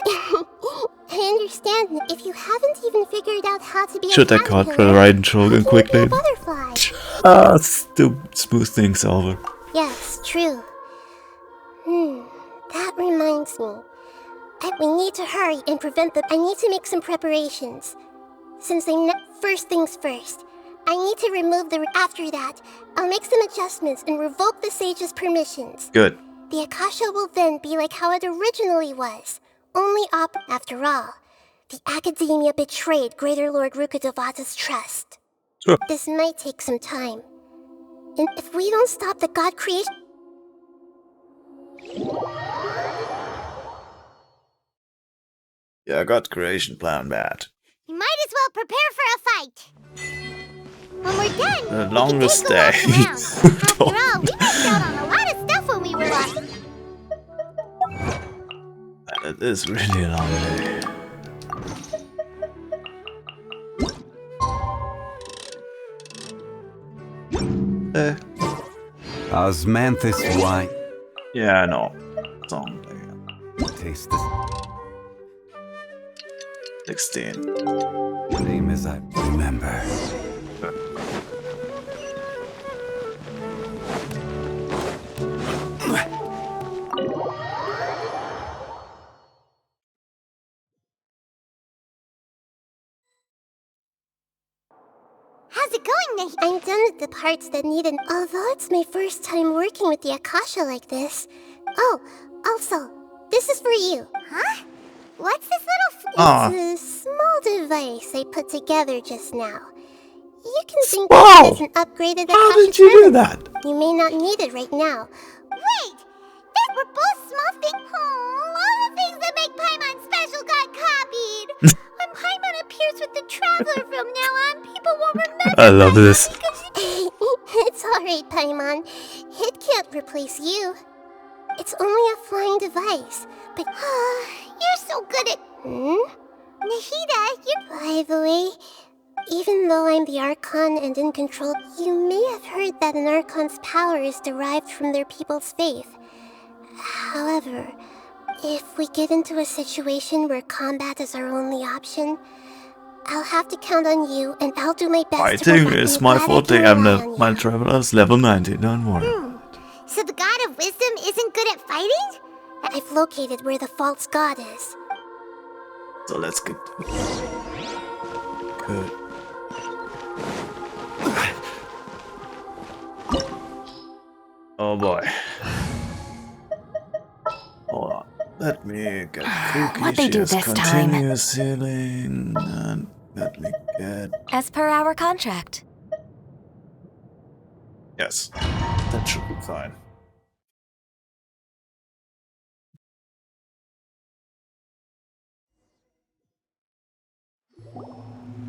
I understand if you haven't even figured out how to be Should I cut the right shoulder quickly? Butterfly. To smooth things over. Yes, true. That reminds me. We need to hurry and prevent I need to make some preparations. Since first things first. I need to remove after that, I'll make some adjustments and revoke the sage's permissions. Good. The Akasha will then be like how it originally was. Only after all. The Academia betrayed Greater Lord Rukkhadevata's trust. Sure. This might take some time. And if we don't stop the god creation... Yeah, God creation plan bad. You might as well prepare for a fight. When we're done, The longest day. After all, we missed out on a lot of stuff when we were lost. It is really a long day. Osmanthus wine. Yeah, I know. Song. Taste this. 16. Name as I remember. How's it going, Nahi? I'm done with the parts that needed. Although it's my first time working with the Akasha like this. Oh, also, this is for you. Huh? What's this little... It's a small device I put together just now. You can think of it as an upgraded Akasha. How did you do that? You may not need it right now. Wait! That were both small things. Oh, all the things that make Paimon special got copied. When Paimon appears with the Traveler from now on, people will remember. I love this. It's alright, Paimon. It can't replace you. It's only a flying device, but you're so good at... Nahida, you... By the way, even though I'm the Archon and in control, you may have heard that an Archon's power is derived from their people's faith. However, if we get into a situation where combat is our only option, I'll have to count on you, and I'll do my best to Fighting is my forte. My Traveler's level 90, don't worry. So the God of Wisdom isn't good at fighting? I've located where the false god is. So let's get to it. Good. Oh boy. Hold on. Let me get cookies. What'd they do this time? Continuous healing. And Let me get... As per our contract. Yes, that should be fine.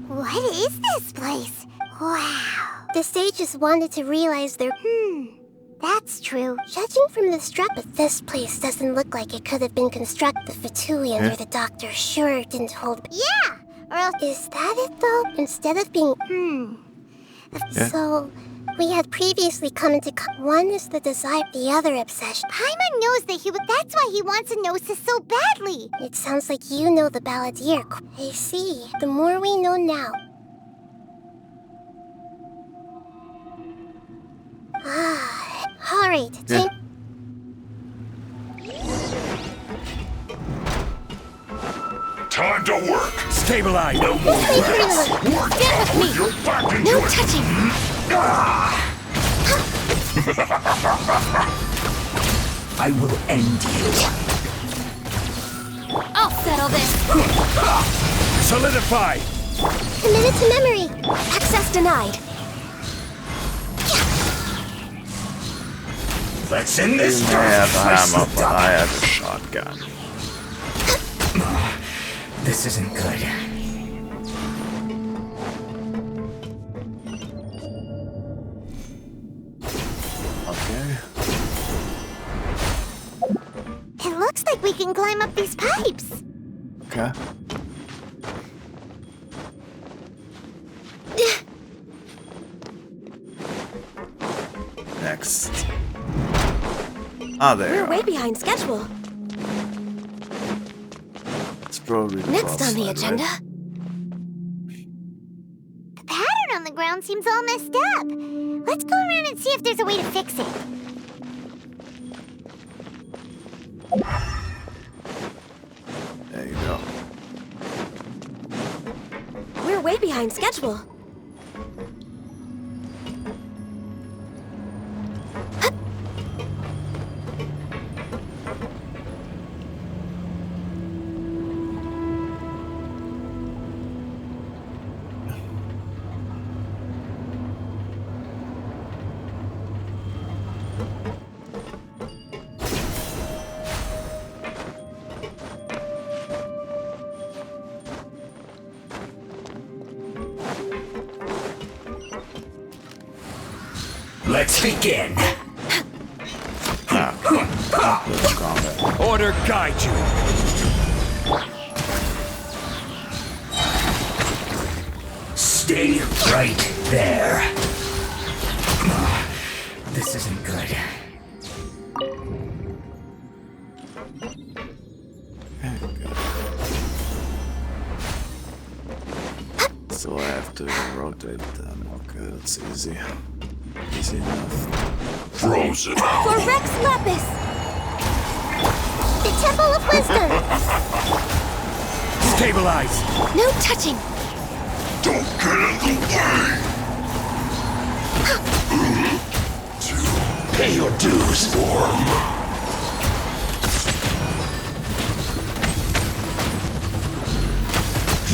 What is this place? Wow. The sages wanted to realize their... That's true. Judging from the structure, this place doesn't look like it could have been constructed for Tui under the doctor sure didn't hold... Yeah! Or else... Is that it, though? Instead of being... Yeah. So... We had previously come into... One is the desire, the other obsession. Paimon knows that that's why he wants a gnosis so badly. It sounds like you know the balladeer. I see. The more we know now... Alright, Yeah. Time to work. Stabilize. No more rest. Stand with me. You're back into No it. touching! I will end you. I'll settle this. Solidify. Committed to memory. Access denied. Let's end this. I have ammo, but I have a shotgun. This isn't good. Okay. It looks like we can climb up these pipes. Okay. Next. Ah, there. We're way behind schedule. It's probably the Next on the side, agenda. right? The pattern on the ground seems all messed up. Let's go around and see if there's a way to fix it. There you go. We're way behind schedule. Let's begin. Order guide you. Stay right there. This isn't good. So I have to rotate them. Okay, that's easy. Easy enough. Frozen. For Rex Lapis! The Temple of Wisdom! Stabilize. No touching! Don't get in the way. Pay your dues, worm.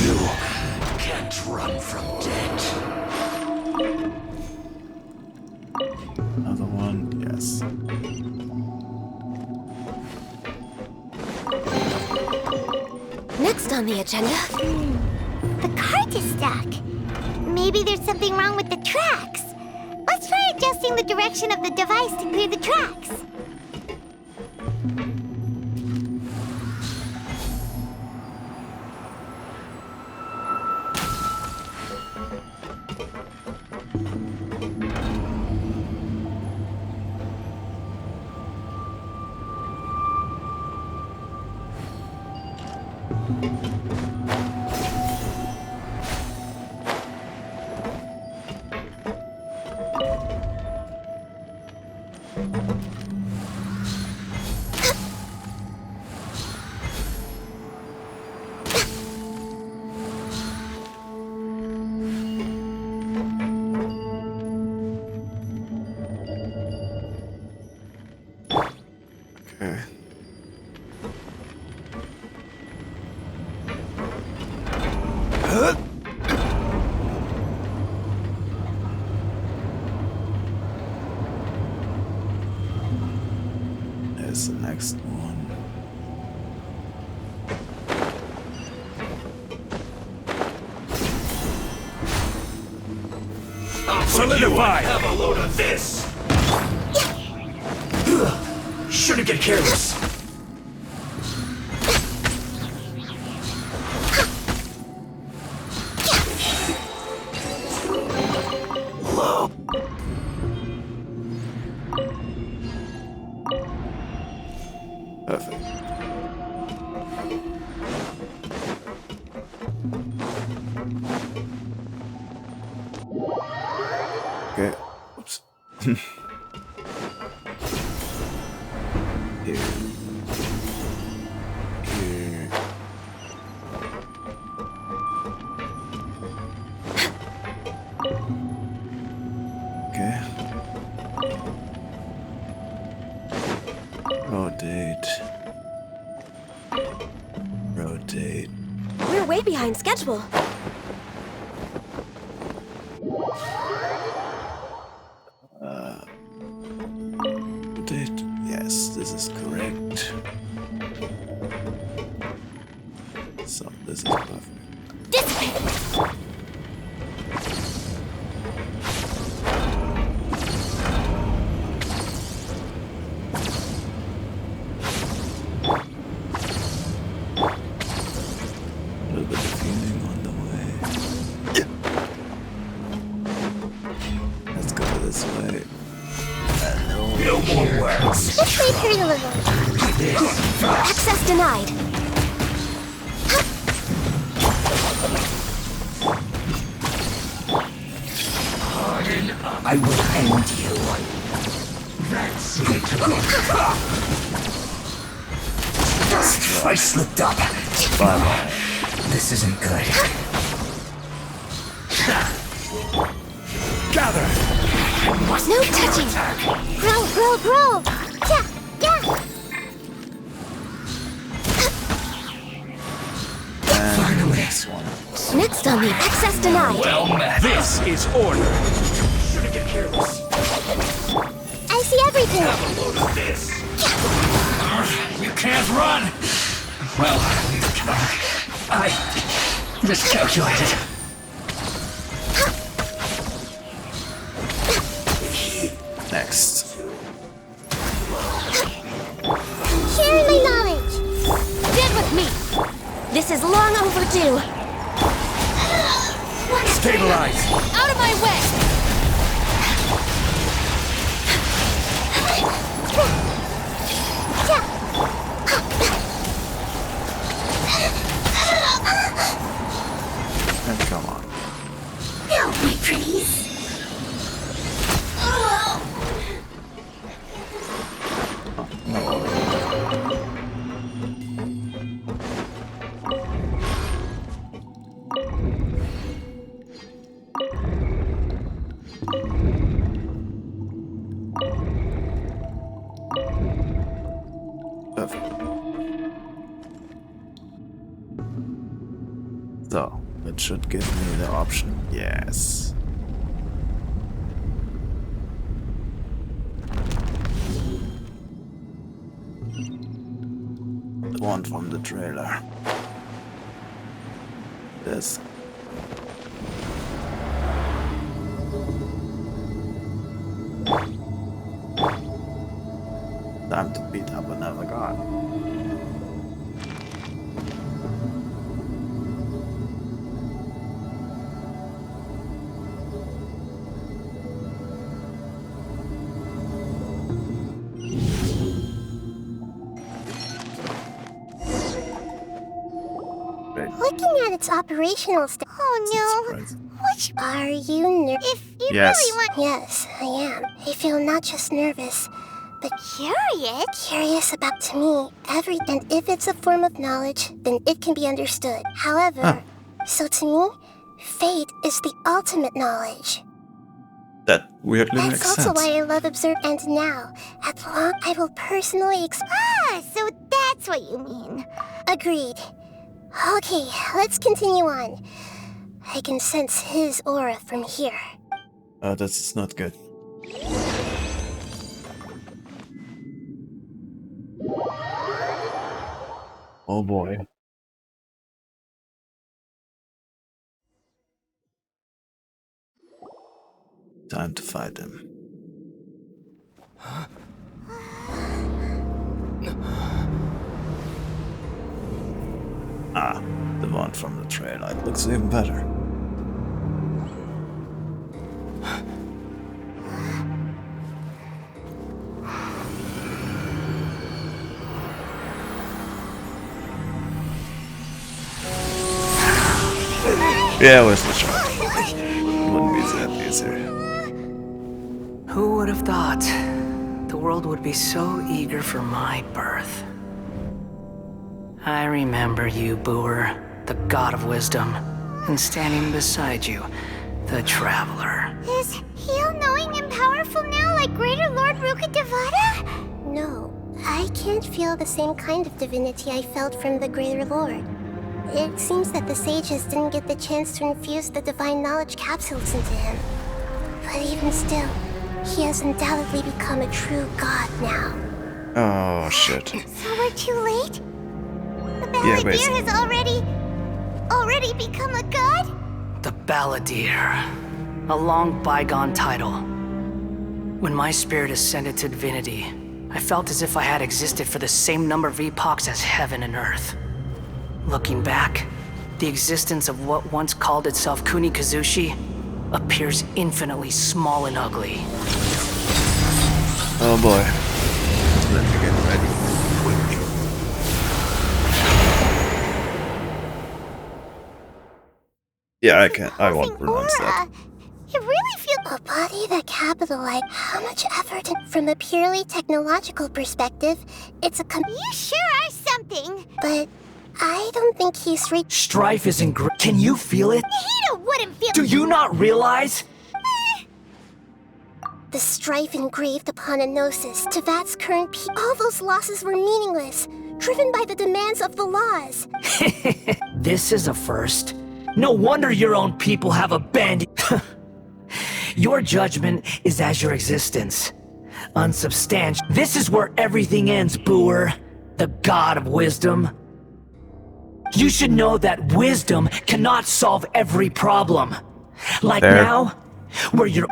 You can't run from death. Another one, yes. Next on the agenda. The cart is stuck. Maybe there's something wrong with the tracks. Let's try adjusting the direction of the device to clear the tracks. Okay. next one. Solidify! Have a load of this! Shouldn't get careless. Perfect. Okay. Oops. Here. Here. Okay. Rotate. Rotate. We're way behind schedule. Rotate. Yes, this is correct. So this is perfect. A little bit of healing on the way. Let's go this way. No more words. Let's wait here a little. Access denied. Pardon, I will end you. That's it. I slipped up. Bye-bye. This isn't good. Gather! No touching. Grow. Yeah. And the next one. Next on the access denied. Well met. This is order. Shouldn't get careless. I see everything. Have a load of this. You can't run. Well, I miscalculated. Next. Sharing my knowledge. Get with me. This is long overdue. Stabilize. Out of my way. And come on. Help me, please. Perfect. So, that should give me the option. Yes. The one from the trailer. This. Time to beat up another god. Looking at its operational state. Oh no. Which are you nervous? If you Yes. really want. Yes, I am. I feel not just nervous, but curious. Curious about to me. And if it's a form of knowledge, then it can be understood. However, so to me, fate is the ultimate knowledge. That weirdly That's makes also sense. why I love Observe. And now, at long, I will personally so that's what you mean. Agreed. Okay, let's continue on. I can sense his aura from here. That's not good. Oh boy. Time to fight him. Ah, the one from the trailer. It looks even better. Yeah, where's the shot? Wouldn't be that easier. Who would have thought the world would be so eager for my birth? I remember you, Booer, the god of wisdom, and standing beside you, the traveler. Is he all-knowing and powerful now, like Greater Lord Rukkhadevata? No, I can't feel the same kind of divinity I felt from the Greater Lord. It seems that the sages didn't get the chance to infuse the divine knowledge capsules into him. But even still, he has undoubtedly become a true god now. Oh shit. So we're too late? The Balladeer has already become a god? The Balladeer. A long bygone title. When my spirit ascended to divinity, I felt as if I had existed for the same number of epochs as heaven and earth. Looking back, the existence of what once called itself Kunikazushi appears infinitely small and ugly. Oh boy. Let me get ready. Yeah, I won't pronounce that. It really feels a body that capitalized how much effort from a purely technological perspective. It's a You sure are something. But I don't think he's reached. Strife is Can you feel it? Nahida wouldn't feel. Do you not realize? The strife engraved upon a gnosis to Vat's current all those losses were meaningless, driven by the demands of the laws. This is a first. No wonder your own people have abandoned. Your judgment is as your existence. Unsubstantiated. This is where everything ends, Booer. The god of wisdom. You should know that wisdom cannot solve every problem. Like now, where you're...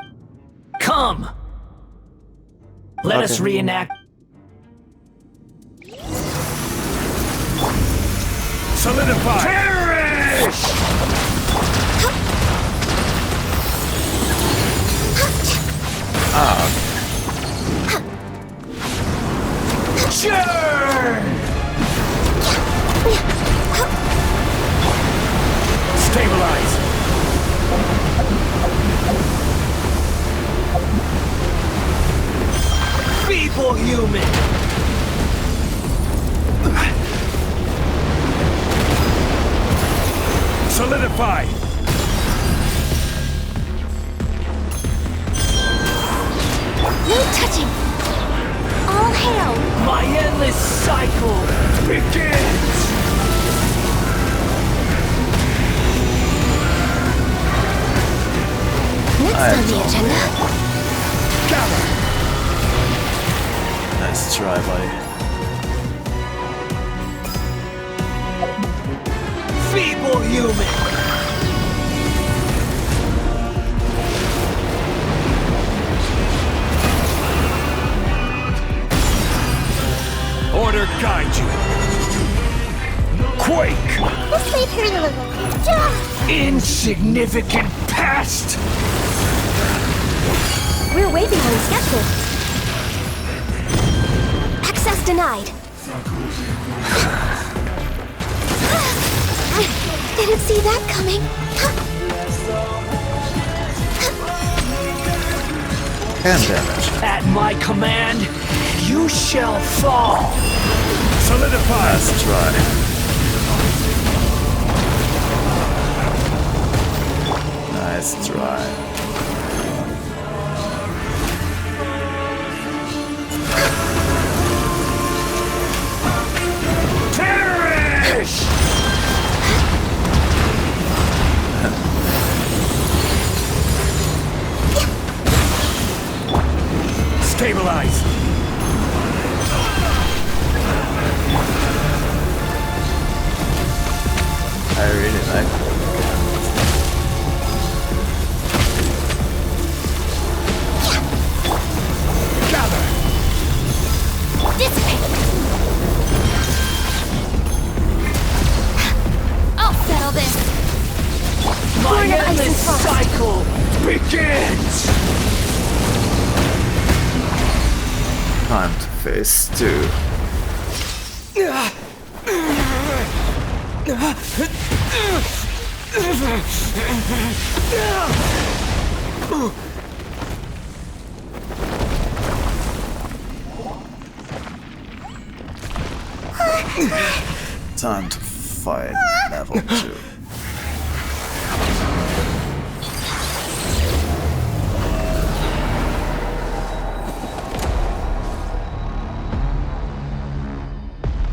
Come! Let us reenact... Solidify! Perish! Churn! Stabilize! Feeble human! Solidify! No touching! All hail! My endless cycle begins! Next on the agenda. Gather! Nice try, buddy. Feeble human! Order guide you. Quake! Let's leave her alone. Insignificant pest! We're way behind schedule. Access denied. Didn't see that coming. Hand damage. At my command, you shall fall. Solidify! Nice try. Nice try. Perish! Stabilize! begins! Time to phase 2. Time to fight level 2.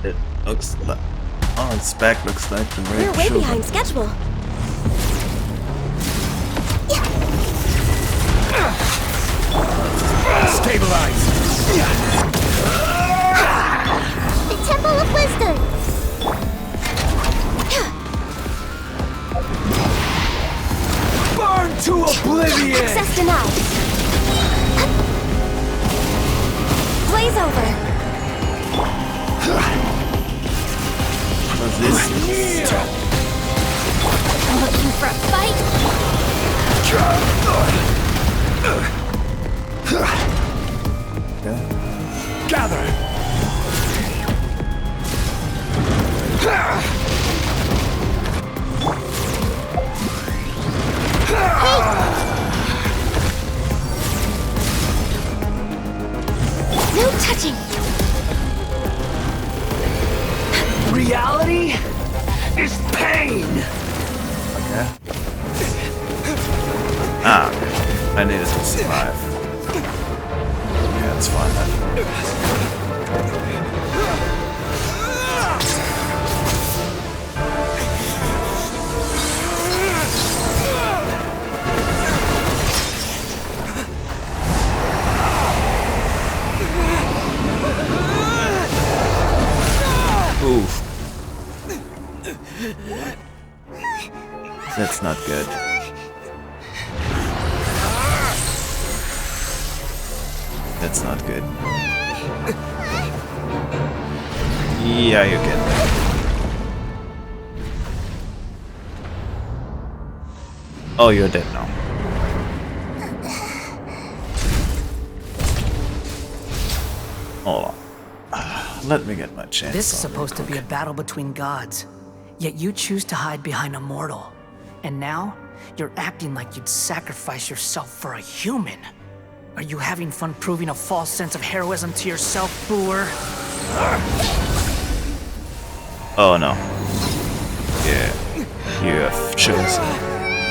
It looks like... Oh, its back looks like the We're right way shoulder. behind schedule. Stabilize! The Temple of Wisdom! Burn to oblivion! Access denied. Blaze over. What's this? Looking for a fight? Gather! No touching. Reality is pain! Okay. Ah, I needed to survive. Yeah, it's fine then. Oof. That's not good. That's not good. Yeah, you get that. Oh, you're dead now. Hold on. Let me get my chance. This is supposed to be a battle between gods, yet you choose to hide behind a mortal. And now, you're acting like you'd sacrifice yourself for a human. Are you having fun proving a false sense of heroism to yourself, Boor? Oh no. Yeah. You have chosen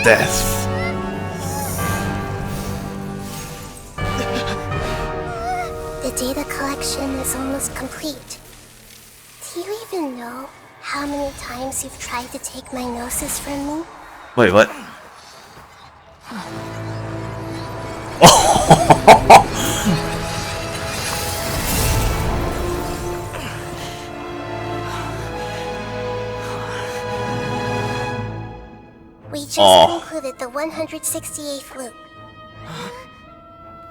death. The data collection is almost complete. Do you even know how many times you've tried to take my gnosis from me? Wait, what? We just concluded the 168th loop.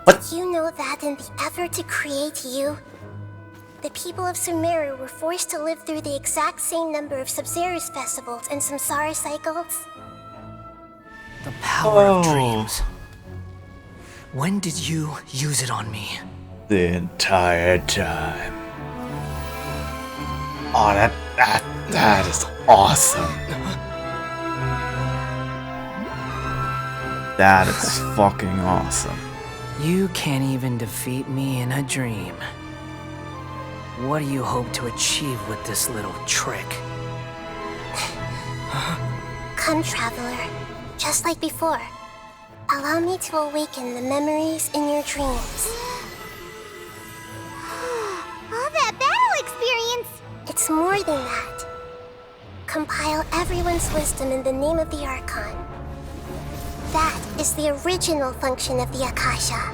What? Did you know that in the effort to create you, the people of Sumeru were forced to live through the exact same number of Sub-Zerus festivals and Samsara cycles? The power of dreams. When did you use it on me? The entire time. Oh, that is awesome. That is fucking awesome. You can't even defeat me in a dream. What do you hope to achieve with this little trick? Come, Traveler. Just like before. Allow me to awaken the memories in your dreams. All that battle experience! It's more than that. Compile everyone's wisdom in the name of the Archon. That is the original function of the Akasha.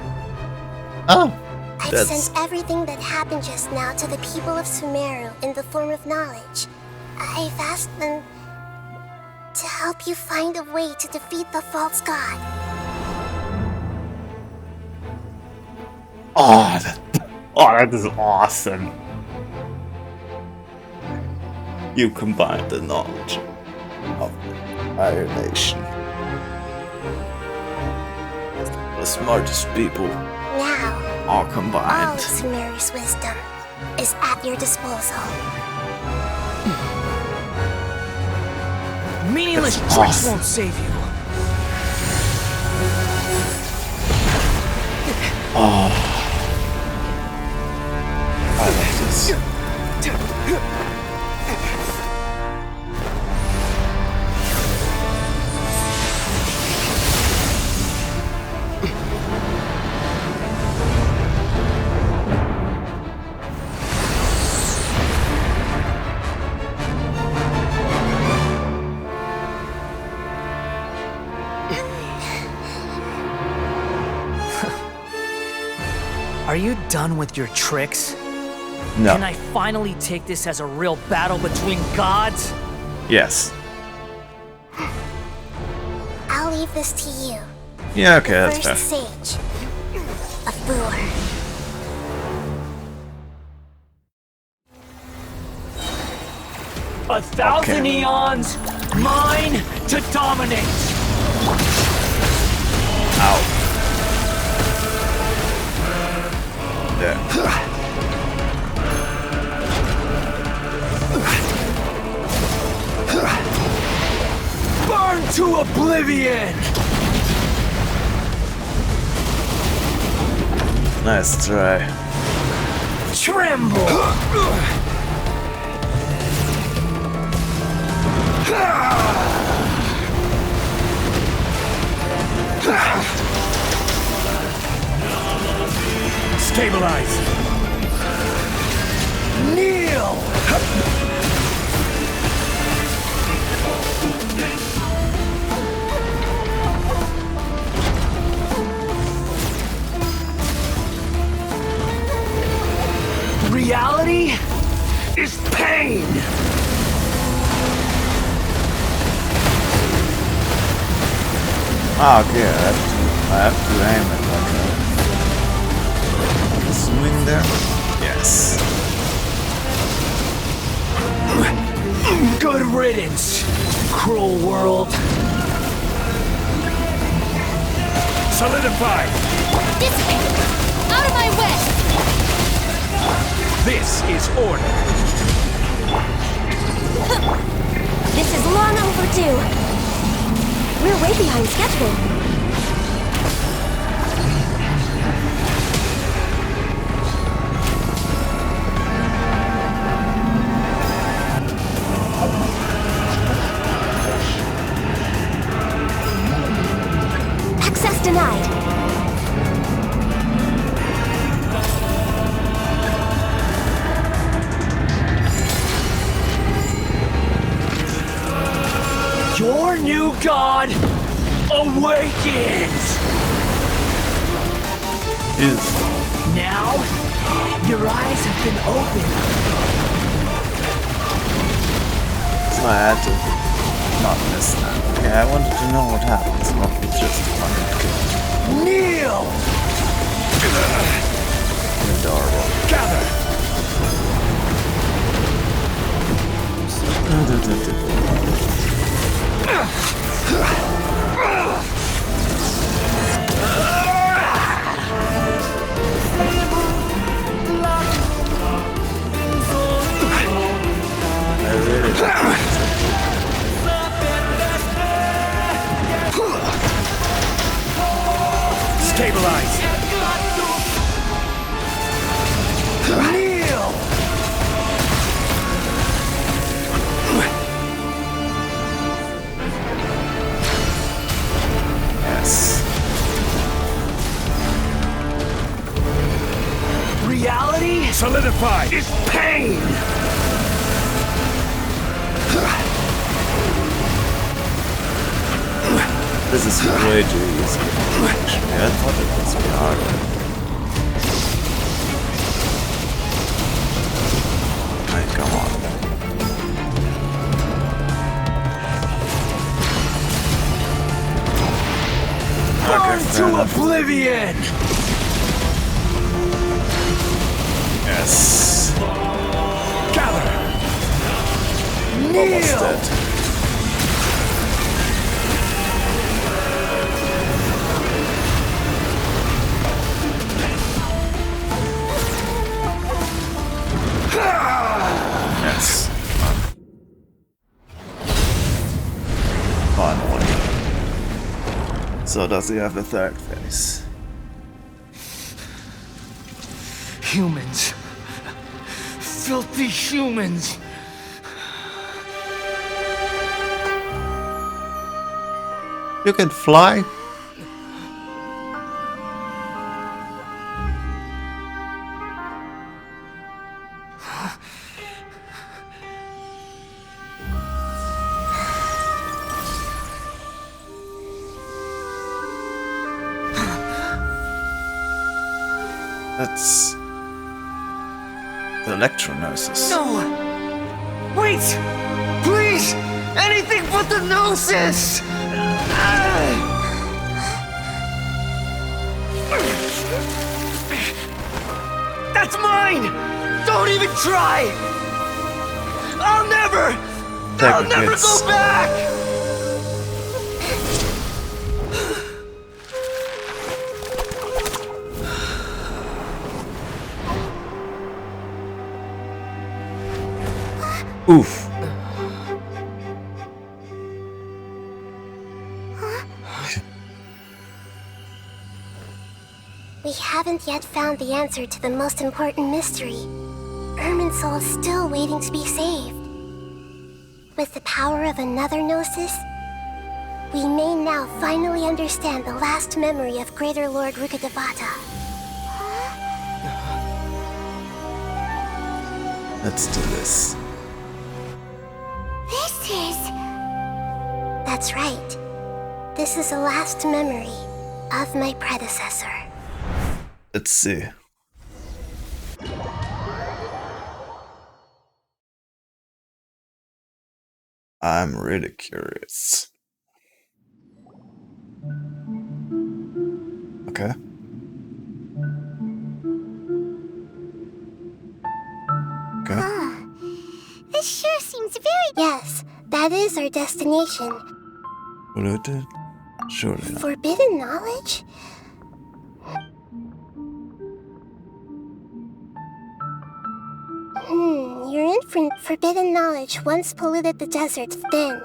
Oh, I've sent everything that happened just now to the people of Sumeru in the form of knowledge. I've asked them to help you find a way to defeat the false god. Oh, that is awesome. You combine the knowledge of the entire nation The smartest people Now, all all combined. of Sumeru's wisdom is at your disposal. Meaningless That's tricks awesome. won't save you. Oh. I like this. Are you done with your tricks? No. Can I finally take this as a real battle between gods? Yes. I'll leave this to you. Yeah, okay, The that's first fair. sage of Boor. A thousand Okay. eons, mine to dominate. Ow. There. Burn to oblivion! Nice try. Tremble! Stabilize! Kneel! Reality is pain! Ah, okay, I have to aim it like a swing there. Yes. Good riddance, cruel world. Solidify! Dissipate! Out of my way! This is order. This is long overdue. We're way behind schedule. Access denied. Your new god awakens! Now, your eyes have been opened. So I had to not miss that. Okay, I wanted to know what happens, not just kill. Kneel! Adorable. Gather! Stabilize! Kneel! Yes. Reality solidified is pain! This is way too easy. Actually, I thought it was harder. Alright, come on. Burn Okay, to enough. oblivion! Yes. Gather! Almost Kneel! dead. So does he have a third face? Humans. Filthy humans. You can fly? That's the electro-gnosis. No! Wait! Please! Anything but the gnosis! That's mine! Don't even try! I'll never go back! Oof. We haven't yet found the answer to the most important mystery. Irminsul is still waiting to be saved. With the power of another gnosis, we may now finally understand the last memory of Greater Lord Rukkhadevata. Let's do this. That's right. This is the last memory of my predecessor. Let's see. I'm really curious. Okay. Okay. This sure seems very... Yes, that is our destination. Polluted? Surely not. Forbidden knowledge? Your forbidden knowledge once polluted the desert, then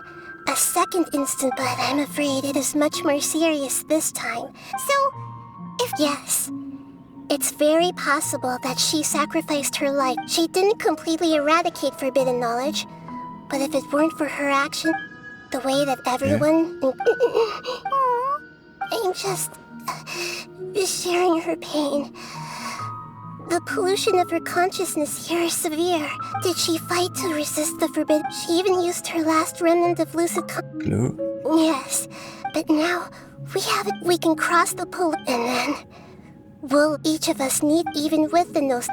a second instant, but I'm afraid it is much more serious this time. So, yes, it's very possible that she sacrificed her life. She didn't completely eradicate forbidden knowledge, but if it weren't for her action, the way that everyone... I'm just... sharing her pain. The pollution of her consciousness here is severe. Did she fight to resist the forbidden? She even used her last remnant of lucid Blue? Yes, but now we have it. We can cross the and then will each of us need, even with the nose.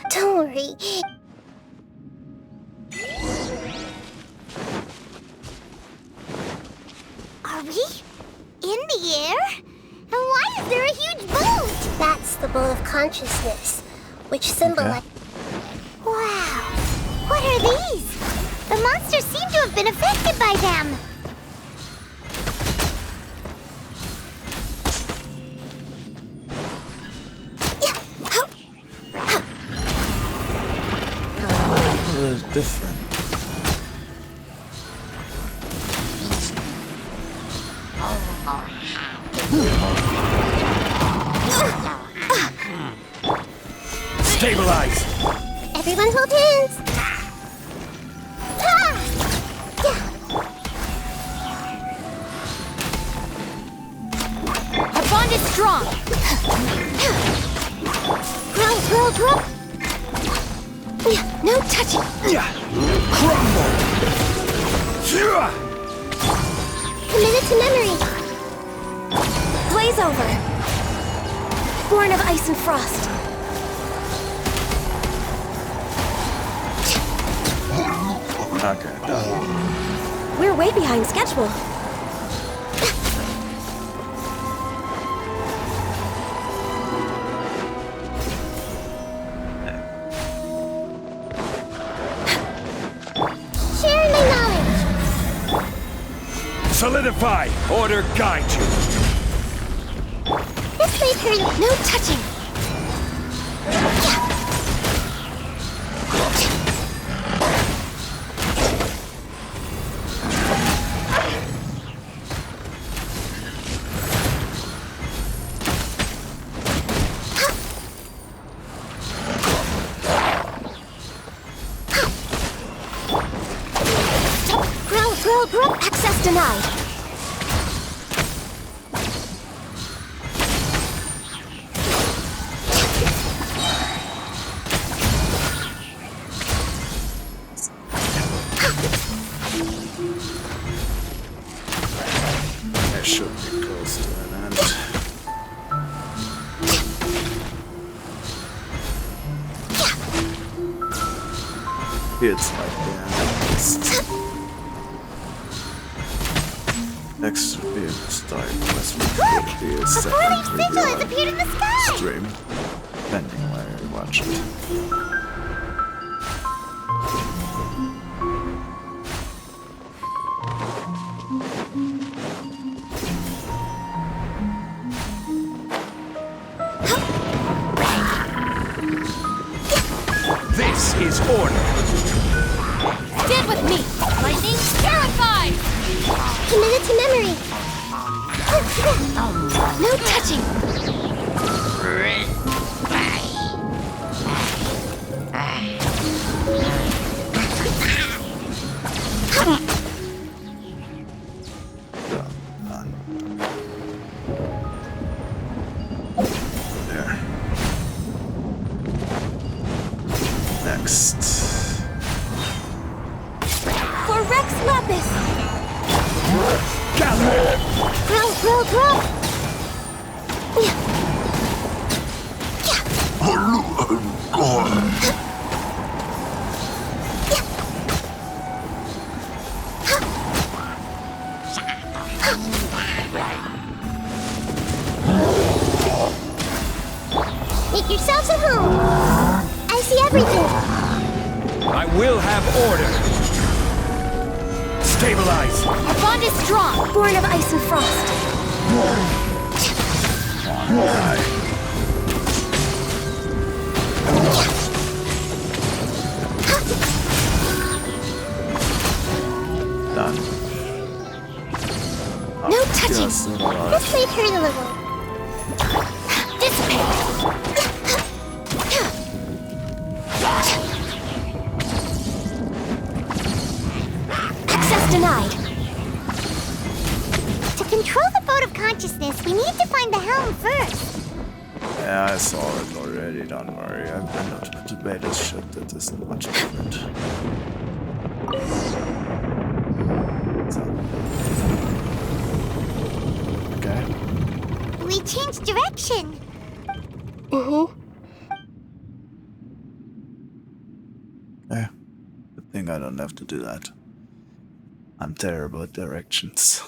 Don't worry. Are we in the air? And why is there a huge boat? That's the boat of consciousness, which symbolizes... Wow. What are these? The monsters seem to have been affected by them. Different. Stabilize! Everyone hold hands! Our bond is strong! Roll! No touching! Crumble! Committed to memory! Blaze over! Born of ice and frost! Okay. We're way behind schedule. Share my knowledge! Solidify! Order guide you! This may turn... No touching! Group access denied. I should be close to an end. It's like the end. Next should be a start. Look! A four-leaf sigil has appeared in the sky! Stream. Depending where you watch it. This is order. Stand with me! Lightning terrified! Committed to memory. No touching! There. Next. For Rex Lapis! Grow! Make yourselves at home. I see everything. I will have order. Stabilize. Our bond is strong! Born of ice and frost. Done. No touching. Just alive. This might hurt a little. Access denied. To control the boat of consciousness, we need to find the helm first. Yeah, I saw it already, don't worry. I know to debate this shit that isn't much different. So. Okay. We changed direction. Yeah. Good thing I don't have to do that. I'm terrible at directions.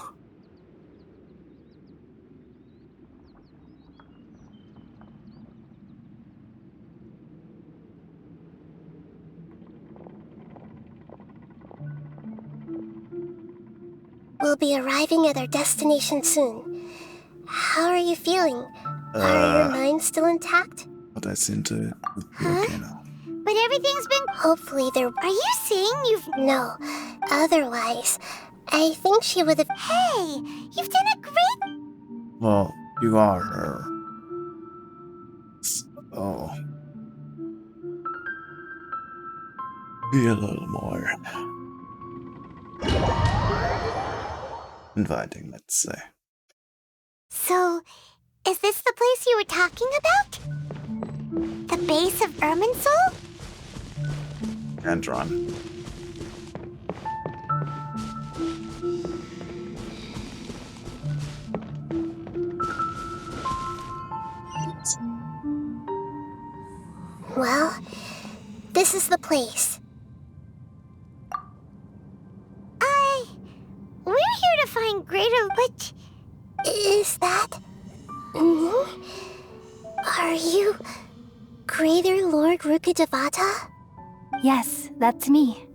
We'll be arriving at our destination soon. How are you feeling? Are your minds still intact? But I seem to be okay now. But everything's been... Hopefully there... Are you saying you've... No. Otherwise, I think she would have... Hey! You've done a great... Well, you are her. So... Be a little more... inviting, let's say. So, is this the place you were talking about? The base of Irminsul? And run. Well, this is the place. We're here to find greater... But... Is that... Are you... Greater Lord Rukkhadevata? Yes, that's me.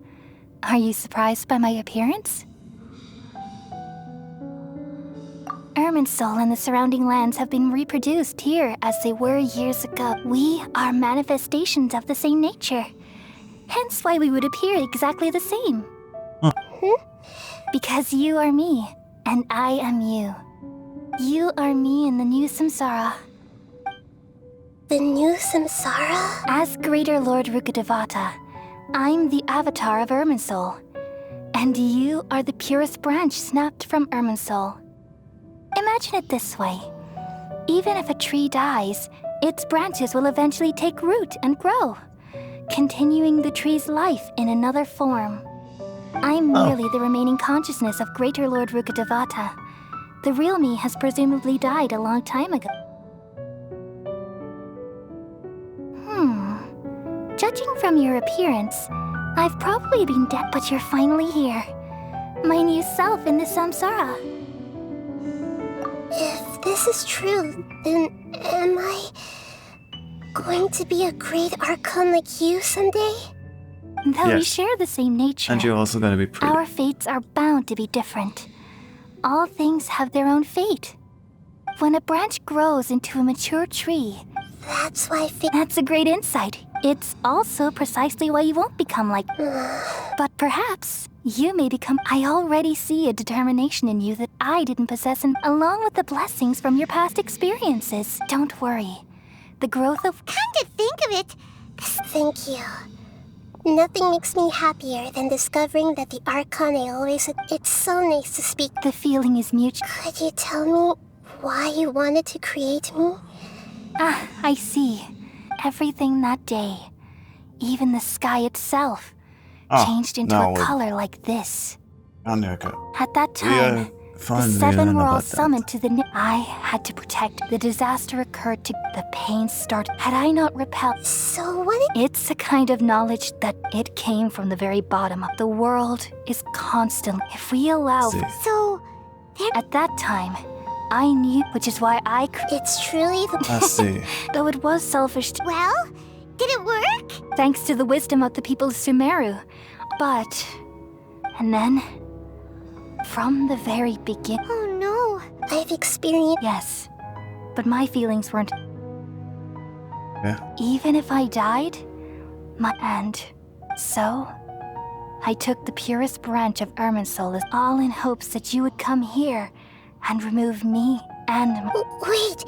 Are you surprised by my appearance? Irminsul and the surrounding lands have been reproduced here as they were years ago. We are manifestations of the same nature. Hence why we would appear exactly the same. Because you are me, and I am you. You are me in the new samsara. The new samsara? As Greater Lord Rukkhadevata, I'm the avatar of Irminsul. And you are the purest branch snapped from Irminsul. Imagine it this way. Even if a tree dies, its branches will eventually take root and grow, continuing the tree's life in another form. I'm merely the remaining consciousness of Greater Lord Rukkhadevata. The real me has presumably died a long time ago. Judging from your appearance, I've probably been dead, but you're finally here. My new self in the samsara. If this is true, then am I going to be a great Archon like you someday? Though we share the same nature, And you're also gonna be pretty. our fates are bound to be different. All things have their own fate. When a branch grows into a mature tree, that's why that's a great insight. It's also precisely why you won't become like... But perhaps you may become... I already see a determination in you that I didn't possess, and along with the blessings from your past experiences. Don't worry. The growth of... Come to think of it... Thank you. Nothing makes me happier than discovering that the Archon I always... It's so nice to speak. The feeling is mutual. Could you tell me why you wanted to create me? Ah, I see. Everything that day, even the sky itself, changed into a color like this. At that time, the seven were all summoned to the... I had to protect. The disaster occurred to... The pain started. Had I not repelled... So what... It's a kind of knowledge that it came from the very bottom of... The world is constant. If we allow... So... At that time, I knew, which is why I... It's truly the... I see. Though it was selfish... Well, did it work? Thanks to the wisdom of the people of Sumeru. But... And then... From the very beginning... Oh no, I've experienced... Yes, but my feelings weren't... Yeah. Even if I died, and so, I took the purest branch of Irminsul, all in hopes that you would come here and remove me and my... Wait!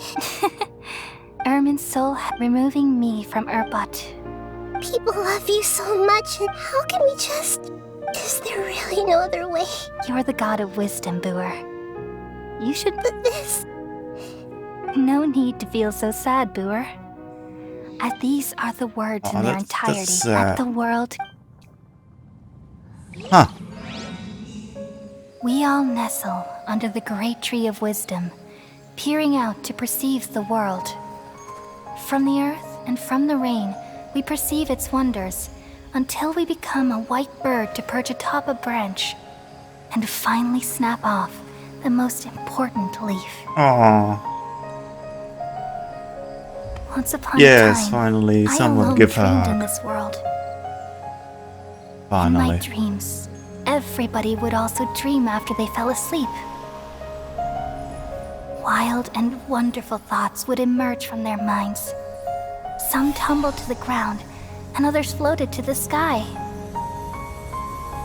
Irminsul removing me from Urbut. People love you so much, and how can we just... Is there really no other way? You're the god of wisdom, Booer. You should... But this... No need to feel so sad, Booer. These are the words in their entirety. Let the world... Huh. We all nestle under the great tree of wisdom, peering out to perceive the world. From the earth and from the rain, we perceive its wonders, until we become a white bird to perch atop a branch, and finally snap off the most important leaf. Aww. Once upon a time, finally, I someone alone give her a dreamed hug. in this world. Finally. In my dreams, everybody would also dream after they fell asleep. Wild and wonderful thoughts would emerge from their minds. Some tumbled to the ground, and others floated to the sky,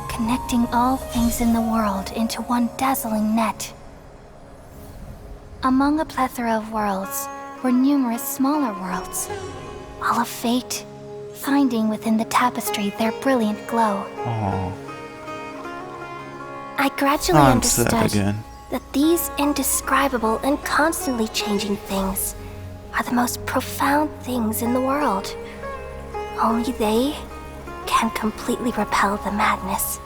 connecting all things in the world into one dazzling net. Among a plethora of worlds were numerous smaller worlds, all of fate, finding within the tapestry their brilliant glow. Aww. I gradually I'm sad understood again. that these indescribable and constantly changing things are the most profound things in the world. Only they can completely repel the madness.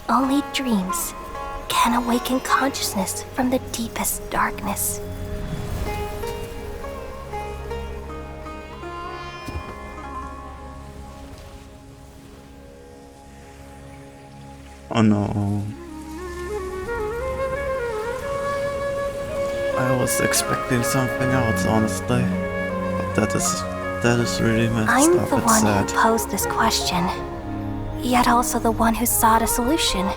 Only dreams can awaken consciousness from the deepest darkness. Oh no. I was expecting something else, honestly. But that is really messed I'm up. the It's one sad. who posed this question, yet also the one who sought a solution.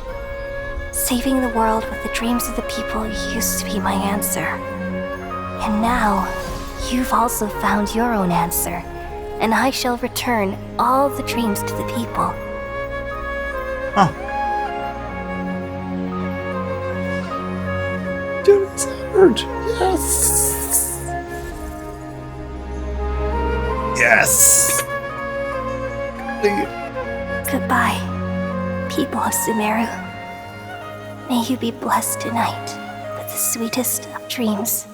Saving the world with the dreams of the people used to be my answer. And now, you've also found your own answer, and I shall return all the dreams to the people. Huh. Dude's hurt. Yes. Yes. Goodbye, people of Sumeru, may you be blessed tonight with the sweetest of dreams.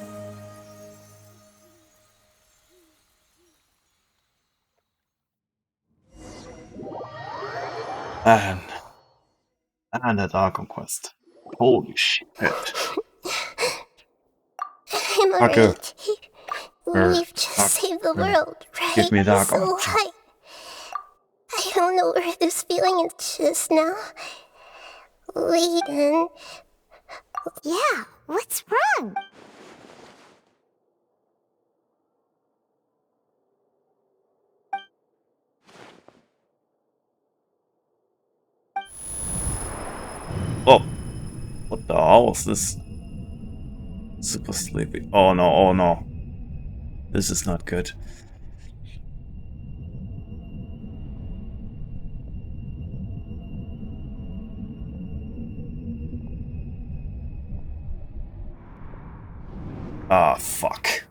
And that Archon quest. Holy shit. I'm alright. We've just saved the world, right? Give me that So Archon. I don't know where this feeling is just now. Wait, and... Yeah, what's wrong? Oh, what the hell was this? Super sleepy. Oh no, oh no. This is not good. Ah, fuck.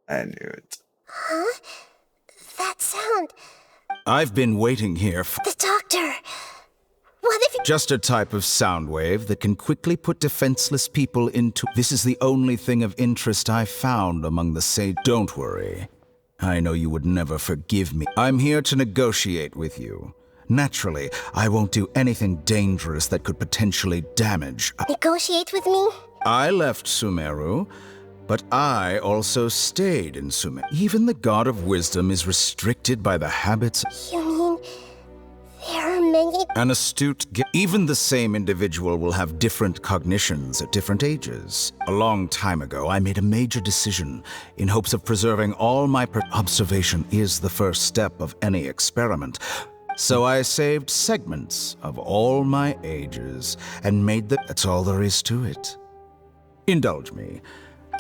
I knew it. Huh? That sound... I've been waiting here for... The doctor! What if it... Just a type of sound wave that can quickly put defenseless people into... This is the only thing of interest I've found among the sage... Don't worry. I know you would never forgive me. I'm here to negotiate with you. Naturally, I won't do anything dangerous that could potentially damage... Negotiate with me? I left Sumeru, but I also stayed in Sumeru. Even the God of Wisdom is restricted by the habits... You mean... there are many... An astute... Even the same individual will have different cognitions at different ages. A long time ago, I made a major decision in hopes of preserving all my... Observation is the first step of any experiment. So I saved segments of all my ages and made the... That's all there is to it. Indulge me.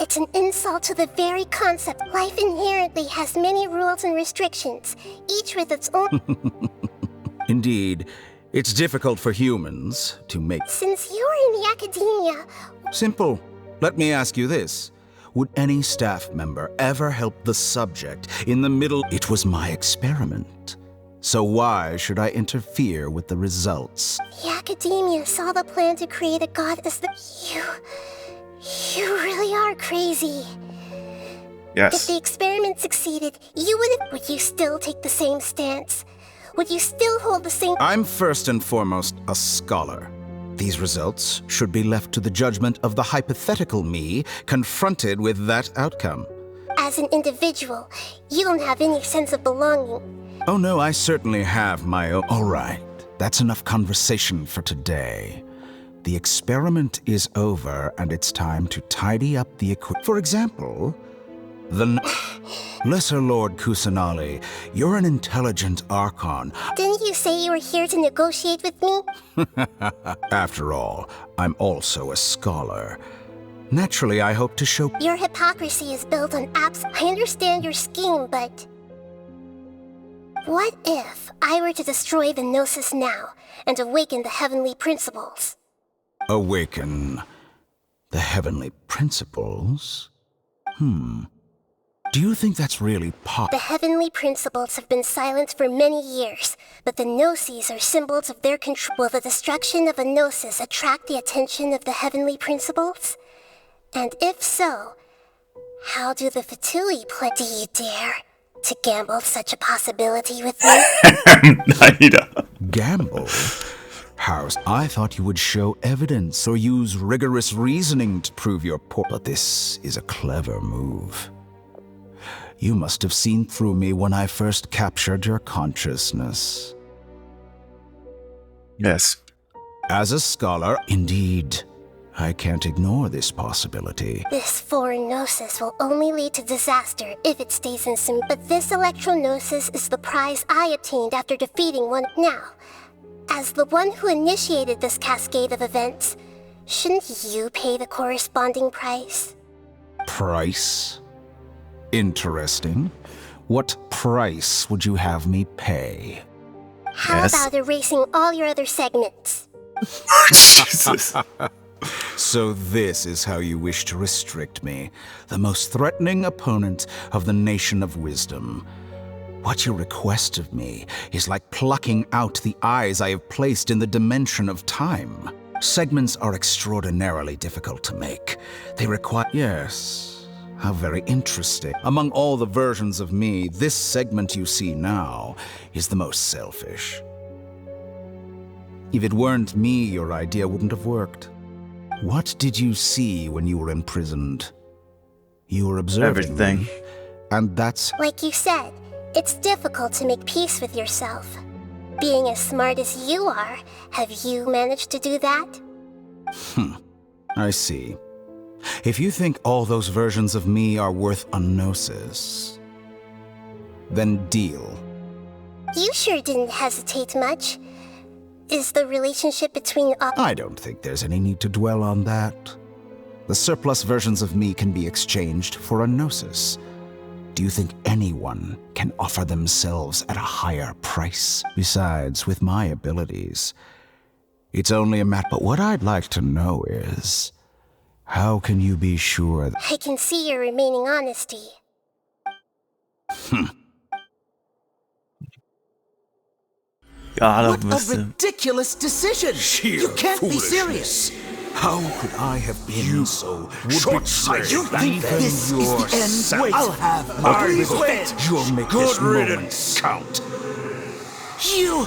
It's an insult to the very concept. Life inherently has many rules and restrictions, each with its own... Indeed, it's difficult for humans to make... Since you're in the academia... Simple. Let me ask you this. Would any staff member ever help the subject in the middle... It was my experiment. So why should I interfere with the results? The academia saw the plan to create a god as the... You really are crazy. Yes. If the experiment succeeded, you wouldn't... Would you still take the same stance? Would you still hold the same... I'm first and foremost a scholar. These results should be left to the judgment of the hypothetical me confronted with that outcome. As an individual, you don't have any sense of belonging. Oh no, I certainly have my own... All right, that's enough conversation for today. The experiment is over, and it's time to tidy up the equipment. For example, the... Lesser Lord Kusanali, you're an intelligent Archon. Didn't you say you were here to negotiate with me? After all, I'm also a scholar. Naturally, I hope to show... Your hypocrisy is built on apps. I understand your scheme, but... What if I were to destroy the Gnosis now and awaken the heavenly principles? Awaken the heavenly principles? Do you think that's really The heavenly principles have been silent for many years, but the Gnosis are symbols of their control. Will the destruction of a Gnosis attract the attention of the heavenly principles? And if so, how do the Fatui play? Do you dare to gamble such a possibility with me? Gamble? How? I thought you would show evidence or use rigorous reasoning to prove your point. But this is a clever move. You must have seen through me when I first captured your consciousness. Yes. As a scholar, indeed, I can't ignore this possibility. This foreign Gnosis will only lead to disaster if it stays in Sim. But this Electro-Gnosis is the prize I obtained after defeating one. Now, as the one who initiated this cascade of events, shouldn't you pay the corresponding price? Price? Interesting. What price would you have me pay? How about erasing all your other segments? Jesus. So this is how you wish to restrict me, the most threatening opponent of the Nation of Wisdom. What you request of me is like plucking out the eyes I have placed in the dimension of time. Segments are extraordinarily difficult to make. They require... Yes, how very interesting. Among all the versions of me, this segment you see now is the most selfish. If it weren't me, your idea wouldn't have worked. What did you see when you were imprisoned? You were observing everything. Me, and that's... Like you said, it's difficult to make peace with yourself. Being as smart as you are, have you managed to do that? I see. If you think all those versions of me are worth a gnosis, then deal. You sure didn't hesitate much. Is the relationship between... I don't think there's any need to dwell on that. The surplus versions of me can be exchanged for a gnosis. Do you think anyone can offer themselves at a higher price? Besides, with my abilities, it's only a matter... But what I'd like to know is, how can you be sure... I can see your remaining honesty. God, what a ridiculous decision! You can't be serious! How could I have been so short-sighted? You think this is the end? Wait, I'll have my revenge. You'll make this moment count. You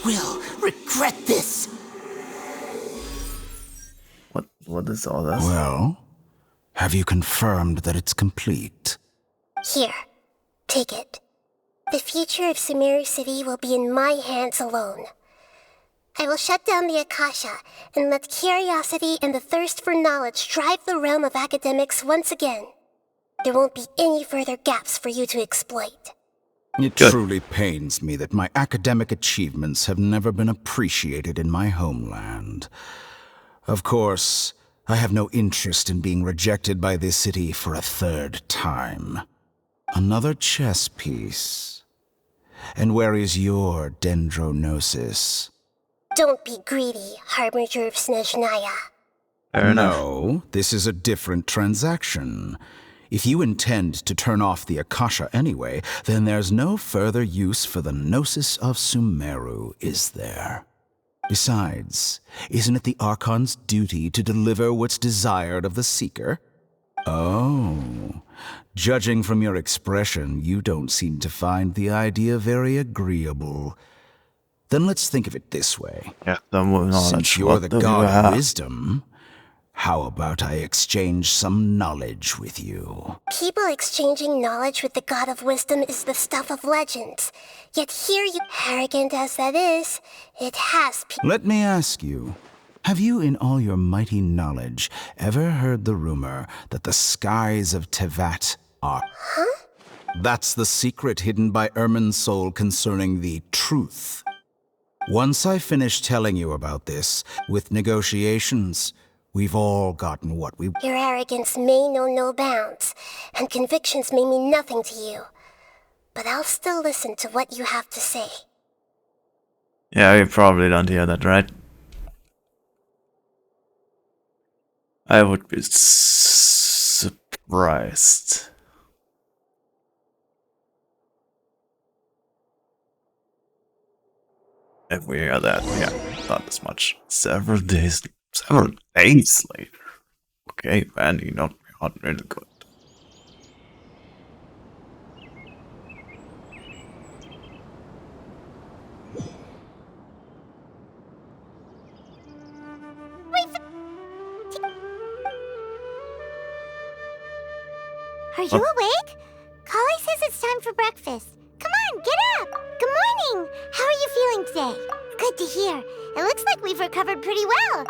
will regret this. What is all this? Well, have you confirmed that it's complete? Here, take it. The future of Sumeru City will be in my hands alone. I will shut down the Akasha and let curiosity and the thirst for knowledge drive the realm of academics once again. There won't be any further gaps for you to exploit. It truly pains me that my academic achievements have never been appreciated in my homeland. Of course, I have no interest in being rejected by this city for a third time. Another chess piece. And where is your dendronosis? Don't be greedy, Harbinger of Snezhnaya. No, this is a different transaction. If you intend to turn off the Akasha anyway, then there's no further use for the Gnosis of Sumeru, is there? Besides, isn't it the Archon's duty to deliver what's desired of the Seeker? Oh, judging from your expression, you don't seem to find the idea very agreeable. Then let's think of it this way. Yeah, since you're the god of wisdom, how about I exchange some knowledge with you? People exchanging knowledge with the god of wisdom is the stuff of legends. Yet here you, arrogant as that is, it has... Let me ask you, have you in all your mighty knowledge ever heard the rumor that the skies of Tevat are... Huh? That's the secret hidden by Ermin's soul concerning the truth. Once I finish telling you about this, with negotiations, we've all gotten what we... Your arrogance may know no bounds, and convictions may mean nothing to you. But I'll still listen to what you have to say. Yeah, you probably don't hear that, right? I would be surprised. If we hear that, yeah, not as much. Several days later. Okay, man, you know, not really good. Are you awake? Kali says it's time for breakfast. Come on, get up! Good morning! How are you feeling today? Good to hear. It looks like we've recovered pretty well.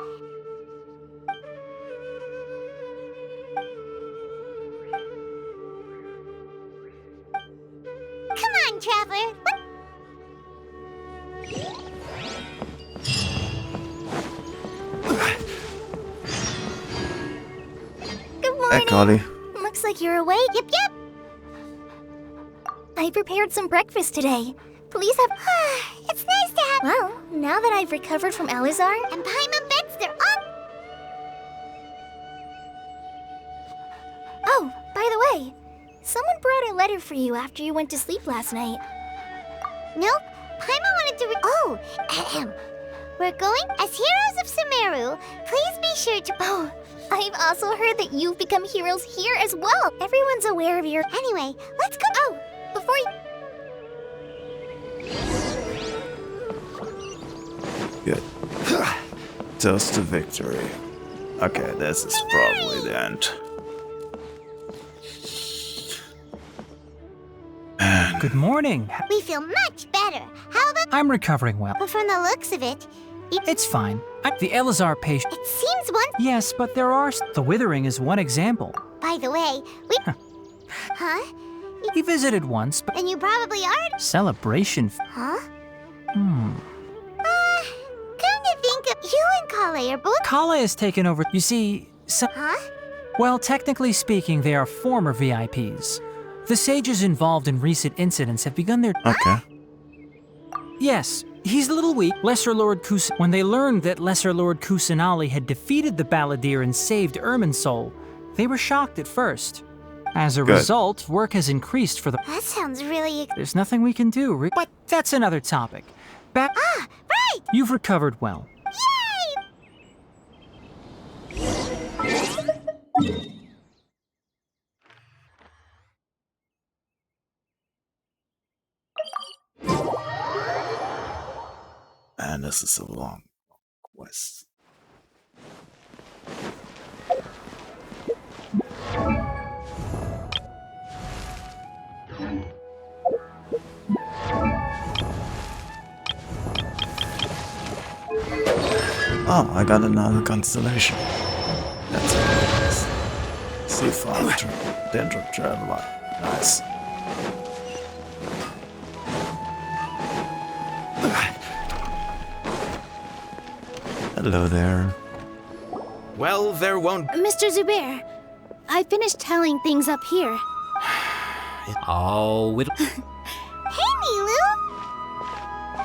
Come on, Traveler. Good morning. Hey, Kali. Looks like you're awake. Yep, yep. I prepared some breakfast today. Please have... It's nice to have... Well, now that I've recovered from Alizar... And Paimon beds, they're up! Oh, by the way, Someone brought a letter for you after you went to sleep last night. Nope. Paimon wanted to Oh, ahem. We're going as heroes of Sumeru. Please be sure to... Oh, I've also heard that you've become heroes here as well. Everyone's aware of your... Anyway, let's go... Oh, before you... Good. Toast to victory. Okay, this is probably the end. Good morning. We feel much better. How about... I'm recovering well. But from the looks of it... It's fine. The Elazar patient... It seems one... Yes, but there are... The withering is one example. By the way, we... Huh? He visited once, but... Then you probably are... Celebration... Huh? Hmm. Come to think of... You and Kale are both... Kale has taken over... You see... Huh? Well, technically speaking, they are former VIPs. The sages involved in recent incidents have begun their... Okay. Yes, he's a little weak. Lesser Lord When they learned that Lesser Lord Kusanali had defeated the Balladeer and saved Irminsul, they were shocked at first. As a result, work has increased for the... That sounds really... There's nothing we can do, but that's another topic. Back... Ah, right! You've recovered well. Yay! And this is a long quest. Oh, I got another constellation. That's nice. Sea Fighter, Dendro Traveler. Nice. Hello there. Well, there won't... Mr. Zubair, I finished tallying things up here. Oh, Hey, Nilu!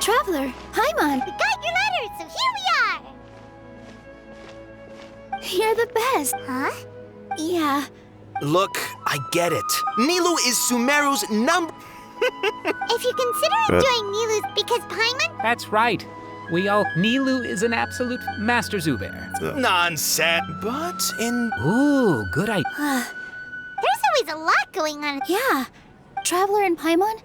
Traveler, Paimon, We got your letters, so here we are! you're the best. Huh? Yeah. Look, I get it. Nilu is Sumeru's number... If you consider enjoying Nilu's because Paimon... That's right. We all... Nilu is an absolute master Zubair. Nonsense. But in... Ooh, good idea. There's always a lot going on. Yeah. Traveler and Paimon,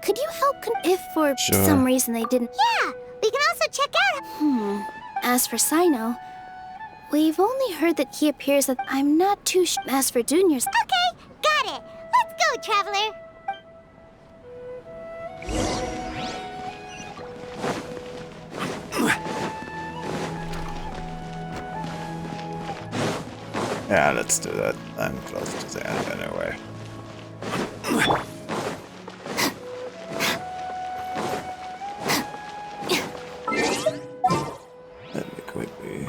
could you help if for some reason they didn't... Yeah, we can also check out... As for Sino, we've only heard that he appears that I'm not too as for juniors... Okay, got it. Let's go, Traveler. Yeah, let's do that. I'm close to the end anyway. Let me quickly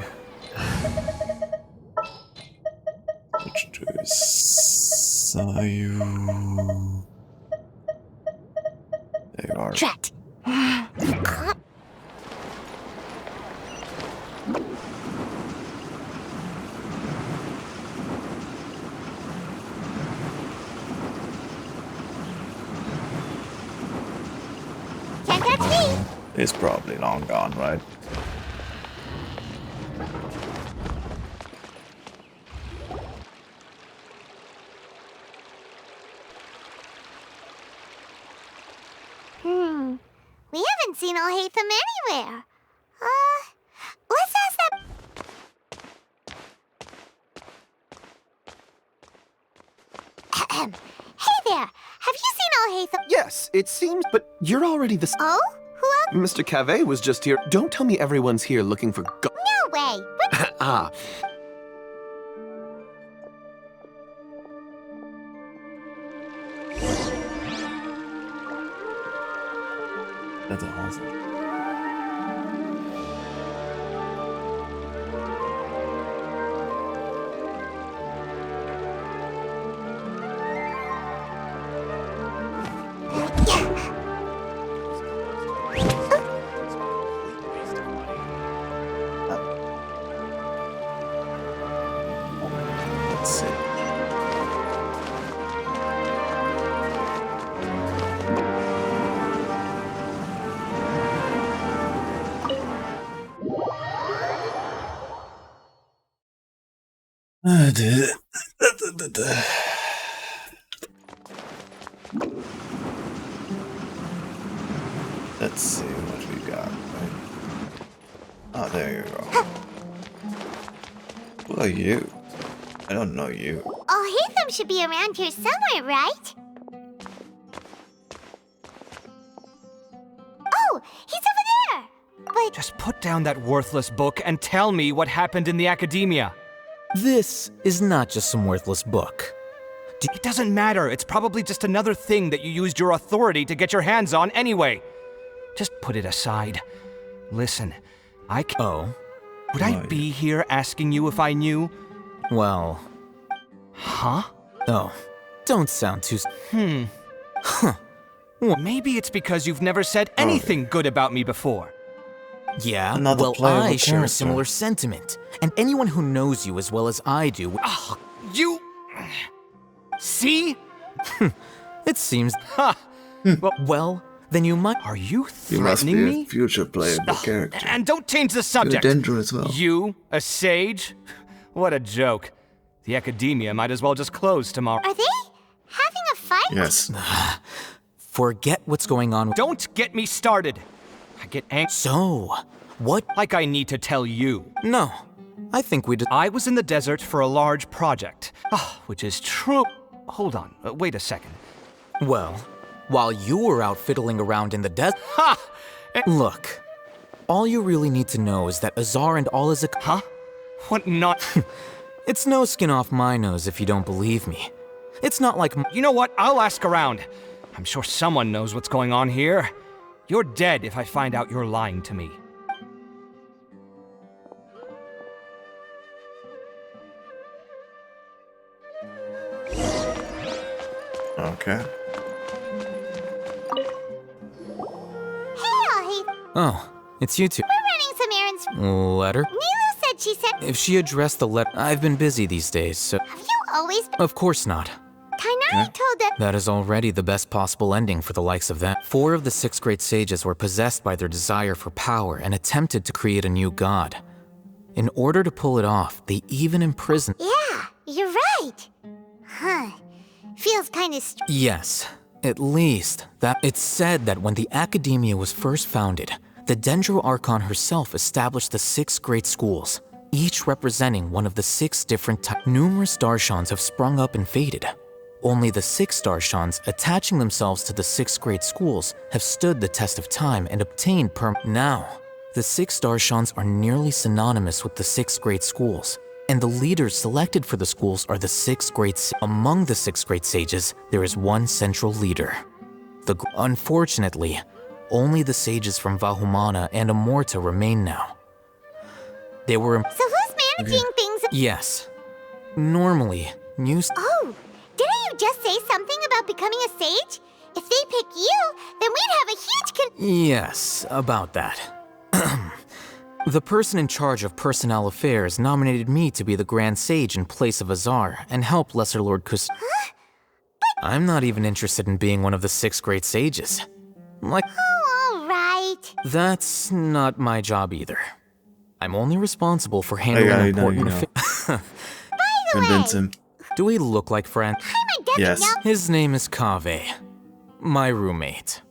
switch to Sayu. They are. Drat. Can't catch me. He's probably long gone, right? We haven't seen Alhaitham anywhere. Let's ask that... Hey there! Have you seen Alhaitham? Yes, it seems, but you're already the... Oh? Who else? Mr. Cave was just here. Don't tell me everyone's here looking for No way! What? Ah. That's awesome. Let's see. I did it. Let's see what we got. Oh, there you go. Who are you? I don't know you. Oh, Hatham should be around here somewhere, right? Oh, he's over there! But Just put down that worthless book and tell me what happened in the academia. This is not just some worthless book. It doesn't matter. It's probably just another thing that you used your authority to get your hands on anyway. Just put it aside. Listen, Oh? Would I be here asking you if I knew? Well... Huh? Oh, don't sound too... Huh. Maybe it's because you've never said anything good about me before. Yeah, Another well, playable I share a character. similar sentiment. And anyone who knows you as well as I do... You... See? It seems... Well, then you might... Are you You must threatening be a me? future playable character. And don't change the subject. You're a Dendro as well. You, a sage? What a joke. The academia might as well just close tomorrow. are they having a fight? Yes. Forget what's going on. Don't get me started. I get angry. So, what? Like I need to tell you. No, I think we... I was in the desert for a large project. Which is true. Hold on, wait a second. Well, while you were out fiddling around in the desert... Ha! Look, all you really need to know is that Azar and all his... Huh? What not? It's no skin off my nose if you don't believe me. It's not like... You know what? I'll ask around. I'm sure someone knows what's going on here. You're dead if I find out you're lying to me. Okay. Hey, Oh, it's you two. we're running some errands. Letter? Nilu said she sent... If she addressed the letter... I've been busy these days, so... Have you always been... Of course not. Kainari told that... That is already the best possible ending for the likes of that. 4 of the 6 great sages were possessed by their desire for power and attempted to create a new god. In order to pull it off, they even imprisoned... Yeah, you're right. Huh. Feels kind of Yes, at least that... It's said that when the academia was first founded, the Dendro Archon herself established the 6 great schools, each representing one of the 6 different types. Numerous Darshans have sprung up and faded. Only the 6 Darshans, attaching themselves to the 6 great schools, have stood the test of time and obtained Now, the 6 Darshans are nearly synonymous with the 6 great schools, and the leaders selected for the schools are the 6 great... Among the 6 great sages, there is one central leader. Unfortunately, only the sages from Vahumana and Amorta remain now. They were... So who's managing things? Yes. Normally, Oh, didn't you just say something about becoming a sage? If they pick you, then we'd have a huge Yes, about that. The person in charge of personnel affairs nominated me to be the Grand Sage in place of Azar and help Lesser Lord Kus... Huh? I'm not even interested in being one of the 6 great sages. Oh, all right. That's not my job either. I'm only responsible for handling important affairs. Convince him. Do we look like friends? Yes. His name is Kaveh, my roommate.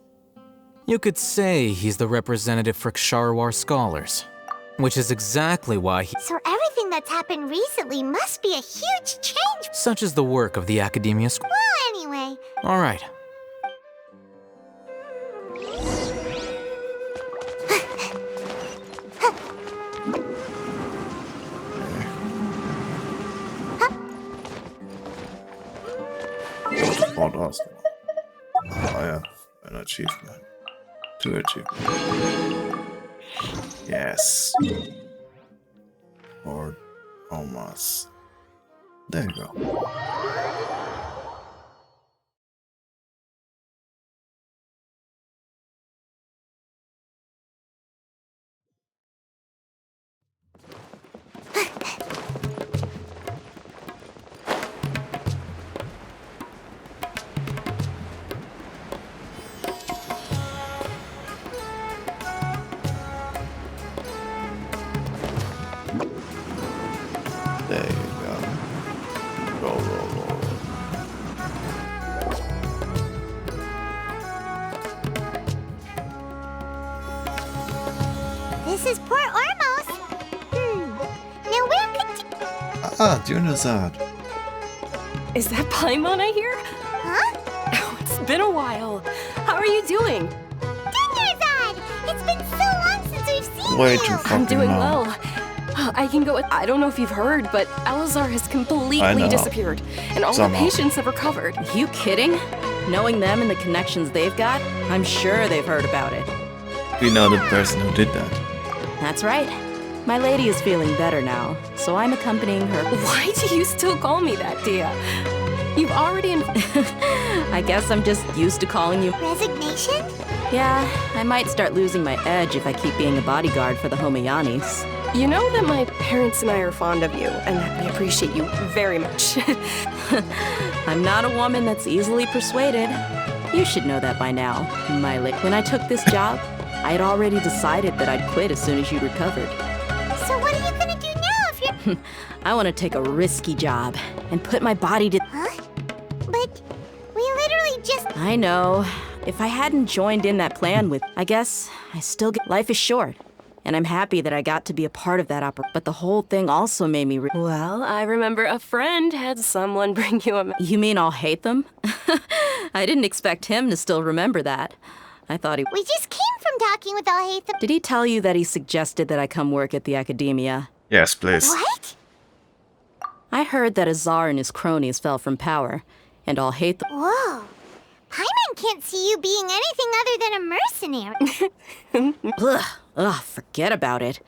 You could say he's the representative for Ksharwar scholars, which is exactly why he... So everything that's happened recently must be a huge change. Such is the work of the Academia School. Well, anyway. All right. What else? Oh yeah, an achievement. 2 achievements. Yes. Or almost. There you go. There you go. versus poor Ormos. Now where could Junazad. Is that Paimon I hear? Huh? Oh, it's been a while. How are you doing? Junazad! It's been so long since we've seen Way you! too I'm fucking doing long. well. I can go. I don't know if you've heard, but Alazar has I completely know. disappeared, and all Somehow. the patients have recovered. You kidding? Knowing them and the connections they've got, I'm sure they've heard about it. We know the person who did that. That's right. My lady is feeling better now, so I'm accompanying her. Why do you still call me that, Dia? You've already. I guess I'm just used to calling you. Resignation? Yeah, I might start losing my edge if I keep being a bodyguard for the Homayanis. You know that my parents and I are fond of you, and that we appreciate you very much. I'm not a woman that's easily persuaded. You should know that by now, my lady. When I took this job, I had already decided that I'd quit as soon as you recovered. So what are you gonna do now if you're... I want to take a risky job and put my body to... Huh? But we literally just... I know. If I hadn't joined in that plan with... I guess I still get... Life is short. And I'm happy that I got to be a part of that opera. But the whole thing also made me... Well, I remember a friend had someone bring you a... You mean I'll hate them? I didn't expect him to still remember that. I thought he... We just came from talking with Alhaitham. Did he tell you that he suggested that I come work at the academia? Yes, please. What? I heard that Azar and his cronies fell from power, and Alhaitham... Whoa. Paimon can't see you being anything other than a mercenary. Ugh, forget about it.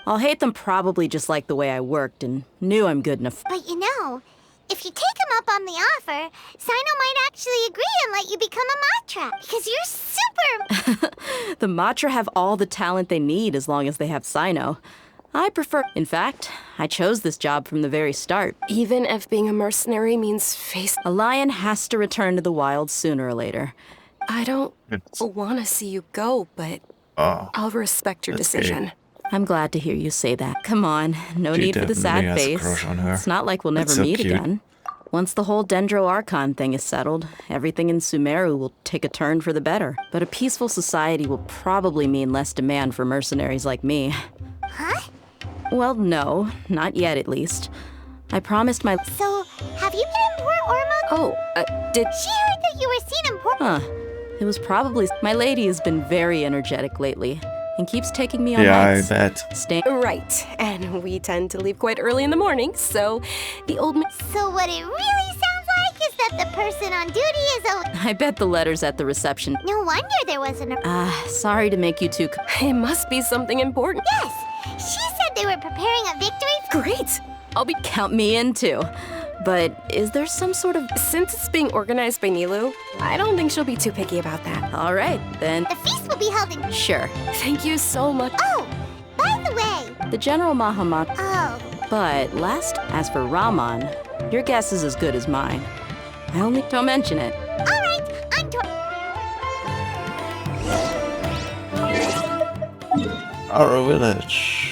Alhaitham probably just liked the way I worked and knew I'm good enough. But you know, if you take him up on the offer, Sino might actually agree and let you become a Matra, because you're super... The Matra have all the talent they need as long as they have Sino. I prefer... In fact, I chose this job from the very start. Even if being a mercenary means face... A lion has to return to the wild sooner or later. I don't want to see you go, but I'll respect your decision. I'm glad to hear you say that. Come on, no need for the sad definitely has a face. crush on her. It's not like we'll never That's so meet cute. again. Once the whole Dendro Archon thing is settled, everything in Sumeru will take a turn for the better. But a peaceful society will probably mean less demand for mercenaries like me. Huh? Well, no, not yet at least. I promised my... So, have you been in Port Ormond? Oh, did... She heard that you were seen in Port... Huh. It was probably... My lady has been very energetic lately and keeps taking me on Yeah, nights. I bet. Right, and we tend to leave quite early in the morning, so the old... So what it really sounds like is that the person on duty is a... I bet the letter's at the reception. No wonder there wasn't a... Sorry to make you too... It must be something important. Yes! She said they were preparing a victory... Great! I'll be... Count me in too. But is there some sort of... Since it's being organized by Nilu, I don't think she'll be too picky about that. All right, then... The feast will be held in... Sure. Thank you so much. Oh, by the way... The General Mahamat... Oh. But as for Raman, your guess is as good as mine. I only... Don't mention it. All right, I'm... Our village.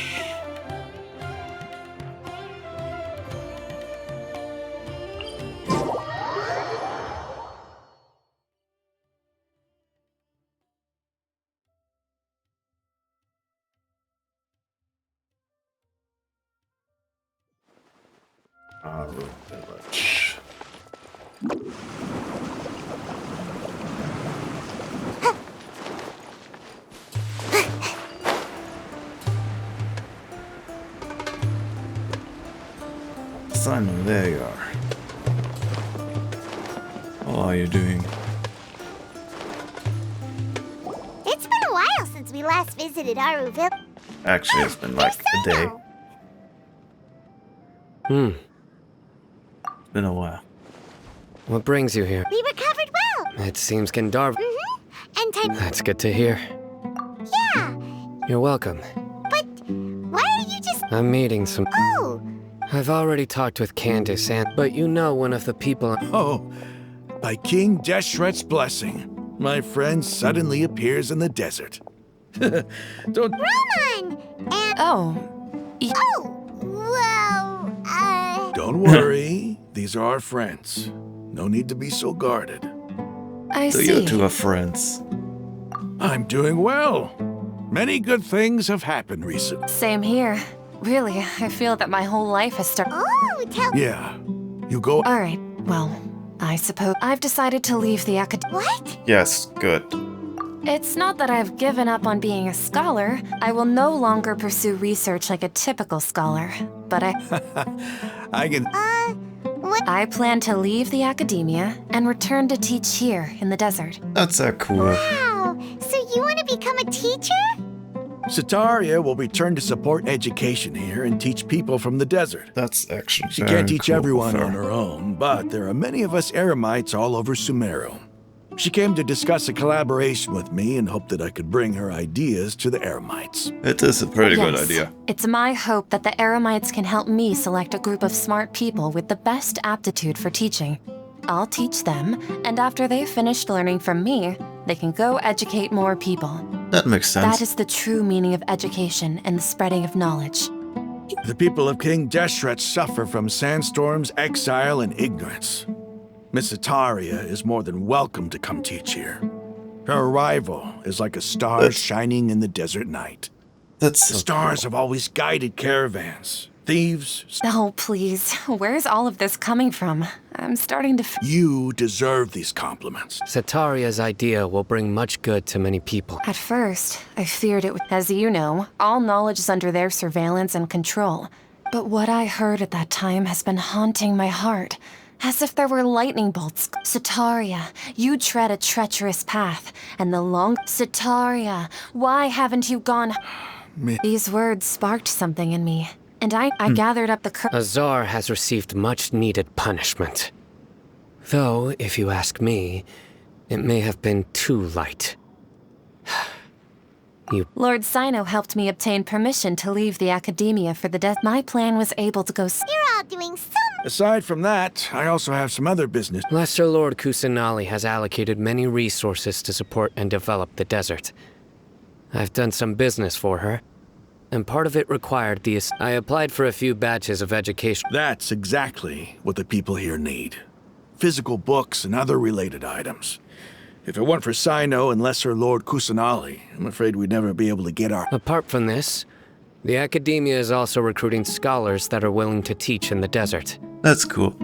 Our village. Simon, there you are. How are you doing? It's been a while since we last visited Aruville. Actually, it's been like a day. Hmm. It's been a while. What brings you here? We recovered well. It seems Gandharv. And time... That's good to hear. Yeah. You're welcome. But why are you just... I'm meeting some... Oh. I've already talked with Candace, but you know one of the people... Oh, by King Deshret's blessing, my friend suddenly appears in the desert. Don't... Roman! And... Oh. Well, Don't worry. These are our friends. No need to be so guarded. I So see. you two are friends. I'm doing well. Many good things have happened recently. Same here. Really, I feel that my whole life has started. Oh, tell me. Yeah. You go. All right, well, I suppose I've decided to leave the academy. What? Yes, good. It's not that I've given up on being a scholar. I will no longer pursue research like a typical scholar. But I can. What? I plan to leave the academia and return to teach here in the desert. That's cool. Wow. So you want to become a teacher? Sataria will return to support education here and teach people from the desert. That's actually She very can't teach cool everyone of her. on her own, but there are many of us Eremites all over Sumeru. She came to discuss a collaboration with me and hoped that I could bring her ideas to the Eremites. It is a pretty good Yes. idea. It's my hope that the Eremites can help me select a group of smart people with the best aptitude for teaching. I'll teach them, and after they've finished learning from me, they can go educate more people. That makes sense. That is the true meaning of education and the spreading of knowledge. The people of King Deshret suffer from sandstorms, exile, and ignorance. Miss Sataria is more than welcome to come teach here. Her arrival is like a star shining in the desert night. The stars have always guided caravans, thieves. Oh, please. Where's all of this coming from? I'm starting to You deserve these compliments. Sataria's idea will bring much good to many people. At first, I feared it would. As you know, all knowledge is under their surveillance and control. But what I heard at that time has been haunting my heart. As if there were lightning bolts. Sataria, you tread a treacherous path, and the long... Sataria, why haven't you gone... These words sparked something in me, and I gathered up the courage... Azar has received much needed punishment. Though, if you ask me, it may have been too light. Lord Sino helped me obtain permission to leave the academia for the death. My plan was able to go... You're all doing so... Aside from that, I also have some other business. Lesser Lord Kusanali has allocated many resources to support and develop the desert. I've done some business for her, and part of it required the... I applied for a few batches of education. That's exactly what the people here need. Physical books and other related items. If it weren't for Sino and Lesser Lord Kusanali, I'm afraid we'd never be able to get our... Apart from this, the academia is also recruiting scholars that are willing to teach in the desert. That's cool.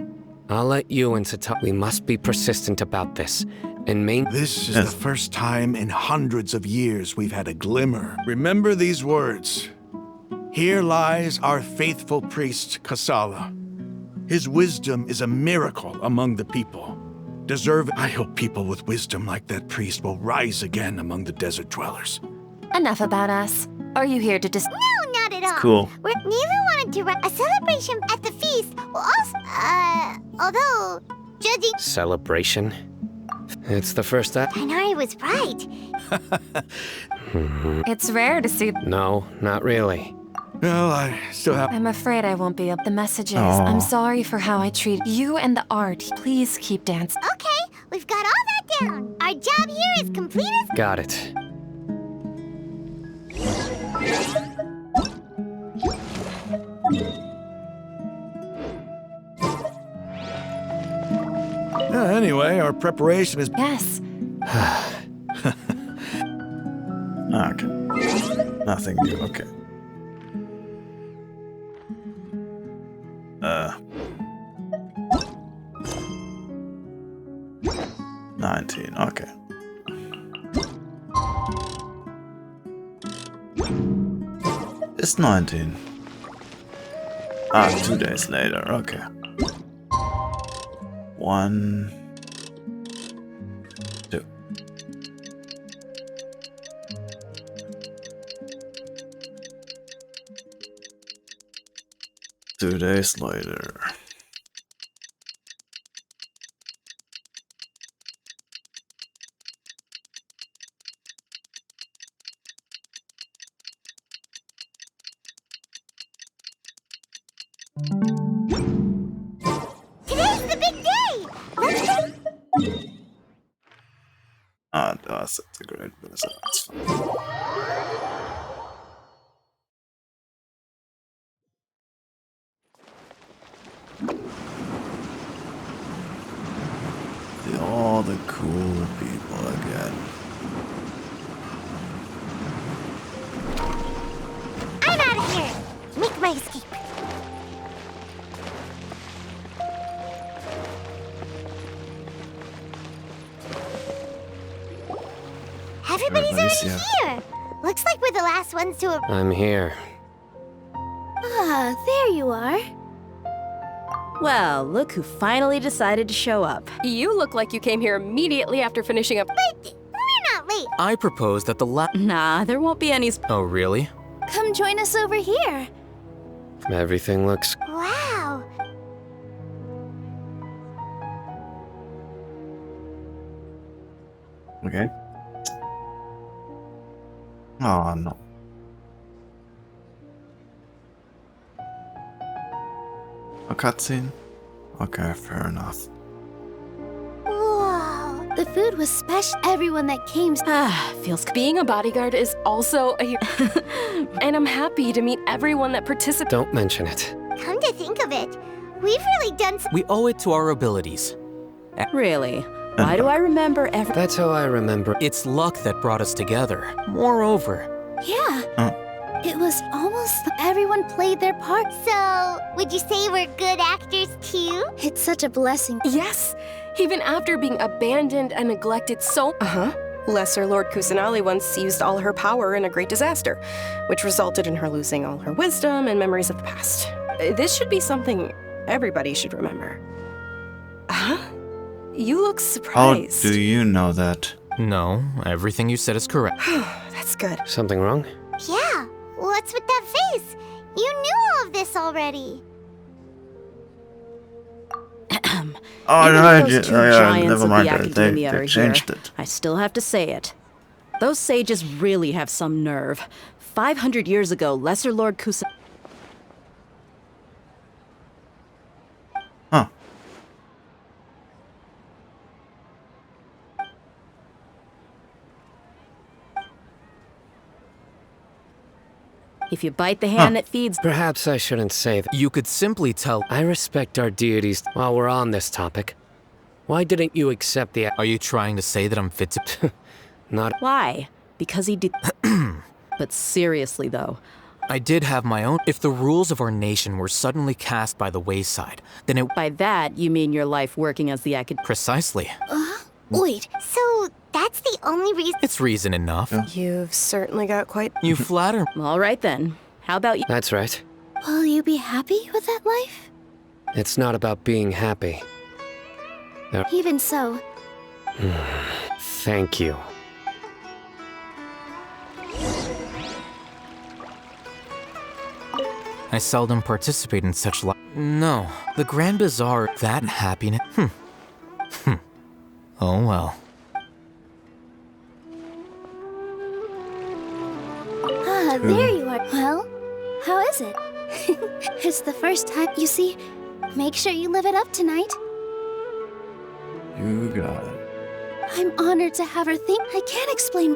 I'll let you and Sata... We must be persistent about this, and This is the first time in hundreds of years we've had a glimmer. Remember these words. Here lies our faithful priest, Kasala. His wisdom is a miracle among the people. I hope people with wisdom like that priest will rise again among the desert dwellers. Enough about us. Are you here to just... No, not at all. Cool. We even wanted to run a celebration at the feast. Well, also, although, judging... Celebration? It's the first that... Tainari was right. It's rare to see... No, not really. Well, I still have... I'm afraid I won't be up the messages. Aw. I'm sorry for how I treated you and the art. Please keep dancing. Okay, we've got all that down. Our job here is complete as... Got it. Anyway, our preparation is... Yes. Okay. Nothing new, okay. 19, okay. It's 19. 2 days later, okay. 1, 2. Two days later. Today's the big day! Let's go... That's a great business. That's fine. See all the cool people again. my escape. Everybody's already here. Looks like we're the last ones to arrive. I'm here. Ah, there you are. Well, look who finally decided to show up. You look like you came here immediately after finishing up. But we're not late. I propose that the Nah, there won't be any. Oh, really? Come join us over here. Everything looks... Wow. Okay. Oh, no. A cutscene? Okay, fair enough. Whoa. The food was special. Everyone that came. Feels being a bodyguard is also a and I'm happy to meet everyone that participated. Don't mention it. Come to think of it, we've really done We owe it to our abilities. Really? Why do I remember every... That's how I remember. It's luck that brought us together. Moreover... Yeah. It was almost everyone played their part. So, would you say we're good actors too? It's such a blessing. Yes, even after being abandoned and neglected so... Lesser Lord Kusanali once used all her power in a great disaster, which resulted in her losing all her wisdom and memories of the past. This should be something everybody should remember. Huh? You look surprised. How do you know that? No, everything you said is correct. That's good. Something wrong? Yeah, what's with that face? You knew all of this already. Alright, giants never of mind. the academia They are changed here. it. I still have to say it. Those sages really have some nerve. 500 years ago, Lesser Lord Kusa... Huh. If you bite the hand that feeds... Perhaps I shouldn't say that. You could simply tell... I respect our deities. While we're on this topic, why didn't you accept the... Are you trying to say that I'm fit to... Not... Why? Because he did... But seriously, though... I did have my own... If the rules of our nation were suddenly cast by the wayside, then it... By that, you mean your life working as the acad... Precisely. Wait. So, that's the only reason... It's reason enough. You've certainly got quite... You flatter... All right, then. How about you? That's right. Will you be happy with that life? It's not about being happy. Even so. Thank you. I seldom participate in such No, the Grand Bazaar, that happiness... Oh well. Ah, there you are. Well, how is it? It's the first time. You see, make sure you live it up tonight. You got it. I'm honored to have her think. I can't explain.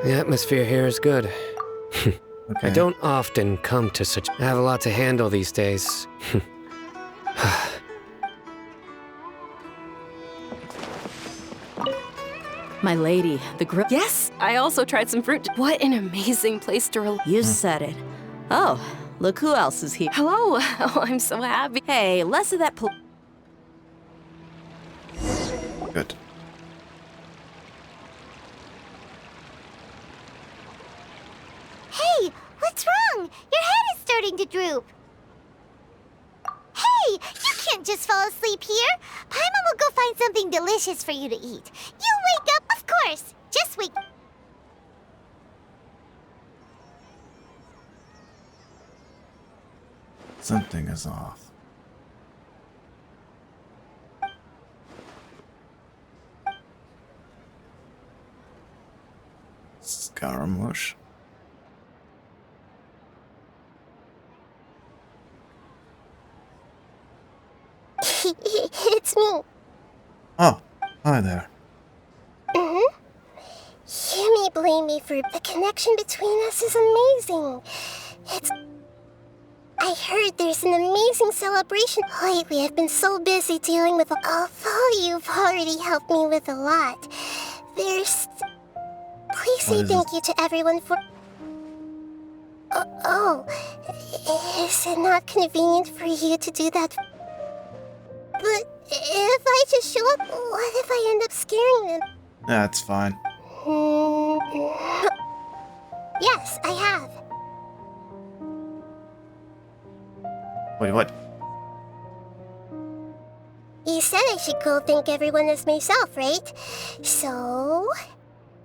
The atmosphere here is good. Okay. I don't often come to such... I have a lot to handle these days. My lady, the Yes, I also tried some fruit. What an amazing place to relax. You said it. Oh, look who else is here. Hello. Oh, I'm so happy. Hey, less of that Good. Hey, what's wrong? Your head is starting to droop. Hey, you can't just fall asleep here. Paimon will go find something delicious for you to eat. You wake up, of course. Just wake. Something is off. Scaramouche. It's me. Oh, hi there. You may blame me for the connection between us is amazing. I heard there's an amazing celebration. Lately, I've been so busy dealing with... Although you've already helped me with a lot, there's Please say thank you to everyone for... Oh, is it not convenient for you to do that? But if I just show up, what if I end up scaring them? That's fine. Yes, I have. Wait, what? You said I should go thank everyone as myself, right? So...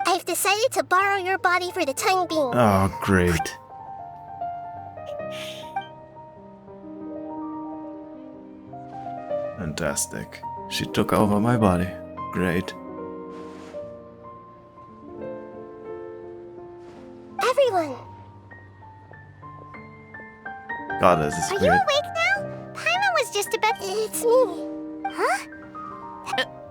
I've decided to borrow your body for the time being. Oh, great. Fantastic. She took over my body. Great. Everyone! God, this is Are great. you awake now? Paimon was just about... It's me. Huh?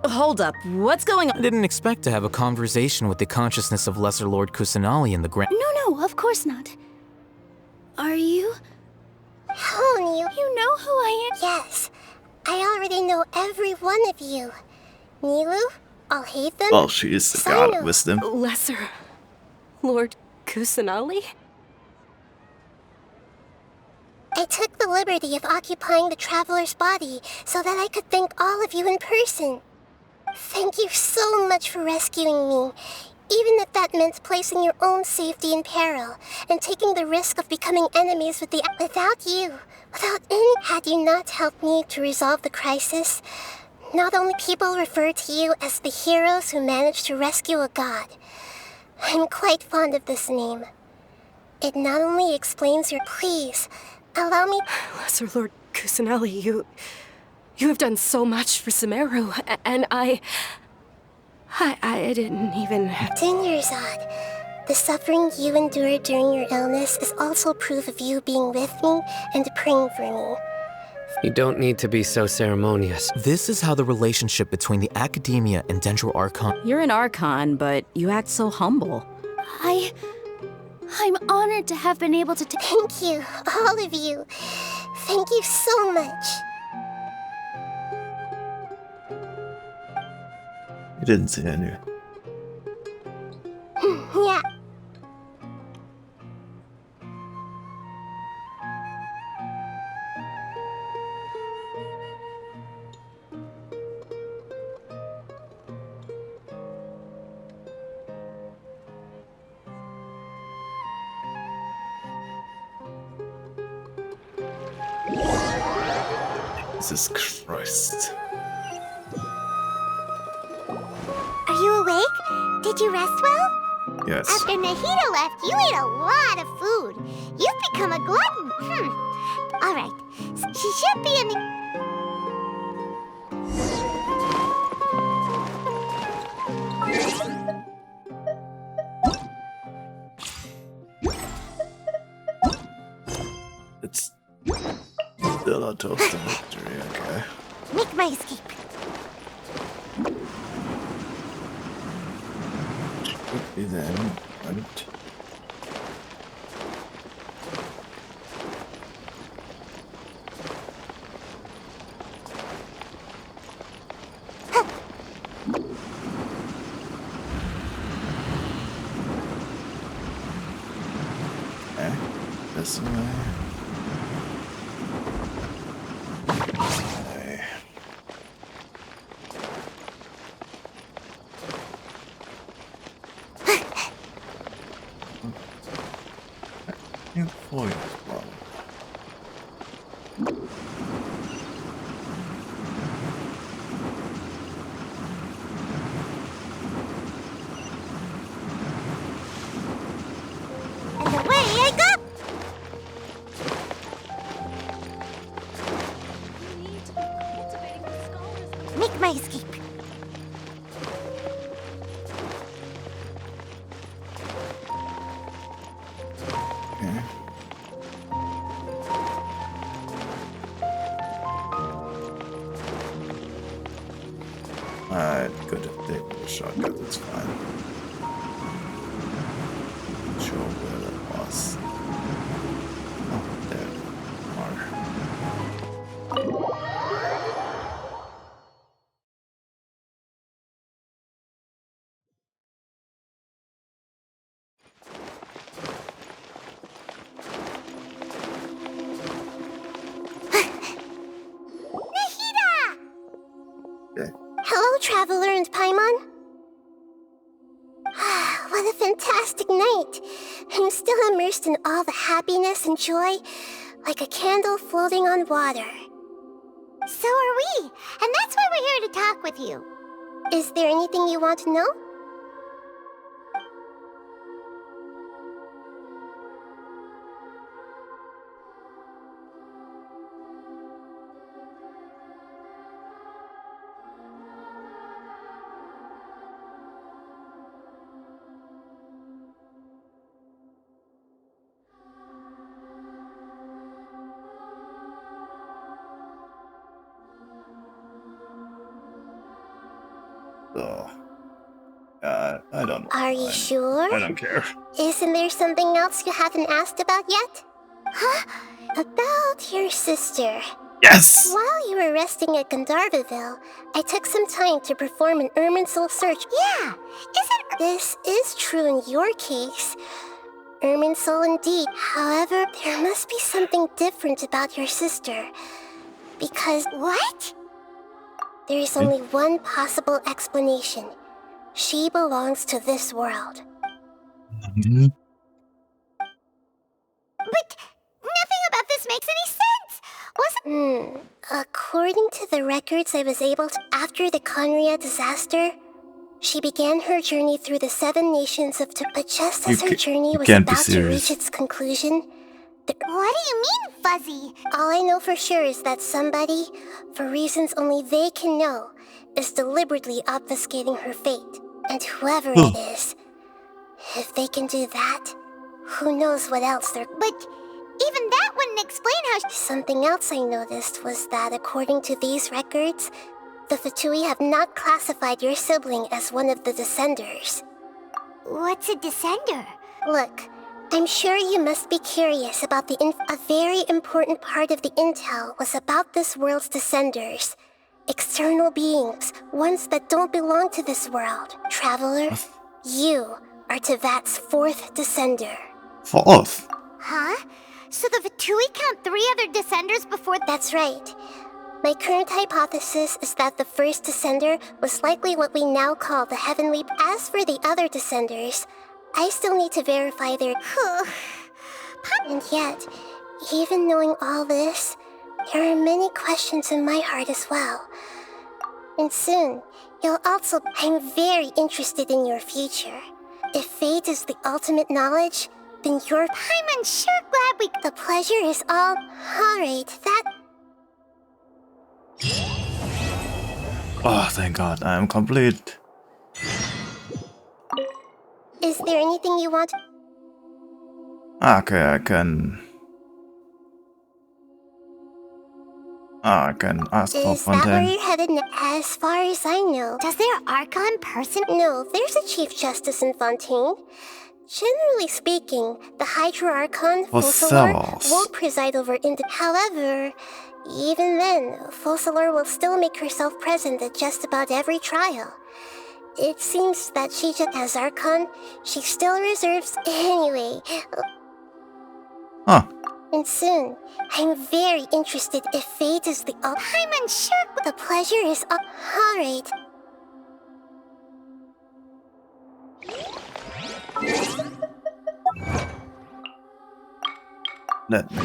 Hold up, what's going on? I didn't expect to have a conversation with the consciousness of Lesser Lord Kusanali in the grand. No, of course not. Are you? Hello, Neil. You know who I am? Yes. I already know every one of you. Nilu, I'll hate them. Well, she is the god of wisdom. Lesser Lord Kusanali? I took the liberty of occupying the traveler's body so that I could thank all of you in person. Thank you so much for rescuing me, even if that meant placing your own safety in peril and taking the risk of becoming enemies with the... Without you, had you not helped me to resolve the crisis, not only people refer to you as the heroes who managed to rescue a god. I'm quite fond of this name. It not only explains your... Please, allow me... Lesser Lord Kusanali, you have done so much for Sumeru, and I didn't even... Dinyarzad, the suffering you endured during your illness is also proof of you being with me and praying for me. You don't need to be so ceremonious. This is how the relationship between the Academia and Dendro Archon... You're an Archon, but you act so humble. I'm honored to have been able to... Thank you, all of you. Thank you so much. You didn't say any. Yeah. Jesus Christ. Are you awake? Did you rest well? Yes. After Nahida left, you ate a lot of food. You've become a glutton. All right. She should be in the... It's still a toast to victory, okay. Make my escape. Could be then, right? Okay, this way. Okay. New foil well. And away I go! Make my escape. Okay. I could have taken the shortcut, it's fine. Not sure where that was. Oh, there we are. Traveler and Paimon? What a fantastic night! I'm still immersed in all the happiness and joy, like a candle floating on water. So are we, and that's why we're here to talk with you. Is there anything you want to know? So, I don't know. Are you sure? I don't care. Isn't there something else you haven't asked about yet? Huh? About your sister. Yes! While you were resting at Gandharvaville, I took some time to perform an Irminsul search. Yeah, isn't this is true in your case? Irminsul indeed. However, there must be something different about your sister. Because... What? There is only one possible explanation. She belongs to this world. But nothing about this makes any sense! According to the records I was able to... After the Conria disaster, she began her journey through the 7 nations of... But just as her journey was about to reach its conclusion... What do you mean, Fuzzy? All I know for sure is that somebody, for reasons only they can know, is deliberately obfuscating her fate. And whoever it is, if they can do that, who knows what else they're... But even that wouldn't explain how... Something else I noticed was that according to these records, the Fatui have not classified your sibling as one of the Descenders. What's a Descender? Look, I'm sure you must be curious about the A very important part of the intel was about this world's Descenders. External beings, ones that don't belong to this world. Traveler, you are Tevat's 4th Descender. 4th? Huh? So the Fatui count 3 other Descenders before... That's right. My current hypothesis is that the first Descender was likely what we now call the Heavenly... As for the other Descenders, I still need to verify their... And yet, even knowing all this, there are many questions in my heart as well. And soon, you'll also... I'm very interested in your future. If fate is the ultimate knowledge, then you're... I'm sure glad we... The pleasure is all... Alright, that... Oh, thank God, I am complete. Is there anything you want? Okay, I can ask for Is that where Fontaine. you're headed as far as I know? Does their Archon person? No, there's a Chief Justice in Fontaine. Generally speaking, the Hydra Archon, Fossilor, won't preside over However, even then, Fossilor will still make herself present at just about every trial. It seems that she just as Archon, she still reserves... Anyway... Huh. And soon, I'm very interested if fate is the... I'm unsure... The pleasure is... Alright. Let me...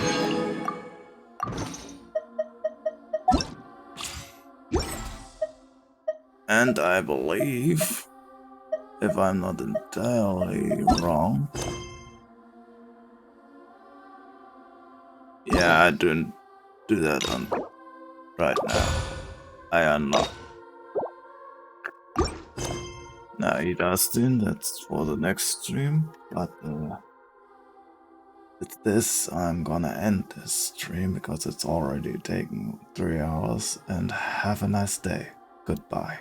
And I believe, if I'm not entirely wrong... Yeah, I don't do that on right now. I unlock. Now he does then, that's for the next stream, but with this I'm gonna end this stream because it's already taken 3 hours, and have a nice day. Goodbye.